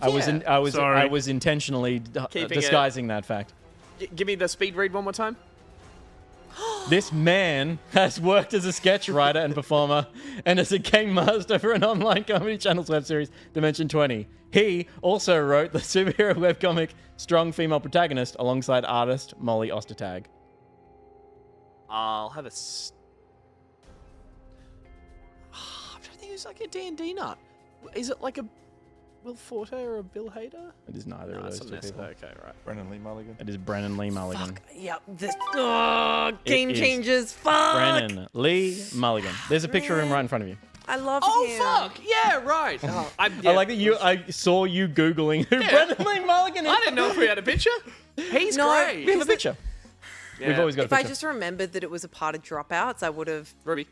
I Sorry. was intentionally Keeping disguising that fact. Give me the speed read one more time. This man has worked as a sketch writer and performer and as a game master for an online comedy channel's web series, Dimension 20. He also wrote the superhero webcomic Strong Female Protagonist alongside artist Molly Ostertag. I'll have a. I'm trying to think who's like a D&D nut. Is it like a Will Forte or a Bill Hader? It is neither of those two people. Okay, right. Brendan Lee Mulligan. It is Brennan Lee Mulligan. Fuck. Yep. Game is changers. Fuck. Brennan Lee Mulligan. There's a picture of him right in front of you. I love Oh him. fuck! Yeah, right. Oh, I like that I saw you Googling who Brennan Lee Mulligan is. I didn't know if we had a picture. He's No, great. We have a picture. Yeah. We've always got a If I picture. just remembered that it was a part of Dropouts, I would have. Ruby.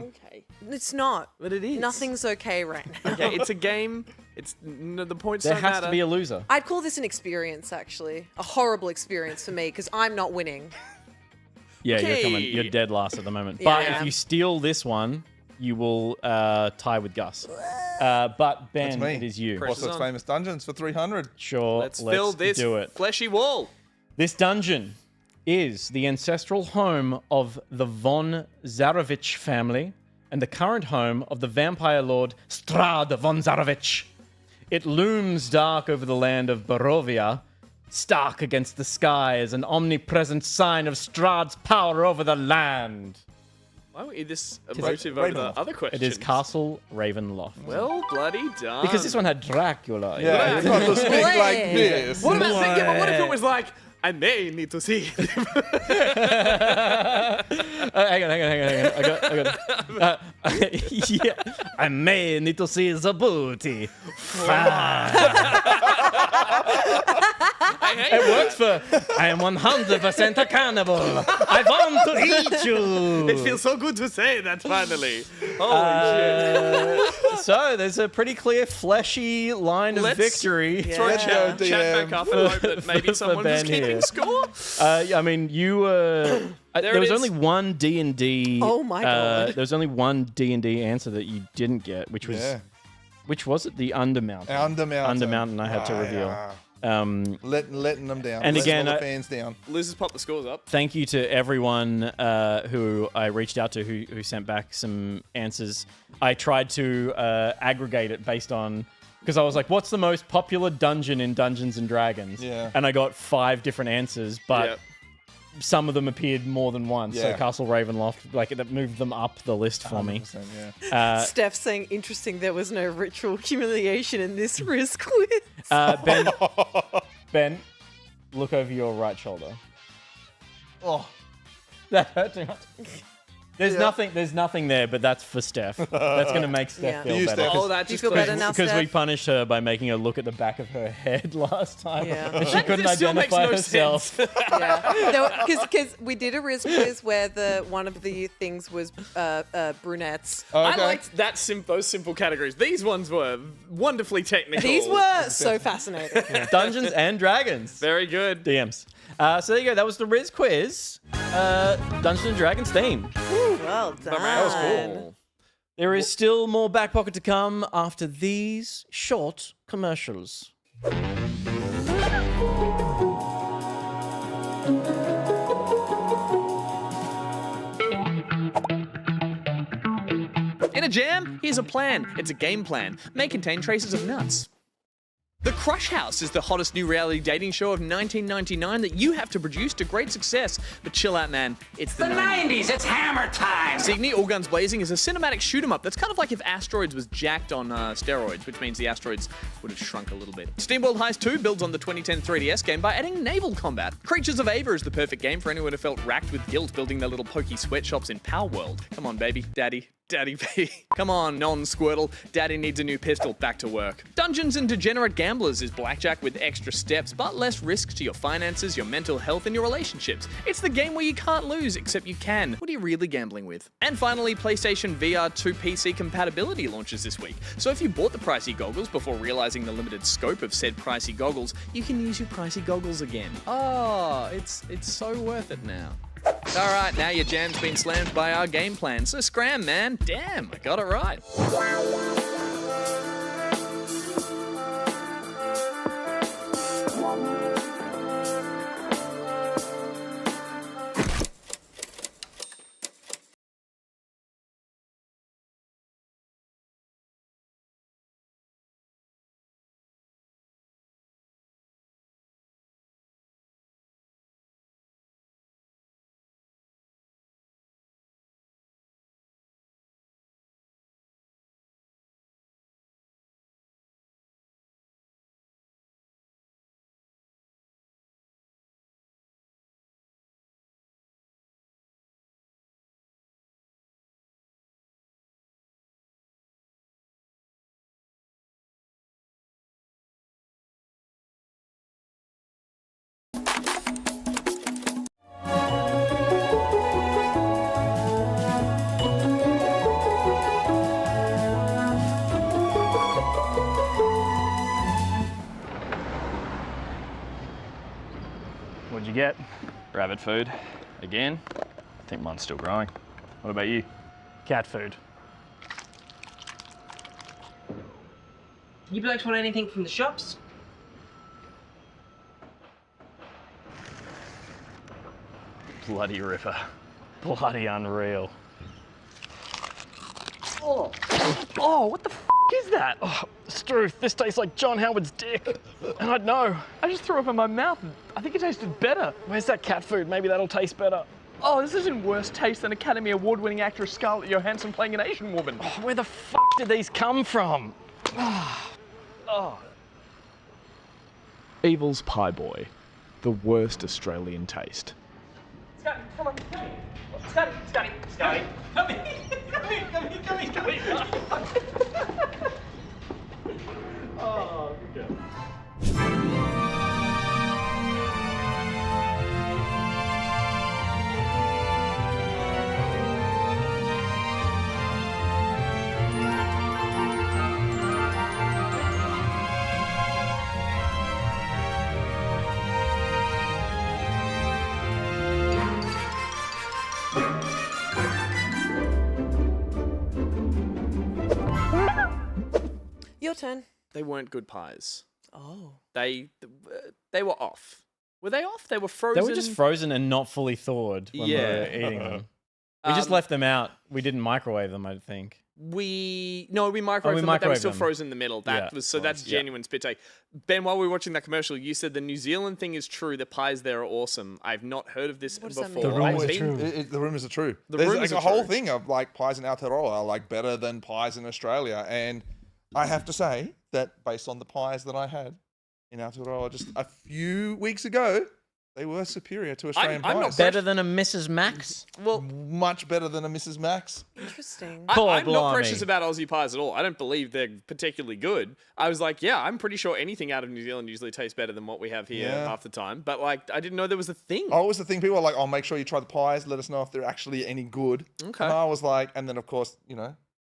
Okay. It's not. But it is. Nothing's okay right now. Okay, it's a game. It's the points There don't has matter. to be a loser. I'd call this an experience, actually. A horrible experience for me, because I'm not winning. Yeah, Okay. you're dead last at the moment. Yeah, But I if am. you steal this one, you will tie with Gus. But Ben, That's me. it is you. Press- What's those on. famous dungeons for 300? Sure, Let's fill this do it. fleshy wall. This dungeon is the ancestral home of the von Zarovich family and the current home of the vampire lord Strahd von Zarovich. It looms dark over the land of Barovia, stark against the sky as an omnipresent sign of Strahd's power over the land. Why were you this emotive over the Ravenloft. other questions? It is Castle Ravenloft. Well, bloody done. Because this one had Dracula. Yeah, you've got to speak like this. What about yeah, but what if it was like, I may need to see. Hang on. I got it. Yeah, I may need to see the booty. It works for. I am 100% a cannibal. I want to eat you. It feels so good to say that finally. Holy shit. So there's a pretty clear fleshy line of Let's victory. Throw Let's chat go, back DM. up and hope that maybe for someone was Ben keeping here. score. I mean, you were. There it was is. only one D&D. Oh my God. There was only one D&D answer that you didn't get, which was. Yeah. Which was it? The Undermountain. Undermountain. Undermountain I had to reveal. Yeah. Letting them down. And Letting again, all the I- fans down. Liz has popped the scores up. Thank you to everyone who I reached out to who sent back some answers. I tried to aggregate it based on... Because I was like, what's the most popular dungeon in Dungeons & Dragons? Yeah. And I got 5 different answers, but... Yep. Some of them appeared more than once. So Yeah. Castle Ravenloft, like, that moved them up the list for me. 100%, yeah. Steph saying, interesting, there was no ritual humiliation in this Rizz quiz. Ben, look over your right shoulder. Oh, That hurt too much. There's nothing there, but that's for Steph. That's going to make Steph feel better. Oh, that Do you just feel better now, Because we Steph? punished her by making her look at the back of her head last time. Yeah. And she couldn't This still makes identify no herself. Yeah, because we did a Rizz quiz where one of the things was brunettes. I liked those simple categories. These ones were wonderfully technical. These were so fascinating. Dungeons and Dragons. very good. DMs. So there you go. That was the Rizz Quiz. Dungeons and Dragons theme. Well done. That was cool. There is still more Back Pocket to come after these short commercials. In a jam, here's a plan. It's a game plan. May contain traces of nuts. The Crush House is the hottest new reality dating show of 1999 that you have to produce to great success. But chill out, man. It's the 90s, it's hammer time! Signe, All Guns Blazing is a cinematic shoot-'em-up that's kind of like if Asteroids was jacked on steroids, which means the asteroids would have shrunk a little bit. SteamWorld Heist 2 builds on the 2010 3DS game by adding naval combat. Creatures of Ava is the perfect game for anyone who felt racked with guilt building their little pokey sweatshops in Power World. Come on, baby. Daddy B. Come on, non-Squirtle. Daddy needs a new pistol. Back to work. Dungeons and Degenerate Gamblers is blackjack with extra steps, but less risk to your finances, your mental health, and your relationships. It's the game where you can't lose, except you can. What are you really gambling with? And finally, PlayStation VR 2 PC compatibility launches this week. So if you bought the pricey goggles before realizing the limited scope of said pricey goggles, you can use your pricey goggles again. Oh, it's so worth it now. All right, now your jam's been slammed by our game plan, so scram, man. Damn, I got it right. What'd you get? Rabbit food. Again? I think mine's still growing. What about you? Cat food. You blokes want anything from the shops? Bloody ripper. Bloody unreal. Oh, what the f is that? Oh, Struth, this tastes like John Howard's dick. And I'd know. I just threw up in my mouth. I think it tasted better. Where's that cat food? Maybe that'll taste better. Oh, this is in worse taste than Academy Award-winning actress Scarlett Johansson playing an Asian woman. Oh, where the f did these come from? Oh. Evil's Pie Boy, the worst Australian taste. Scotty, come on, come here. Scotty. Come here. Come here. Oh, good. Your turn. They weren't good pies. Oh. They were off. Were they off? They were frozen. They were just frozen and not fully thawed when we were eating them. We just left them out. We didn't microwave them, I think. We microwaved them, but they were still frozen in the middle. That's genuine spit take. Ben, while we were watching that commercial, you said the New Zealand thing is true. The pies there are awesome. I've not heard of this before. The rumours are true. There's a whole thing of like pies in Aotearoa are like better than pies in Australia, and I have to say that based on the pies that I had in Aotearoa just a few weeks ago, They were superior to Australian I'm not pies. Better than a Mrs. Max? Well, Much better than a Mrs. Max. Interesting. I'm not precious about Aussie pies at all. I don't believe they're particularly good. I was like, yeah, I'm pretty sure anything out of New Zealand usually tastes better than what we have here half the time. But like, I didn't know there was a thing. Oh, it was the thing. People were like, "Oh, make sure you try the pies. Let us know if they're actually any good." Okay. And I was like, and then of course,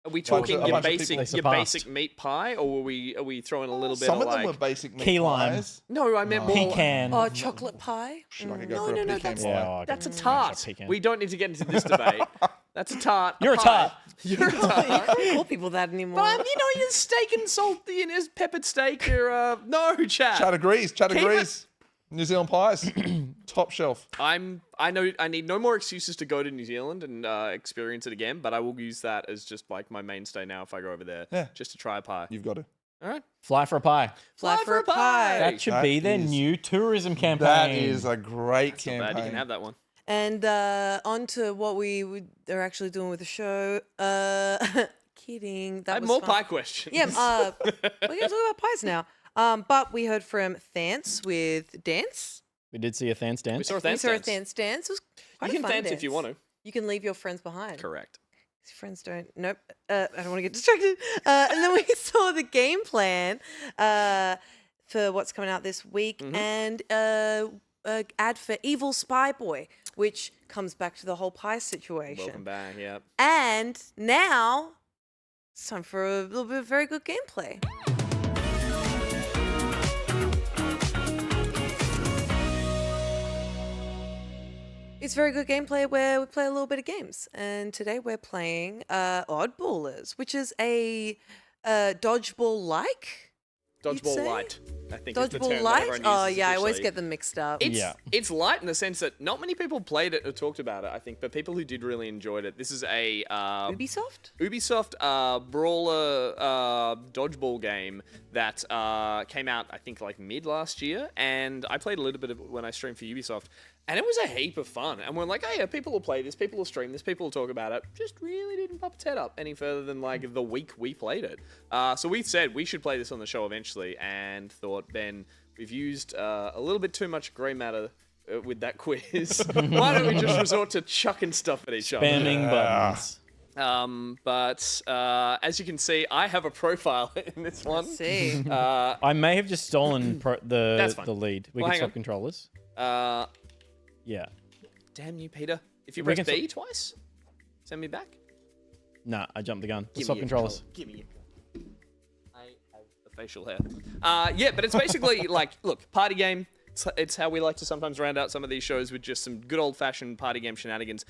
Are we talking a your bunch of people- basic meat pie, or are we throwing a little bit some of of them like were basic meat Key lime. pies. No, I meant more. Pecan. Oh, chocolate pie? I could go No, for a no, no, pecan that's- pie. Yeah, I That's a can tart. smash pecan. We don't need to get into this debate. That's a tart. You're a pie. tart. You're a You tart. can't call people that anymore. But you're steak and salt, peppered steak. You're no chat. Chat agrees. Chat Keep agrees. New Zealand pies, top shelf. I know I need no more excuses to go to New Zealand and experience it again, but I will use that as just like my mainstay now if I go over there. Yeah. Just to try a pie. You've got to. All right. Fly for a pie. Fly for a pie. That should That be their is- new tourism campaign. That is a great Bad, campaign. you can have that one. And on to what are actually doing with the show. Kidding. That I have was more fun. pie questions. Yeah, we're going to talk about pies now. But we heard from Thance with Dance. We did see a Thance dance. We saw a We Thance saw a dance. Thance dance. It was You quite a can fun dance if you want to. You can leave your friends behind. Correct. Your friends don't. Nope. I don't want to get distracted. And then we saw the game plan for what's coming out this week and ad for Evil Spy Boy, which comes back to the whole pie situation. Welcome back. Yeah. And now it's time for a little bit of very good gameplay. It's very good gameplay where we play a little bit of games. And today we're playing Oddballers, which is a dodgeball-like. Dodgeball say? light, I think is the term Dodgeball that light? everyone Oh, uses yeah, I always officially. get them mixed up. It's light in the sense that not many people played it or talked about it, I think, but people who did really enjoyed it. This is a Ubisoft brawler dodgeball game that came out, I think, like mid last year, and I played a little bit of it when I streamed for Ubisoft, and it was a heap of fun. And we're like, oh yeah, people will play this, people will stream this, people will talk about it. Just really didn't pop its head up any further than like the week we played it. So we said we should play this on the show eventually, and thought, Ben, we've used a little bit too much grey matter with that quiz. Why don't we just resort to chucking stuff at each other? Spamming buttons. But as you can see, I have a profile in this one. see. I may have just stolen That's fine. the lead. We Well, can hang swap on. controllers. Yeah. Damn you, Peter. If you We press can B twice, send me back. Nah, I jumped the gun. Let's Give swap me your controllers. Give me your I have the facial hair. Yeah, but it's basically like, look, party game. It's how we like to sometimes round out some of these shows with just some good old-fashioned party game shenanigans.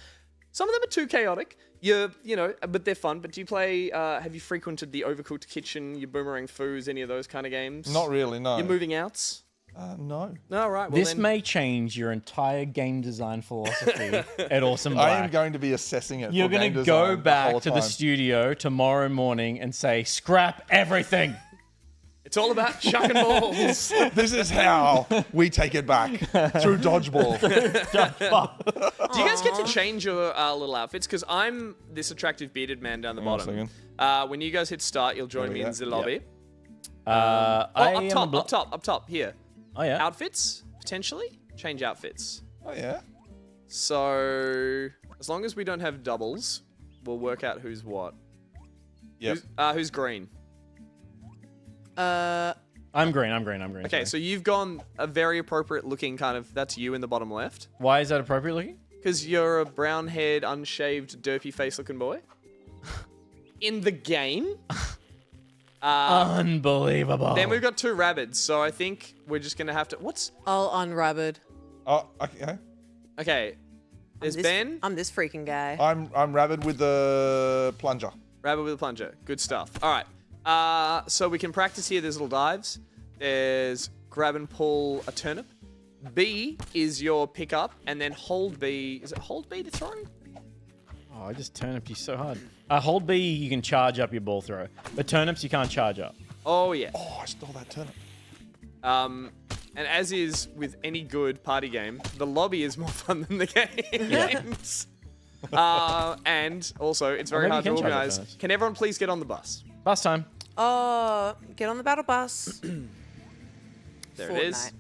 Some of them are too chaotic. You know, but they're fun. But do you play? Have you frequented the Overcooked Kitchen, your Boomerang Foos, any of those kind of games? Not really, no. Your moving outs? No. No, right. Well, This then, may change your entire game design philosophy at Awesome I Black. am going to be assessing it. You're for game going to go design the back whole to the time. studio tomorrow morning and say, scrap everything. it's all about chucking balls. This is how we take it back through dodgeball. Do you guys get to change your little outfits? Because I'm this attractive bearded man down the Hang on a bottom. When you guys hit start, you'll join There we me in go. the lobby. I am Up top, here. Oh, yeah. Outfits, potentially. Change outfits. Oh, yeah. So, as long as we don't have doubles, we'll work out who's what. Yep. Who's green? I'm green. Okay, sorry. so you've gone a very appropriate looking kind of, that's you in the bottom left. Why is that appropriate looking? Because you're a brown-haired, unshaved, derpy face looking boy. In the game. Unbelievable. Then we've got two rabbits, so I think we're just gonna have to. I'll unrabbit. Oh, okay. Okay. There's Ben. I'm this freaking guy. I'm rabid with the plunger. Rabbit with a plunger. Good stuff. All right. So we can practice here. There's little dives. There's grab and pull a turnip. B is your pickup, and then hold B. Is it hold B to throw? Oh, I just turniped you so hard. Hold B, you can charge up your ball throw. But turnips, you can't charge up. Oh, yeah. Oh, I stole that turnip. And as is with any good party game, the lobby is more fun than the games. And also, it's very maybe hard to you can charge up organize. turnips. Can everyone please get on the bus? Bus time. Oh, get on the battle bus. There it is. Fortnite.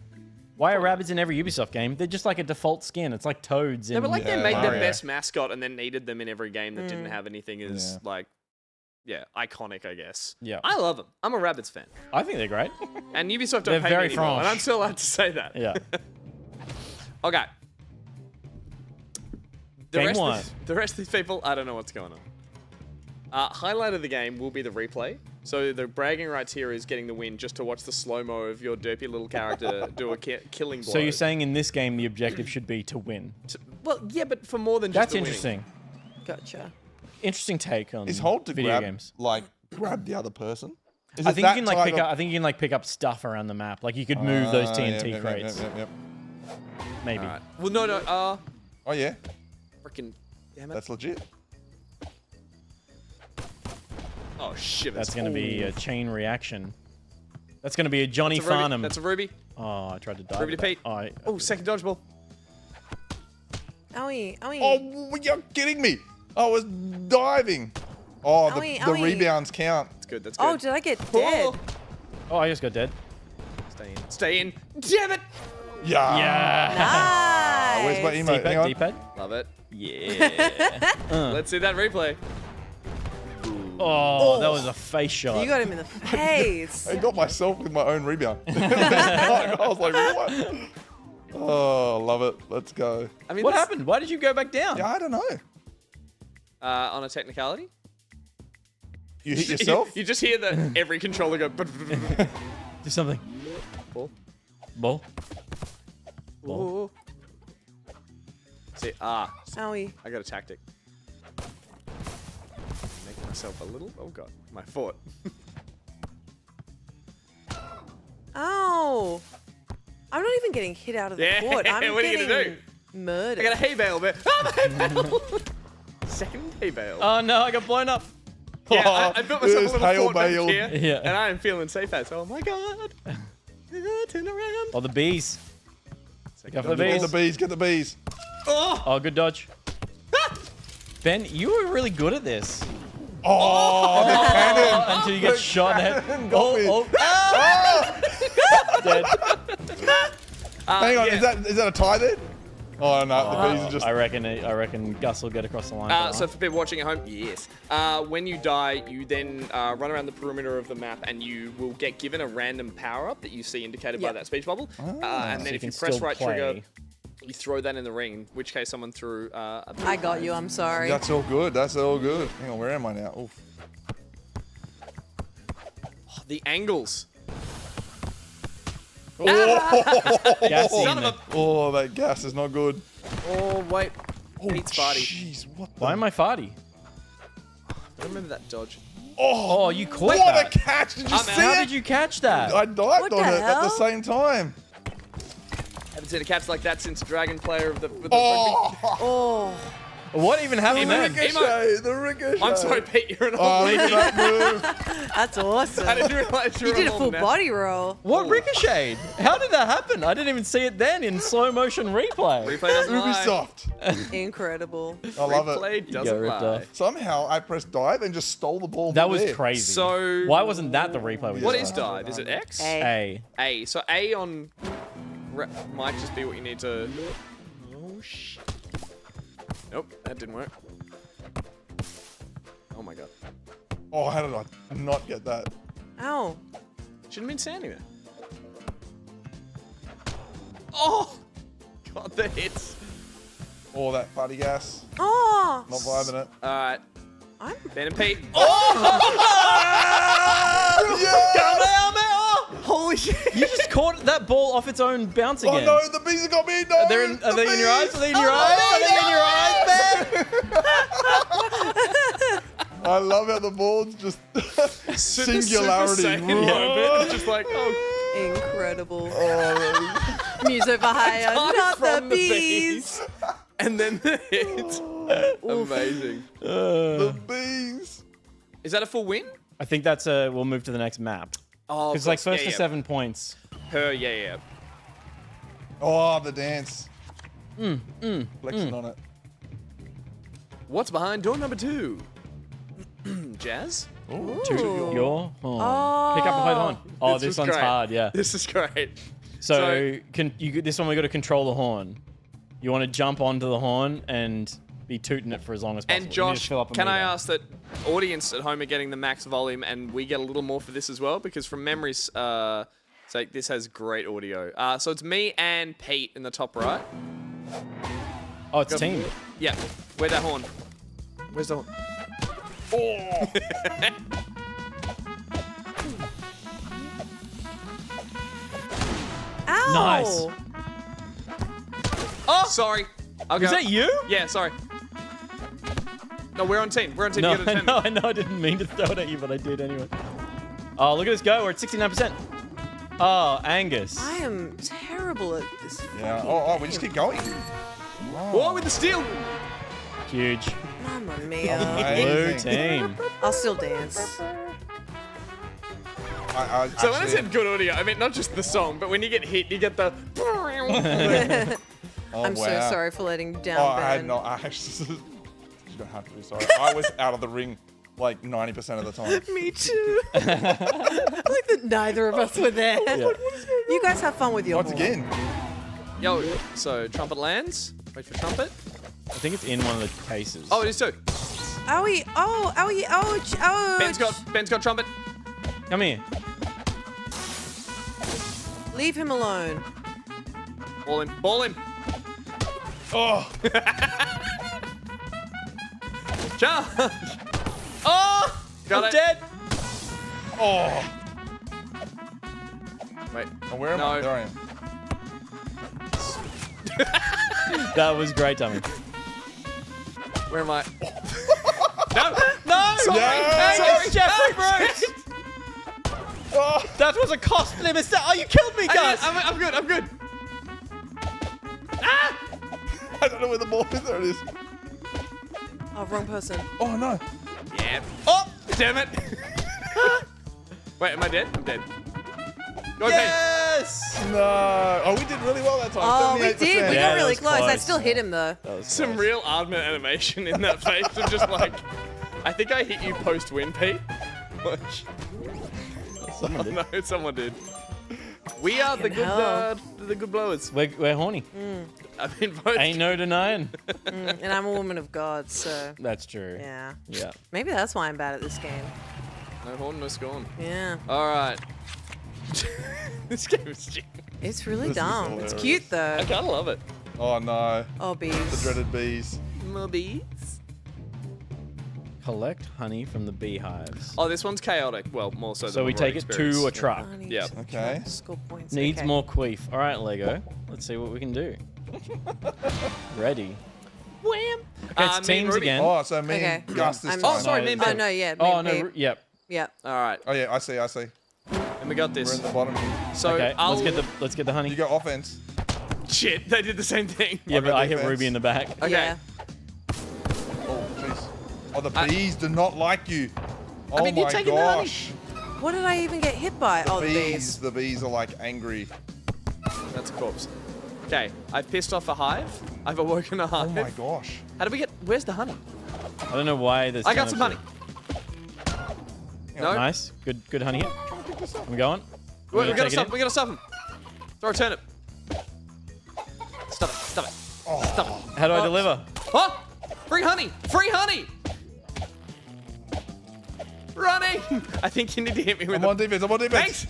Why are rabbits in every Ubisoft game? They're just like a default skin. It's like toads in No, but like they made Mario. their best mascot and then needed them in every game that didn't have anything as like, iconic, I guess. Yeah. I love them. I'm a rabbits fan. I think they're great. And Ubisoft They're don't pay very me anymore, and franche. I'm still allowed to say that. Yeah. Okay. Game one. The rest of these people, I don't know what's going on. Highlight of the game will be the replay. So the bragging rights here is getting the win just to watch the slow-mo of your derpy little character do a killing blow. So you're saying in this game the objective should be to win? Well, yeah, but for more than just That's the winning. interesting. Gotcha. Interesting take on Is hold to video grab games. like grab the other person? Is I it think you that can like type pick of- up. I think you can like pick up stuff around the map. Like you could move those TNT yep, crates. Yep. Maybe. Alright. Well, no. Oh yeah, Freaking. Damn it. that's legit. Oh shit. That's going to be a chain reaction. That's going to be a Johnny That's a ruby. Farnham. That's a ruby. Oh, I tried to dive. Ruby to with that. Pete. Oh, second dodgeball. Owie, owie. Oh, you're kidding me! I was diving. Oh, Owie, the owie. rebounds count. That's good. That's good. Oh, did I get dead? Oh, I just got dead. Stay in. Stay in. Damn it. Yeah. Yeah. Oh, where's my emote? Hang on. D-pad. Love it. Yeah. Let's see that replay. Oh, that was a face shot. You got him in the face. I got myself with my own rebound. I was like, what? Oh, love it. Let's go. I mean, What happened? Why did you go back down? Yeah, I don't know. On a technicality? You hit yourself? You just hear every controller go. Do something. Ball. Ball. Ooh. See, Owie. I got a tactic. Making myself a little. Oh god, my foot. Ow. I'm not even getting hit out of the Yeah, court. I'm what are you getting gonna do? murdered. I got a hay bale, man. Oh, my hay bale. Second hay bale. Oh no, I got blown up. Yeah, I built myself a there's little hail fort back bale. here, Yeah. and I am feeling safe as. Oh my god. Turn around. Oh, the bees. Go for the Get bees. the bees. Get the bees. Oh, good dodge. Ben, you were really good at this. Oh, the cannon. Until you get shot at. Cannon got me. Oh, Dead. Hang on, yeah. is that a tie then? Oh no, the bees are just. I reckon Gus will get across the line. So for people watching at home, yes. When you die, you then run around the perimeter of the map, and you will get given a random power-up that you see indicated by that speech bubble. And then you if you can press still right play. trigger, you throw that in the ring. In which case, someone threw. I got you. I'm sorry. That's all good. That's all good. Hang on, where am I now? Oof. The angles. Gassy Son in of there. Oh, that gas is not good. Oh wait, Oh, Pete's farty. jeez, what the? Why am I farty? I remember that dodge. Oh, you caught What that. a catch! Did you see How it? did you catch that? I dived What on the it at the hell? same time. Haven't seen a catch like that since Dragon Player of the. With the Oh, Oh. What even happened the then? ricochet, the ricochet. I'm sorry, Pete. You're an Oh, old look lady. at that move. That's awesome. I didn't realize you You were did a an full old man. body roll. What ricocheted? How did that happen? I didn't even see it then in slow motion replay. Replay doesn't lie. Ubisoft. Incredible. I love it. Replay doesn't ripped lie. off. Somehow I pressed dive and just stole the ball. That from was there. crazy. So Why wasn't that the replay? What is dive? Is it X? A. A. A. So A on might just be what you need to. Oh shit. Nope, that didn't work. Oh my god. Oh, how did I not get that? Ow. Shouldn't have been standing there. Oh! God, the hits. Oh, that party gas. Oh. Not vibing it. Alright. I'm Ben and Pete. Holy shit! You just caught that ball off its own bounce again. Oh no, the bees have got me. No. Are they in your eyes? Are they in your eyes? Are they in your eyes, man? I love how the ball's just singularity. Super Saiyan moment. It's just like, oh. incredible. Oh, Music for hire, Dive not the from the bees. And then the hit. Amazing. the bees. Is that a full win? I think that's a. We'll move to the next map. Oh, Because like of course. first to 7 points. Yeah. Oh, the dance. Flexing on it. What's behind door number 2? Jazz? To your horn. Oh. Pick up and play the horn. Oh, this was one's great. hard. Yeah. This is great. So this one we got to control the horn. You want to jump onto the horn and be tooting it for as long as possible. And Josh, can I ask that audience at home are getting the max volume and we get a little more for this as well? Because from memory's sake, this has great audio. So it's me and Pete in the top right. Oh, it's team. Yeah. Where's that horn? Where's the horn? Oh! Ow! Nice. Oh, sorry. Was that you? Yeah, sorry. No, we're on team. We're on team. No, You gotta turn I know I didn't mean to throw it at you, but I did anyway. Oh, look at us go. We're at 69%. Oh, Angus. I am terrible at this. Yeah. Oh, we just keep going. Whoa, with the steal. Huge. Mamma mia. Blue team. I'll still dance. So when I said good audio, I meant not just the song, but when you get hit, you get the. I'm so sorry for letting you down, Oh, I Ben. had not. You don't have to be sorry. I was out of the ring like 90% of the time. Me too. I like that neither of us were there. You guys have fun with your Once horn. again. Yo, so trumpet lands. Wait for trumpet. I think it's in one of the cases. Oh, it is too. Owie, oh. Ben's got trumpet. Come here. Leave him alone. Ball him. Ball him. Oh. Charge. Oh! Got I'm it. dead. Oh. Wait. Oh, where am I? There I am. That was great, Tommy. Where am I? No! No! Sorry! Yes! Angus Jeffrey Bruce! Oh. That was a costly mistake. Oh, you killed me, guys! I'm good. I'm good. I don't know where the ball is. There it is. Oh, wrong person. Oh, no. Yeah. Oh! Damn it. Wait, am I dead? I'm dead. Go Yes! No. Oh, we did really well that time. Oh, we 78%. did. We Yeah, got that really was close. I close. still hit him though. Some real Aardman animation in that face. I'm just like, I think I hit you post-win, Pete. Watch. Someone did. No, someone did. We are the good blowers. We're horny. I mean, both. Ain't no denying. And I'm a woman of God, so That's true. yeah. Yeah. Maybe that's why I'm bad at this game. No horn, no scorn. Yeah. All right. This game is stupid. It's really This is dumb. It's hilarious. cute though. I kind of love it. Oh, no. Oh, The bees. dreaded bees. Mobbies. Collect honey from the beehives. Oh, this one's chaotic. Well, more so. So than we we've take already it to experienced. a truck. I need Yep. to Okay. Score points. Needs okay. more queef. All right, Lego. Let's see what we can do. Ready. Wham. Okay, it's Me and teams Ruby. again. Oh, so me Okay. and Gus this I'm- time. Oh, sorry, me and Oh Ben. no, yeah. Oh, me, no. Yep. Yep. All right. Oh, yeah, I see. And we got We're this. in the bottom here. So Okay, I'll... let's get the honey. You go offense. Shit, they did the same thing. Yeah, but got I hit defense. Ruby in the back. Okay. Yeah. Oh, jeez. Oh, the bees do not like you. Oh, mean, you're my taking the honey. gosh. What did I even get hit by? Oh, the Bees. bees. The bees are like angry. That's a corpse. Okay, I've pissed off a hive. I've awoken a Oh, hive. my gosh. How did we get... Where's the honey? I don't know why there's. I got some honey. No? Nice. Good honey. I'm going. Wait, we Take gotta it stop. in. We gotta stop him. Throw a turnip. Stop it. Stop it. Stop it. How do I deliver? Oh! Free honey! Free honey! Running! I think you need to hit me with I'm on defense. I'm on defense. Thanks!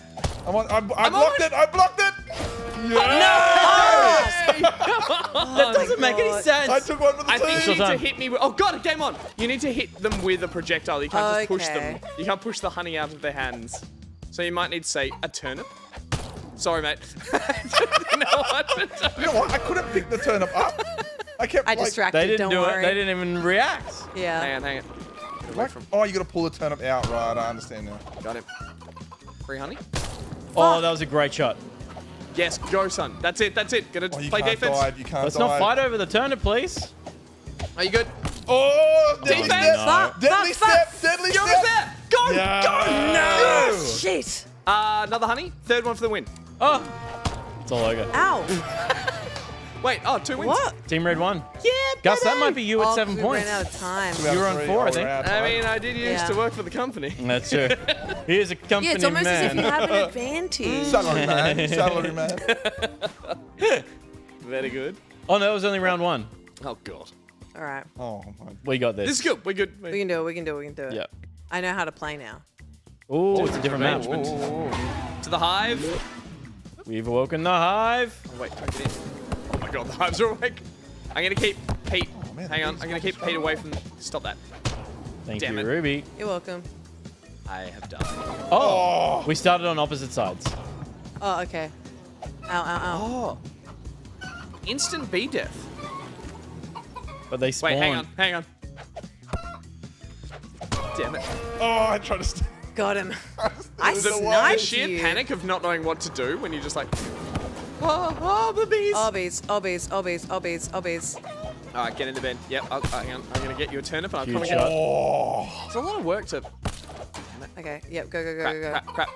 I blocked it. I blocked it. That doesn't make any sense. I took one for the I think team. you need to hit me with... Oh, God, game on! You need to hit them with a projectile. You can't just push them. Okay. You can't push the honey out of their hands. So you might need to say a turnip. Sorry, mate. I didn't know what to do. You know what? I couldn't pick the turnip up. I kept I like, distracted. They didn't don't do worry. it. They didn't even react. Yeah. Hang on. like, oh, you got to pull the turnip out, right? I understand now. Got him. Free honey? Oh, that was a great shot. Yes, go, son. That's it. Gotta Oh, you play can't defense. dive. You can't Let's dive. not fight over the turnip, please. Are you good? Oh, deadly Defense. step. Deadly step. Deadly You're step. there. Go, Yeah. go. No. Shit. Another honey. Third one for the win. Oh, it's all over. Ow. Wait, 2 wins. What? Team Red won. Yeah, Gus, that baby. might be you at Oh, 7 we points. ran out of time. You were on 4, I think. I mean, I did used to work for the company. That's true. Here's a company Yeah, it's almost as if man. you have an advantage. Salary man. Salary man. Very good. Oh no, it was only round 1. Oh god. All right. Oh my. We got this. This is good. We're good. We can do it. We can do it. We can do it. Yeah. I know how to play now. Oh, it's a different map. To the hive. We've awoken the hive. Oh, wait, don't get in. Oh my god, the hives are awake. I'm gonna keep Pete. Hang on. I'm gonna keep Pete away from. Stop that. Thank Damn you, it. Ruby. You're welcome. I have died. Oh, we started on opposite sides. Oh, okay. Ow, ow, ow. Oh. Instant bee death. But they spawn. Wait, hang on. Damn it. Oh, I tried to. Got him. I The sniped sheer you. panic of not knowing what to do when you're just like, oh, the bees. Obbies. All right, get in the bed. Yep, hang on. I'm gonna get you a turnip and I'll come Huge and get shot. Oh, It's a lot of work to. Okay, yep, go. Crap.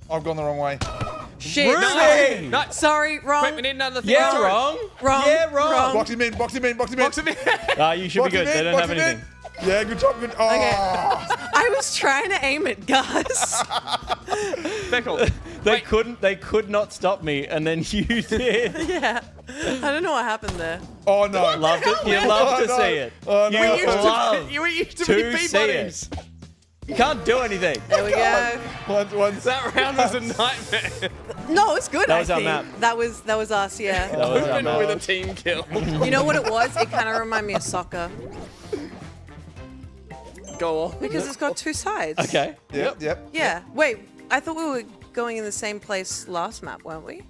I've gone the wrong way. Shit. Ruby! No. Sorry, wrong. Quick, we need another thing. Yeah, Sorry. wrong. Wrong. Yeah, wrong. Box him in. Box him in. Box him in. Box him in. You should be Box him good. They in, don't box have him in. anything. Yeah, good job. Good. Oh. Okay. I was trying to aim at Gus. Beckle. They could not stop me, and then you did. Yeah. I don't know what happened there. Oh no. Loved it. You love to no. see it. Oh, no. You love You used to be to bee see buddies. it. You can't do anything. There we go. Once. That round was a nightmare. No, it's good. That I was our think. map. That was us. Yeah. That was our Open map. with a team kill. You know what it was? It kind of reminded me of soccer Go on. because it's got 2 sides. Okay. Yep. Yeah. Wait. I thought we were going in the same place last map, weren't we?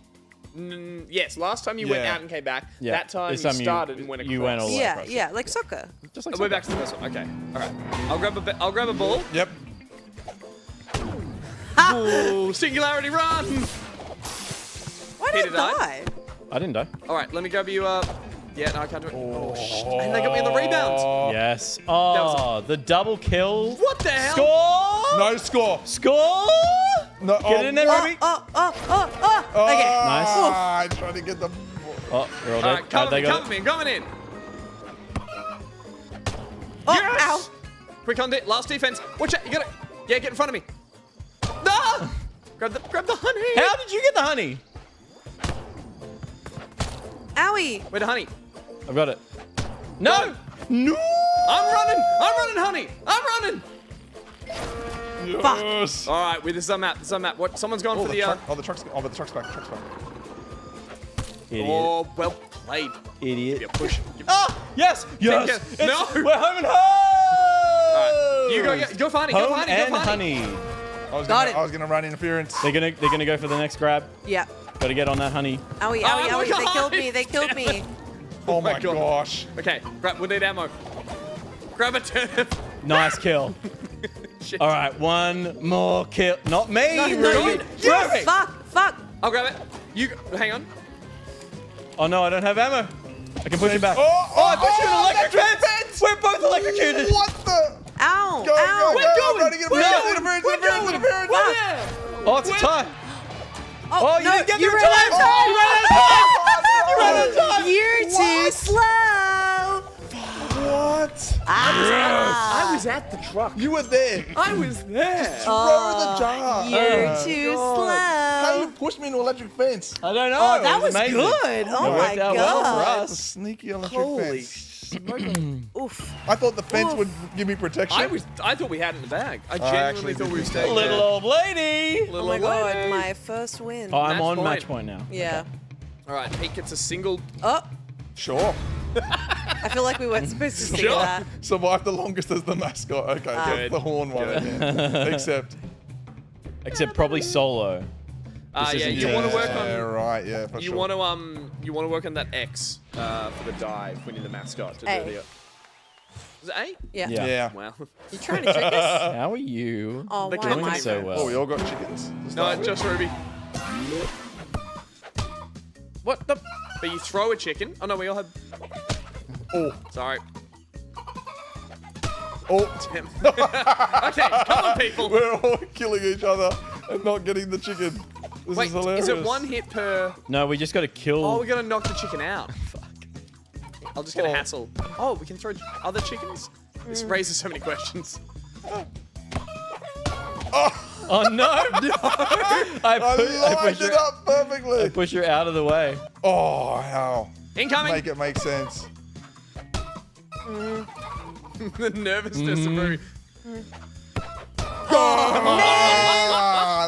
Yes, last time you went Yeah. out and came back. Yeah. That time This you time started and went across. you went all the way Yeah. across. Yeah. Like soccer. Just like We're back to the first one. Okay. All right. I'll grab a ball. Yep. Ooh, singularity run. Why did Peter I died. die? I didn't die. All right, let me grab you. Yeah, no, I can't do it. Oh, shit. And they got me on the rebound. Yes. Oh, the double kill. What the hell? Score! No score. Score! No. Get in there, Ruby. Oh. Oh, Okay. Nice. I tried to get the. Oh, you're all All dead. right, cover They me, got cover me, I'm coming in. Oh, Yes! ow. Quick on last defense. Watch out, you got it. Yeah, get in front of me. No! Grab the honey. How did you get the honey? Owie. Where the honey? I've got it. No! No! I'm running, honey. I'm running. Yes. All right, this is our map. What? Someone's gone Oh, for the the. truck. Oh, the truck's. Oh, but the truck's back. The truck's back. Idiot. Oh, well played. Idiot. Yeah, push. Ah! Yes! Yes! Yes. It's- No! We're home and home! You go for honey. Go Home for honey. and Go for honey. honey. Got it. I was gonna run interference. They're gonna go for the next grab. Yeah. Gotta get on that honey. Owie. Oh, Owie. my They God. killed me. They killed me. Oh my God. gosh. Okay, we'll need ammo. Grab a turnip. Nice kill. Shit. All right, one more kill. Not me, No, Ruby. yes. Ruby. Fuck. I'll grab it. Hang on. Oh no, I don't have ammo. I can push him back. Oh, I put you in electric fence. We're both electrocuted. What the? Ow. Go, Ow. go, We're go. going. I'm running interference. Oh, it's a tie. Oh, you no, didn't get you there ran in out of time. time. You ran out of time. You ran out of time. You're too slow. What? Ah. I was at the truck. You were there. I was there. Throw the jar. You're too How you slow. pushed me into an electric fence? I don't know. Oh, that It was amazing. good. Oh It my worked out well for god. That's a us. sneaky electric Holy fence. Oof. I thought the fence Oof. would give me protection. I thought we had it in the bag. I actually genuinely thought we were didn't. staying. Little old lady. Oh my god, my first win. Oh, I'm Match on point. match point now. Yeah. All right, Pete gets a single. Oh, Sure. I feel like we weren't supposed to see Sure. that. Survived the longest as the mascot. Okay, that's the horn one. Yeah. Except probably solo. This Yeah, isn't you want to work Yeah, on. right. Yeah, for You sure. want to work on that X for the dive when you're the mascot. To A. do the. Is it A? Yeah. Yeah. Yeah. Wow. You trying to trick us? How are you? Oh, The why am I company so first? well. Oh, we all got chickens. to No, start with. just Ruby. What the? But you throw a chicken. Oh no, we all have. Oh, Sorry. oh. Damn. Okay, come on, people. We're all killing each other and not getting the chicken. This Wait, is hilarious. is it one hit per? No, we just got to kill. Oh, we gotta knock the chicken out. Fuck. I'll just get a hassle. Oh, we can throw other chickens? This raises so many questions. Oh no! I lined it up perfectly. I push her out of the way. Oh, how? Incoming! Make it make sense. The nervousness of Ruby.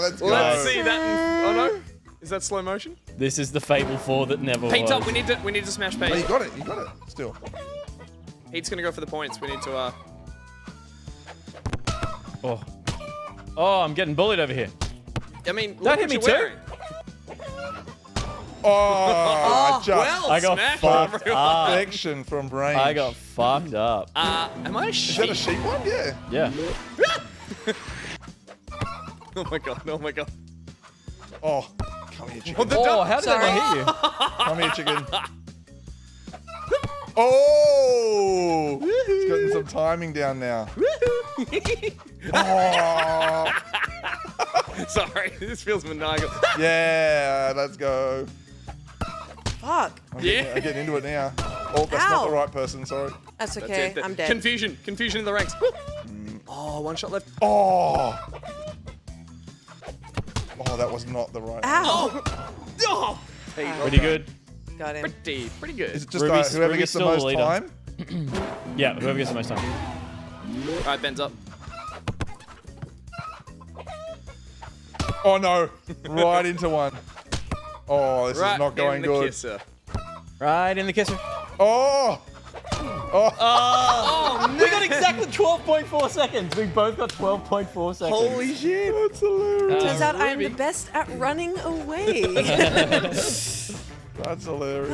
Let's go. Let's see that. Oh no! Is that slow motion? This is the Fable 4 that never Paint was. up. We need to smash paint. Oh, you got it. You got it. Still. Heat's gonna go for the points. We need to. Oh, I'm getting bullied over here. I mean, That hit me too. Oh, I got fucked up. Perfection from range. I got fucked up. Am I a sheep? Is that a sheep one? Yeah. Yeah. Oh my god! Oh my god! Oh, come here, chicken. What the Oh, how did that not hit you? Come here, chicken. Oh! It's gotten some timing down now. Oh. Sorry, this feels maniacal. Yeah, let's go. Fuck. I'm getting into it now. Oh, that's not the right person, sorry. That's okay. That's it. I'm dead. Confusion in the ranks. Oh, one shot left. Oh! Oh, that was not the right. Ow. Oh! Pretty good. Got him. Pretty good. Is it just Ruby's- whoever Ruby's gets the still the most leader. time? Yeah, whoever gets the most time. All right, Ben's up. Oh no! Right into one. Oh, this Right is not going in the good. kisser. Right in the kisser. Oh! Oh, we got exactly 12.4 seconds. We both got 12.4 seconds. Holy shit! That's hilarious. Turns out I'm the Ruby. best at running away. That's hilarious.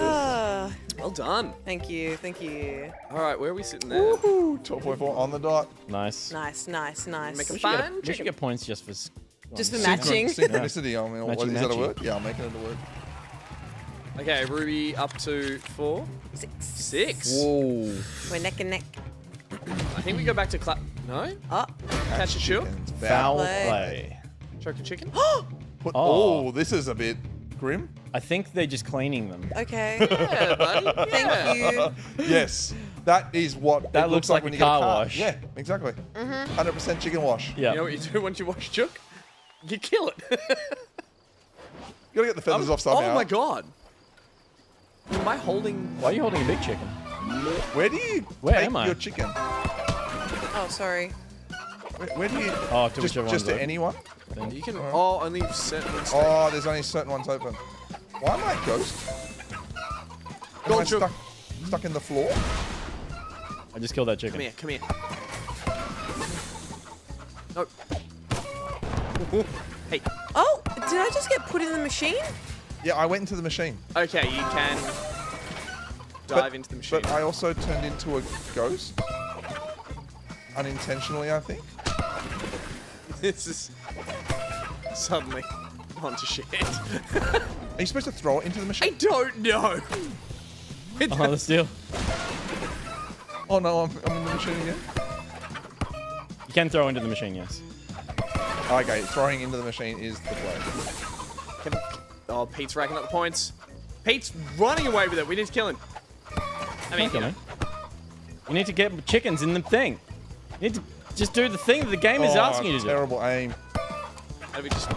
Well done. Thank you. Thank you. All right, where are we sitting there? Woohoo! 12.4 on the dot. Nice. Nice, nice, nice. Make a We should get- fun we should get points just for... Just for matching. Synchronicity, I mean, what, is that a Matchy. word? Yeah, I'm making it a word. Okay, Ruby up to 4. 6. Whoa. We're neck and neck. I think we go back to No? Oh, Catch a chook? Chickens, Foul play. play. Choke a chicken? Oh, this is a bit grim. I think they're just cleaning them. okay. Yeah, buddy. Thank you. Yes, that is what That it looks looks like when a you get car car. wash. Yeah, exactly. 100% chicken wash. Yeah. You know what you do once you wash chook? You kill it. You gotta get the feathers off somehow. Oh my god. Am I holding... Why are you holding a big chicken? Where do you Where take am I? your chicken? Oh, sorry. Where do you... Oh, to whichever just to one's anyone? You can... Oh, only certain ones. Oh, there's only certain ones open. Why am I a ghost? Am I stuck in the floor? I just killed that chicken. Come here. No. Hey. Oh, did I just get put in the machine? Yeah, I went into the machine. Okay, you can dive into the machine. But I also turned into a ghost. Unintentionally, I think. This is suddenly gone to shit. Are you supposed to throw it into the I machine? don't know. Oh, the steel. Oh no, I'm in the machine again. You can throw into the machine, yes. Okay, throwing into the machine is the play. Oh, Pete's racking up the points. Pete's running away with it. We need to kill him. I mean, Okay, you need to get chickens in the thing. You need to just do the thing that the game is asking you to do. Terrible aim. how do we just...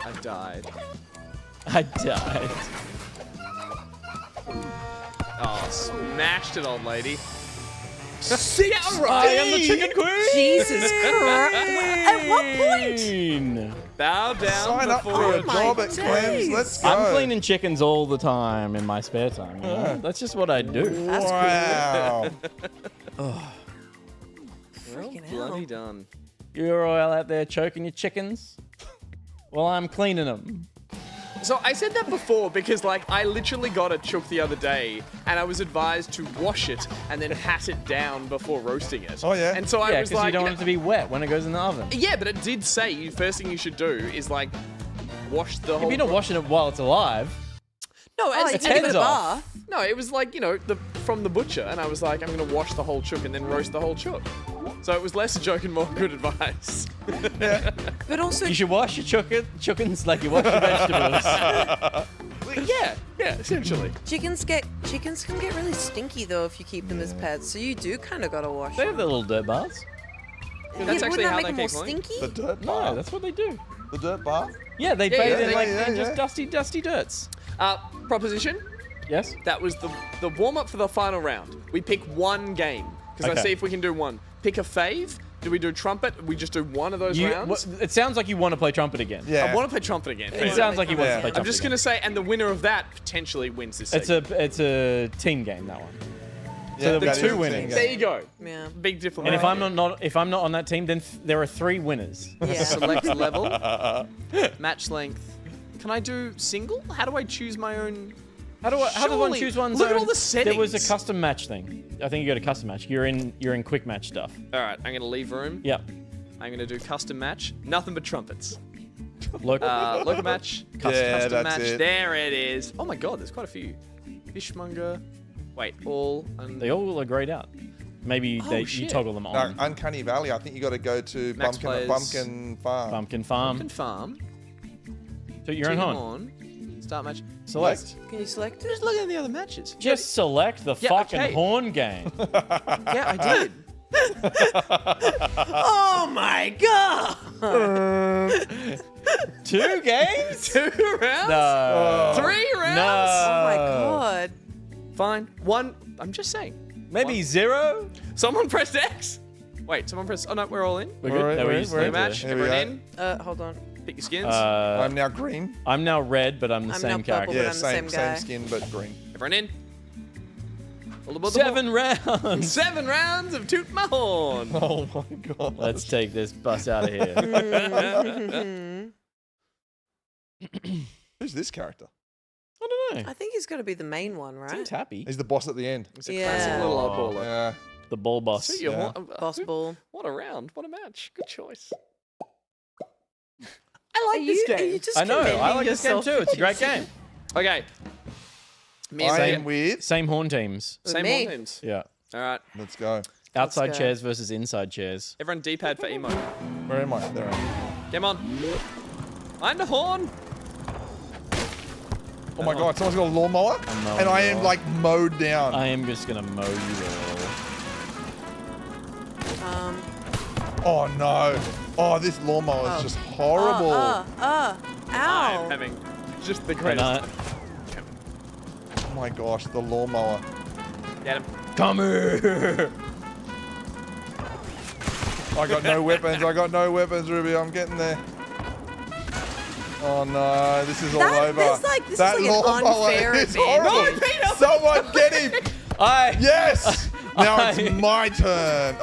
I died. I died. Oh, smashed it, old lady. Yeah, I am the chicken queen! Jesus Christ. At what point? Bow down Sign up before for a your job at Clem's. Let's go. I'm cleaning chickens all the time in my spare time. You know? That's just what I do. That's Wow. Freaking bloody hell. done. You're all out there choking your chickens? Well, I'm cleaning them. So I said that before because, like, I literally got a chook the other day, and I was advised to wash it and then pat it down before roasting it. Oh, yeah? And so I Yeah, was because like, you don't you want it to be wet when it goes in the oven. yeah, but it did say first thing you should do is like wash the whole. If you're not washing it while it's alive, No, Oh, as it's head's give it a off. bath. no, it was like, you know, from the butcher, and I was like, I'm gonna wash the whole chook and then roast the whole chook. So it was less a joke and more good advice. But also, You should wash your chickens like you wash your vegetables. Yeah, essentially. chickens can get really stinky though if you keep them as pets. So you do kind of gotta wash. They have their little dirt baths. Yeah, That's actually wouldn't how that they make keep them more clean. stinky? The dirt No, bath. that's what they do. The dirt bath. Yeah, they Yeah, bathe yeah, in like yeah, in just yeah. dusty dirts. Proposition. Yes. That was the warm up for the final round. We pick one game because I Okay. see if we can do one. Pick a fave. Do we do trumpet? We just do one of those rounds. It sounds like you want to play trumpet again. Yeah. I want to play trumpet again. It sounds like you want to Yeah. play trumpet. I'm just again. gonna say, and the winner of that potentially wins this. It's segment. a team game, that one. Yeah, there'll be that is two a team winners. game. There you go. Yeah. Big difference. And if I'm not on that team, then there are 3 winners. Yeah. Select level, match length. Can I do single? How do I choose my own? How does one Surely. choose one's Look at own? all the There was a settings. custom match thing. I think you go to custom match. You're in quick match stuff. All right, I'm gonna leave room. Yep. I'm gonna do custom match. Nothing but trumpets. Look. Local match. Custom Yeah, that's match. it. There it is. Oh my god, there's quite a few. Fishmonger. Wait, all. They all are grayed out. Maybe you shit. toggle them No, on. Uncanny Valley. I think you got to go to Max players. Bumpkin Farm. Pumpkin Farm. Pumpkin Farm. So you're in Team horn. Start match. Select. Can you select it? Just look at the other matches. Just select the Yeah, fucking okay. horn game. Yeah, I did. Oh my god! 2 games? 2 rounds? No. 3 rounds? No. Oh my god! Fine. 1. I'm just saying. Maybe 0? Someone pressed X. Wait, someone pressed. Oh no, we're all in. We're We're good. in, No, we're we in, just we're need in. Match. to- Here we Everyone go. in. Hold on. Pick your skins. I'm now green. I'm now red, but I'm the I'm same now purple, character. but Yeah, I'm the same guy. skin, but green. Everyone in. All aboard the 7 rounds. 7 rounds of Toot My Horn. Oh my god. Let's take this bus out of here. Who's this character? I don't know. I think he's got to be the main one, right? Seems happy. He's the boss at the end. It's a Yeah. classic little oddballer. Yeah. The ball boss. See, your Yeah. horn- Boss ball. What a round. What a match. Good choice. I like this Are game. you just I know. I commending like this game yourself too. It's a great for game. Okay. Me and I Zia. am with. Same horn teams. Same me. horn teams. Yeah. All right. Let's go. Outside go. chairs versus inside chairs. Everyone D-pad for emo. Where am I? There I am. Come on. I'm the horn. Oh my god, someone's got a lawnmower, I'm mowing and I you am all. like mowed down. I am just gonna mow you all. Oh no. Oh, this lawnmower is just horrible. Ow! I'm having just the And greatest. Oh my gosh, the lawnmower. Get him. Come here. I got no weapons. I got no weapons, Ruby. I'm getting there. Oh no, this is all over. This is like an lawnmower unfair is advantage. horrible. Someone get him. Yes. Now it's my turn.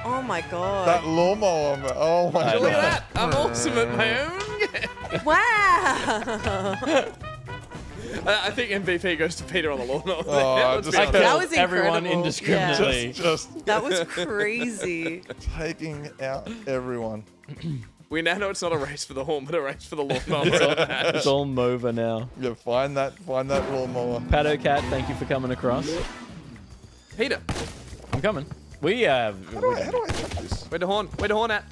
Oh my god! That lawnmower. Oh my Look god. at that. I'm awesome at my own game. Wow! I think MVP goes to Peter on the lawnmower. Oh, Let's just be I honest. killed That was everyone incredible. indiscriminately. Just That was crazy. taking out everyone. We now know it's not a race for the horn, but a race for the lawnmower. It's all Mova now. Yeah, find that lawnmower. Pato Cat, thank you for coming across. Peter, I'm coming. We How do I check this? where'd the horn? Where'd the horn at?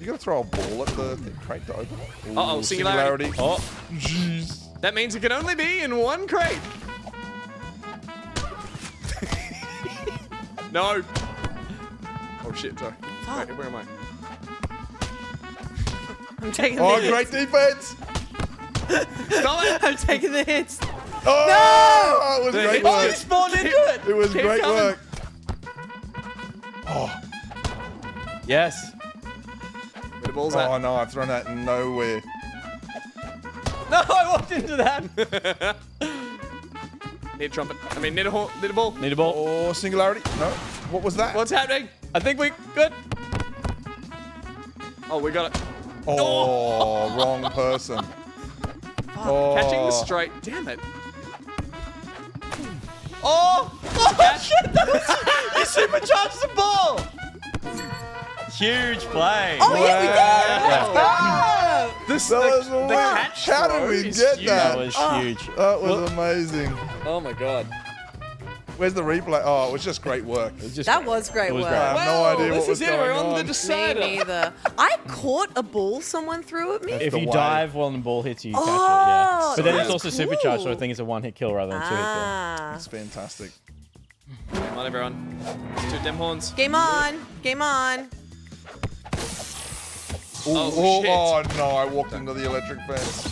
You gotta throw a ball at the crate to open it. Uh-oh, Ooh, singularity. Oh, Jeez. That means it can only be in one crate. No. Oh shit, sorry. Wait, where am I? I'm taking the Oh, hits. great defense! Stop it! I'm taking the hits. Oh, no! It was great oh, you work. spawned into it. It was Keep great coming. work. Oh, Yes. Where the ball's oh at? no, I've thrown that nowhere. No, I walked into that. Need a trumpet. I mean, need a horn. Need a ball. Need a ball. Oh, singularity? No. What was that? What's happening? I think we good. Oh, we got it. Oh, wrong person. Oh. Catching the straight. Damn it. Oh! Oh shit! That was, you supercharged the ball. Huge play. Oh yeah, we did. Let's go. catch How throw did we is get huge. that? That was huge. That was amazing. Oh my god. Where's the replay? Oh, it was just great work. That was great work. I have no idea what was this is it. going We're on the on. decider. Me neither. I caught a ball someone threw at me. If the you way. dive while the ball hits you, you catch it. Oh, Yeah. But then it's that's also supercharged, so I cool. think it's a one-hit kill rather than a two-hit kill. Ah. It's fantastic. Come on, everyone. Let's do them horns. Game on. Game on. Oh, shit. oh no, I walked into the electric fence.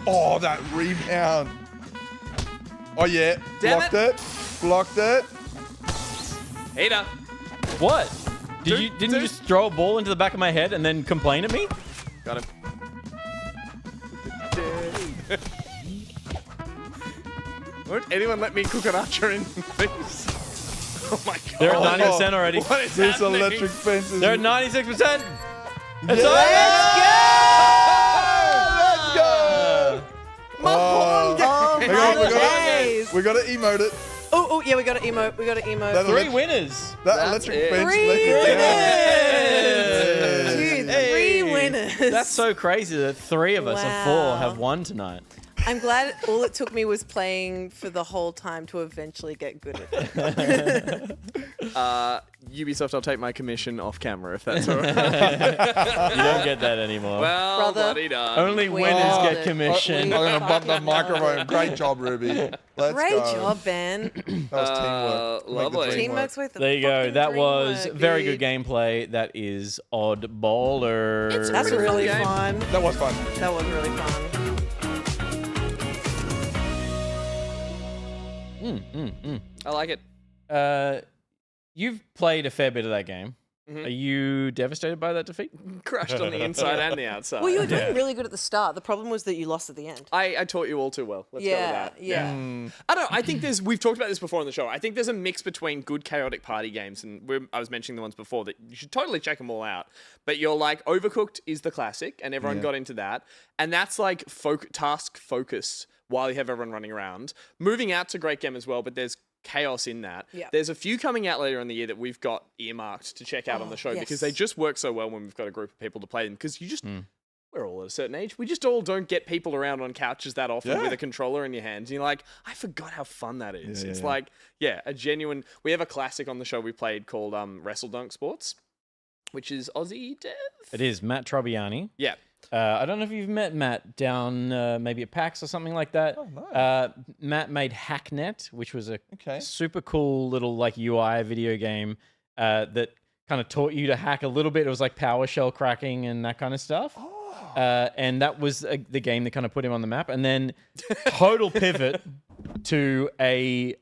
Oh, that rebound. Oh yeah, Damn blocked it. Blocked it. Hater. What? Didn't you just throw a ball into the back of my head and then complain at me? Got him. Won't anyone let me cook an archer in, please? Oh my god. They're at 90% already. What is This happening? electric fence is. They're at 96%. It's Let's go! Oh, my days. We gotta emote it. Oh, yeah, we got to emote. We got to emote. That Three elec- winners. That That's electric it. fence. Three let you down. Dude, Hey. three winners. That's so crazy that three of us of four Wow. have won tonight. I'm glad all it took me was playing for the whole time to eventually get good at it. Ubisoft, I'll take my commission off camera if that's all right. You don't get that anymore. Well, Brother. bloody done. Only We winners nailed get it. commission. I'm gonna bump the microphone. Great job, Ruby. Let's Great go. job, Ben. That was teamwork. Make the lovely. dream work. Teamwork's with the There you go. fucking That dream was work, very dude. good gameplay. That is Oddballers. That's Pretty fun really game. fun. That was fun. That was really fun. I like it. You've played a fair bit of that game. Mm-hmm. Are you devastated by that defeat? Crushed on the inside and the outside. Well, you were doing really good at the start. The problem was that you lost at the end. I taught you all too well. Let's go with that. Yeah. I don't know. I think we've talked about this before on the show. I think there's a mix between good chaotic party games, and I was mentioning the ones before that you should totally check them all out. But you're like, Overcooked is the classic, and everyone got into that. And that's like task focused while you have everyone running around. Moving Out's a great game as well, but there's chaos in that. Yeah. There's a few coming out later in the year that we've got earmarked to check out on the show because they just work so well when we've got a group of people to play them. Because you just, we're all at a certain age. We just all don't get people around on couches that often with a controller in your hands. And you're like, I forgot how fun that is. It's like, a genuine. We have a classic on the show we played called Wrestle Dunk Sports, which is Aussie dev. It is Matt Trobiani. Yeah. I don't know if you've met Matt down maybe at PAX or something like that. Oh, no. Matt made Hacknet, which was a Okay. super cool little like UI video game that kind of taught you to hack a little bit. It was like PowerShell cracking and that kind of stuff. Oh. And that was the game that kind of put him on the map. And then total pivot to a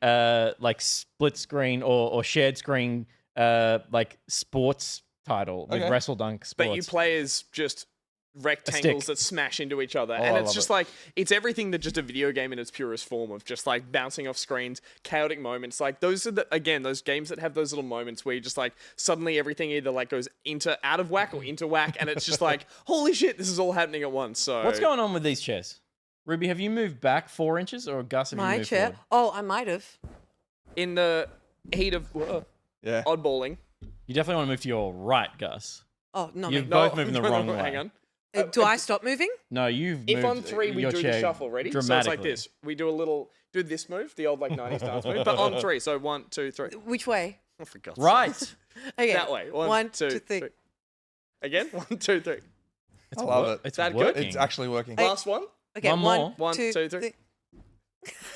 like split screen or shared screen like sports title with Okay. Wrestle Dunk Sports. But you play as just rectangles that smash into each other. I And it's love just it. like, it's everything that just a video game in its purest form of just like bouncing off screens, chaotic moments. Like those are those games that have those little moments where you just like suddenly everything either like goes out of whack or into whack. And it's just like, holy shit, this is all happening at once. So What's going on with these chairs? Ruby, have you moved back 4 inches or Gus, have you My moved chair. forward? Oh, I might have. in the heat of Yeah. oddballing. You definitely want to move to your right, Gus. Oh, no, You're me. both moving the wrong way. Hang on. Do I stop moving? No, you've If moved on three we your do the chair shuffle, ready? So it's like this. We do this move, the old like 90s dance move, but on three. So 1, 2, 3. Which way? Oh, for God's Right. sake. Okay. That way. One, 2, two, 3. Again? 1, 2, 3. It's I love it. It's That good? working. It's actually working. Last one. Okay, One more. 1, 2, 3.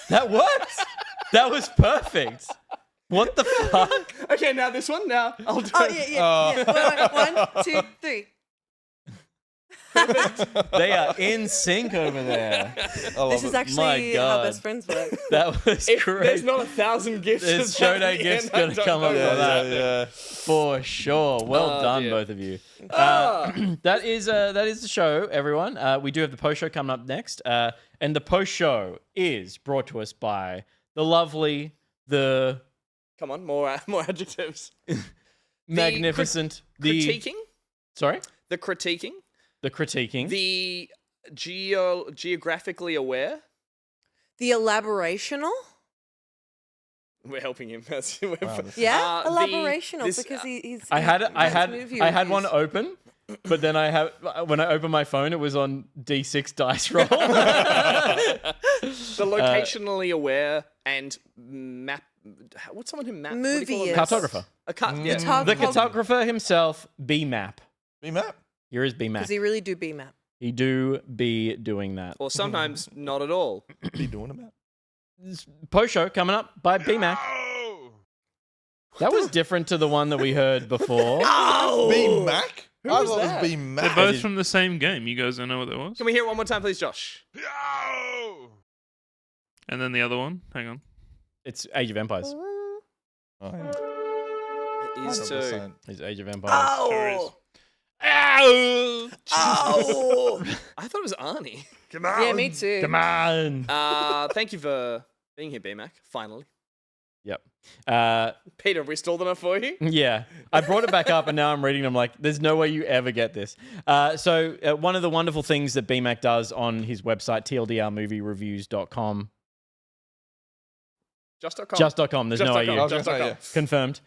That worked. That was perfect. What the fuck? Okay, now this one. Now I'll do Oh, it. yeah. Wait. 1, 2, 3. They are in sync over there. I love This is it. actually My how God. best friends work. That was If great. there's not 1,000 gifts. There's just show at day the gifts end, I gonna don't come know up with what's that. Yeah. For sure. Well done, dear. both of you. Ah. That is the show, everyone. We do have the post show coming up next, and the post show is brought to us by the lovely, the Come on, more adjectives. magnificent, Critiquing. Sorry, The critiquing. the critiquing, The geographically aware. The elaborational? We're helping him. Yeah, elaborational because he's. I had one open, but then when I opened my phone, it was on D6 dice roll. The locationally aware and map. What's someone who map? Movie cartographer. The cartographer himself, B-Map. B-Map? Here is B-Map. Because he really do B-Map. He do be doing that. Or sometimes not at all. Be doing a map. Post show coming up by B-Mac. That was different to the one that we heard before. B-Mac? Who was thought that? it was B-Mac. They're both from the same game. You guys don't know what that was? Can we hear it one more time, please, Josh? And then the other one. Hang on. It's Age of Empires. Oh, yeah. It is too. It's Age of Empires. Sure is. Ow! Oh! I thought it was Arnie. Come on. Yeah, me too. Come on. Thank you for being here, B-Mac. Finally. Yep. Peter, we stalled enough for you? Yeah. I brought it back up and now I'm reading and I'm like, there's no way you ever get this. So one of the wonderful things that BMAC does on his website, tldrmoviereviews.com. Just.com. Just.com. There's no IU. Just.com. Confirmed.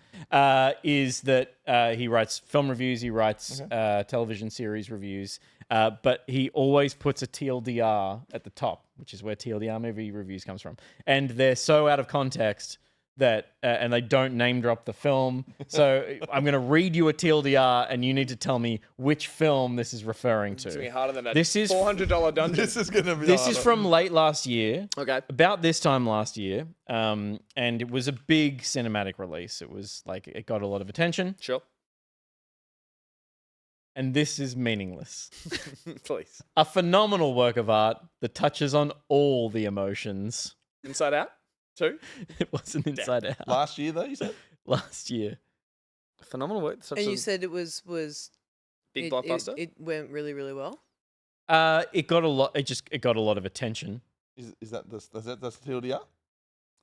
Is that he writes film reviews, he writes television series reviews, but he always puts a TLDR at the top, which is where TLDR movie reviews comes from. And they're so out of context that, and they don't name drop the film. So I'm going to read you a TLDR and you need to tell me which film this is referring to. It's going to be harder than that. This is $400 dungeon. This is going to be This is from late last year. Okay. About this time last year. And it was a big cinematic release. It was like, it got a lot of attention. Sure. And this is meaningless. Please. A phenomenal work of art that touches on all the emotions. Inside Out? Too? It wasn't Inside Out. Last year, though, you said? Last year. Phenomenal work. And you said it was big blockbuster? It went really, really well. It got a lot. It got a lot of attention. Is that the TLDR?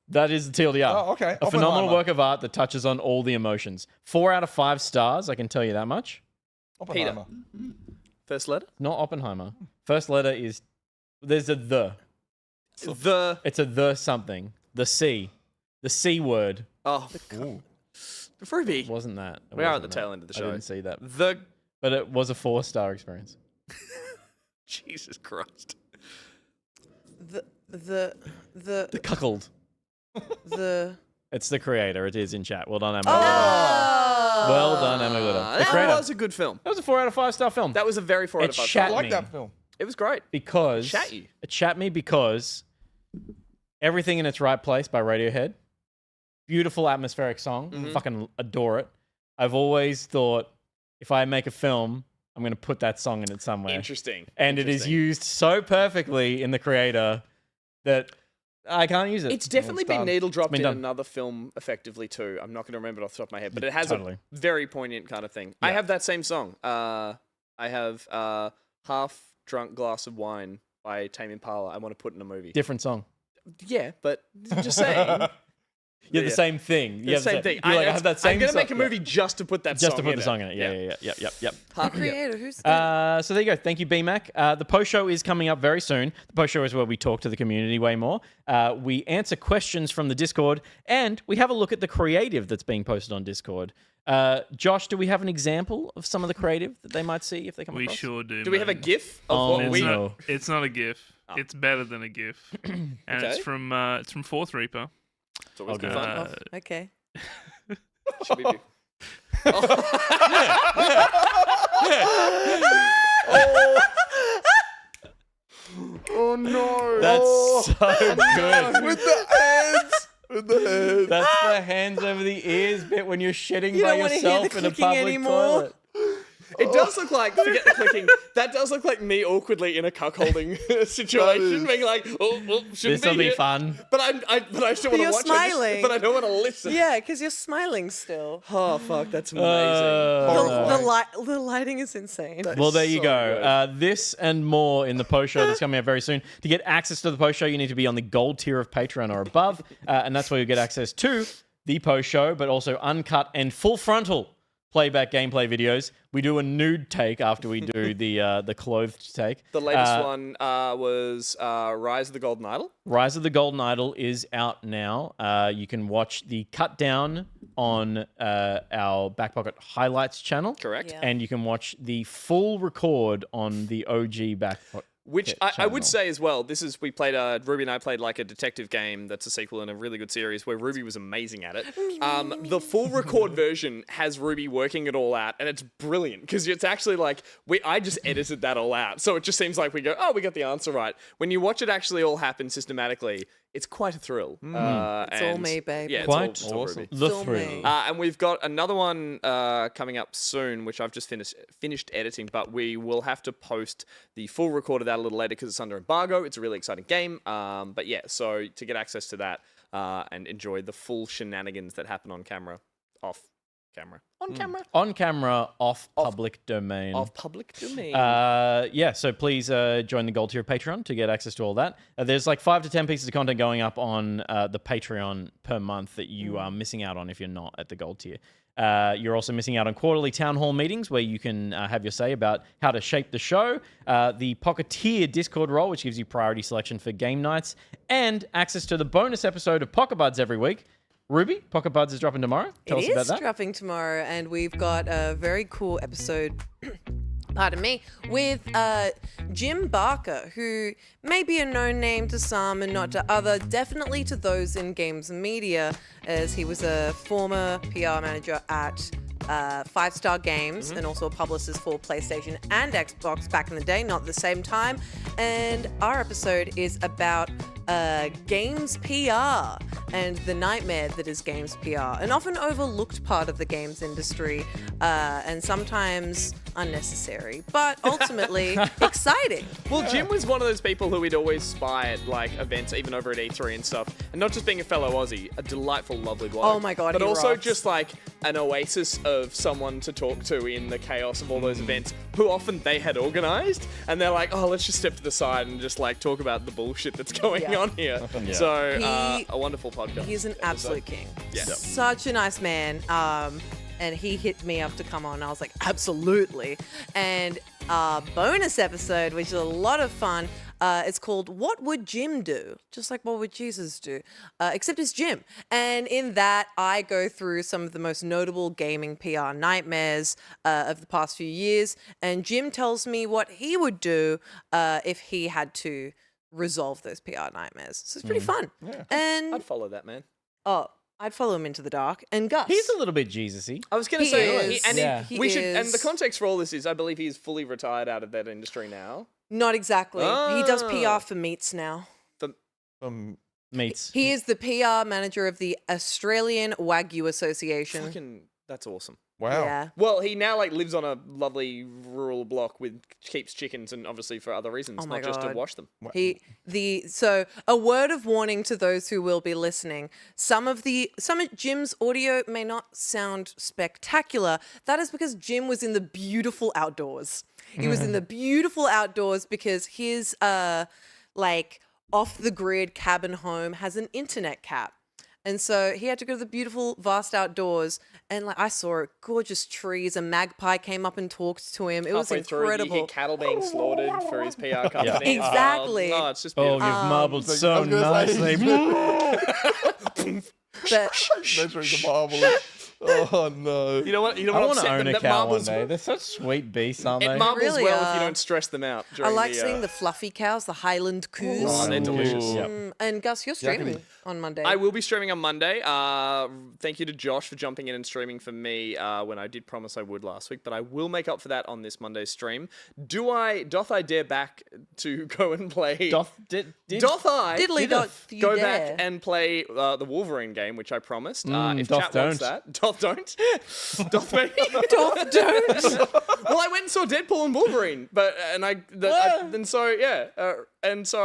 That is the TLDR. Oh, okay. A phenomenal work of art that touches on all the emotions. 4 out of 5 stars. I can tell you that much. Oppenheimer. Peter. First letter? Not Oppenheimer. First letter is there's a the. It's a the something. The C. The C word. Oh, Ruby. It wasn't that. We are at the tail end of the show. I didn't see that. But it was a 4-star experience. Jesus Christ. The cuckold. It's the creator. It is in chat. Well done, Emma. Well done, Emma Glitter. That was a good film. That was a 4 out of 5 star film. That was a very 4 out of 5 star. I like that film. It was great. Because it chat me because Everything in Its Right Place by Radiohead. Beautiful atmospheric song. Fucking adore it. I've always thought if I make a film, I'm going to put that song in it somewhere. Interesting. And it is used so perfectly in The Creator that I can't use it. It's definitely been needle dropped in done. anoth film effectively too. I'm not going to remember it off the top of my head, but it has Totally. a very poignant kind of thing. I have that same song. I have Half Drunk Glass of Wine by Tame Impala. I want to put in a movie. Different song. Yeah, but just saying. You have the same thing. The same thing. I have that same I'm going to song. make a movie just to put that Just song to put in the song in it. Yep. The creator, who's that? So there you go. Thank you, BMAC. The post show is coming up very soon. The post show is where we talk to the community way more. We answer questions from the Discord, and we have a look at the creative that's being posted on Discord. Josh, do we have an example of some of the creative that they might see if they come across? We sure do. Do we have a GIF of what we know? It's not a GIF. It's better than a GIF, and it's from Fourth Reaper. It's always good fun. Okay. Should we be... Oh no! That's so good. With the hands. With the hands. That's the hands over the ears bit when you're shitting You by don't wanna hear yourself the in a clicking public anymore. toilet. It does look like, forget the clicking, that does look like me awkwardly in a cuckolding situation, being like, shouldn't This'll be here. fun. But I still want to You're watch smiling. it, but I don't want to listen. Yeah, because you're smiling still. Oh, fuck, that's amazing. The lighting is insane. Well, there you go. This and more in the post show that's coming out very soon. To get access to the post show, you need to be on the gold tier of Patreon or above, and that's where you get access to the post show, but also uncut and full frontal playback gameplay videos. We do a nude take after we do the clothed take. The latest one was Rise of the Golden Idol. Rise of the Golden Idol is out now. You can watch the cut down on our Back Pocket Highlights channel. Correct. Yeah. And you can watch the full record on the OG Back Pocket. Which I would say as well, we played, Ruby and I played like a detective game that's a sequel in a really good series where Ruby was amazing at it. The full record version has Ruby working it all out, and it's brilliant because it's actually like, I just edited that all out. So it just seems like we go, oh, we got the answer right. When you watch it actually all happen systematically, it's quite a thrill. It's all me, babe. Yeah, Quite it's all Ruby. the Still thrill. me. And we've got another one coming up soon, which I've just finished editing, but we will have to post the full record of that a little later because it's under embargo. It's a really exciting game. But yeah, so to get access to that and enjoy the full shenanigans that happen on camera, off camera, on camera, On camera, off public domain. off public domain. Yeah, so please join the Gold Tier of Patreon to get access to all that. There's like 5 to 10 pieces of content going up on the Patreon per month that you are missing out on if you're not at the Gold Tier. You're also missing out on quarterly town hall meetings where you can have your say about how to shape the show, the Pocketeer Discord role, which gives you priority selection for game nights, and access to the bonus episode of Pocket Buds every week. Ruby, Pocket Buds is dropping tomorrow. Tell us about that. It is dropping tomorrow, and we've got a very cool episode. Pardon me, with Jim Barker, who may be a known name to some and not to other, definitely to those in games and media, as he was a former PR manager at 5 Star Games and also a publicist for PlayStation and Xbox back in the day, not at the same time. And our episode is about games PR and the nightmare that is games PR, an often overlooked part of the games industry, and sometimes unnecessary, but ultimately exciting. Well, Jim was one of those people who we'd always spy at like events, even over at E3 and stuff. And not just being a fellow Aussie, a delightful, lovely bloke. Oh my God, But he also rocks. just like an oasis of someone to talk to in the chaos of all those events, who often they had organized. And they're like, oh, let's just step to the side and just like talk about the bullshit that's going on here. So, a wonderful podcast. He's an absolute king. Yeah. Such a nice man. And he hit me up to come on. I was like, absolutely. And bonus episode, which is a lot of fun. It's called What Would Jim Do? Just like what would Jesus do? Except it's Jim. And in that, I go through some of the most notable gaming PR nightmares of the past few years. And Jim tells me what he would do if he had to resolve those PR nightmares. So it's pretty fun. Yeah. And I'd follow that, man. I'd follow him into the dark. And Gus. He's a little bit Jesus-y. I was going to He say, is. He we should. And is. the context for all this is, I believe he's fully retired out of that industry now. Not exactly. He does PR for meats now. Meats. He is the PR manager of the Australian Wagyu Association. Fucking, that's awesome. Wow. Yeah. Well, he now like lives on a lovely rural block with keeps chickens and obviously for other reasons, Oh my not just to God. wash them. So a word of warning to those who will be listening. Some of Jim's audio may not sound spectacular. That is because Jim was in the beautiful outdoors. He was in the beautiful outdoors because his like off the grid cabin home has an internet cap. And so he had to go to the beautiful, vast outdoors. And like I saw it, gorgeous trees. A magpie came up and talked to him. It was Halfway incredible. through, you hear cattle being slaughtered for his PR company. Exactly. No, it's just Oh, beautiful. you've marbled so I was gonna say- nicely. But Measuring the marble. Oh no. You know what? You know I what? want to upset own them? a That cow one marbles. day. They're such sweet beasts, aren't It they? marbles really well if are. you don't stress them out. I During like the, seeing the fluffy cows, the Highland coos. Oh, they're delicious. Yep. And Gus, you're streaming on Monday. I will be streaming on Monday. Thank you to Josh for jumping in and streaming for me when I did promise I would last week, but I will make up for that on this Monday's stream. Doth I dare back to go and play? Doth I? Diddly doth you go dare. back and play the Wolverine game, which I promised. If doth chat wants don't. that, doth don't. Doth maybe. Doth don't. Well, I went and saw Deadpool and Wolverine, and I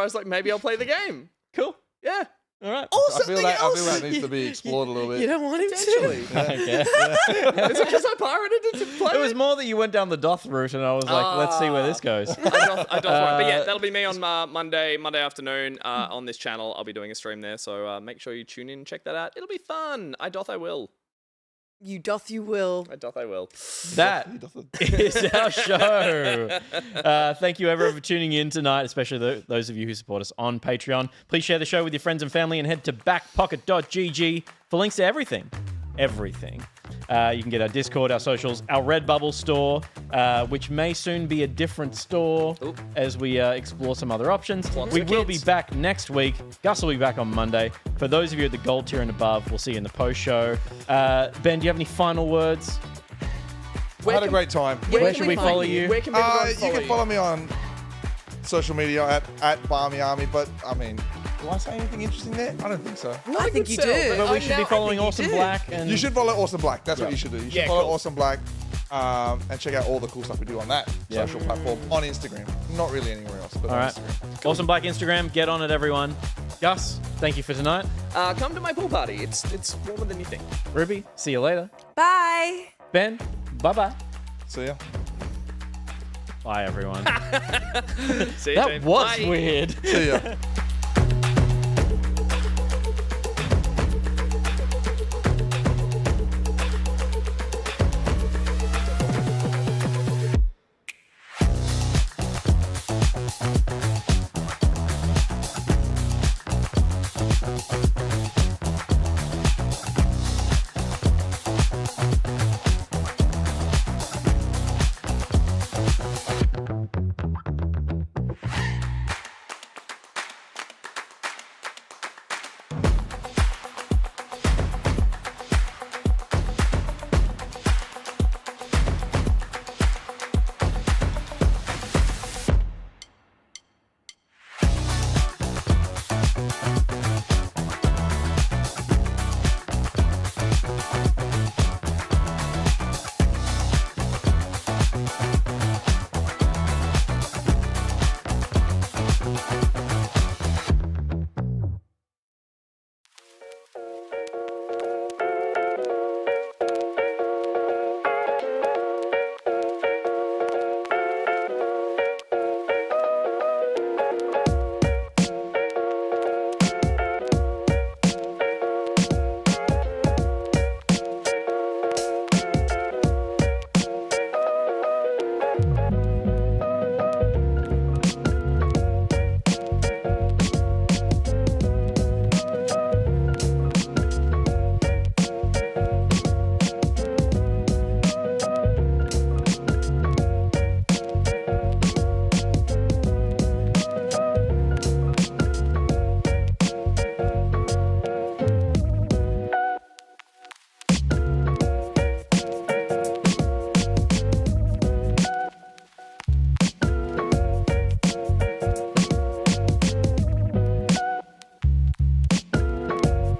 was like, maybe I'll play the game. Cool. Yeah. All right. I feel that needs to be explored a little bit. You don't want him to. Potentially. Okay. Is it because I pirated it to play? It was more that you went down the Doth route, and I was like, let's see where this goes. I doth want. But yeah, that'll be me on Monday afternoon on this channel. I'll be doing a stream there, so make sure you tune in and check that out. It'll be fun. I will. You doth, you will. I doth, I will. That is our show. Thank you, everyone, for tuning in tonight, especially those of you who support us on Patreon. Please share the show with your friends and family and head to backpocket.gg for links to everything. Everything. You can get our Discord, our socials, our Redbubble store, which may soon be a different store as we explore some other options. We will be back next week. Gus will be back on Monday. For those of you at the gold tier and above, we'll see you in the post show. Ben, do you have any final words? I had a great time. Where should we follow you? Where can everyone follow you can follow me on social media at Barmy Army, but I mean, do I say anything interesting there? I don't think so. I think you do. But we should be following Awesome Black. And you should follow Awesome Black. That's what you should do. You should follow Awesome Black and check out all the cool stuff we do on that social platform on Instagram. Not really anywhere else, but on Instagram. Cool. Awesome Black Instagram. Get on it, everyone. Gus, thank you for tonight. Come to my pool party. It's warmer than you think. Ruby, see you later. Bye. Ben, bye-bye. See ya. Bye, everyone. See you, That James. was Bye. weird. See ya.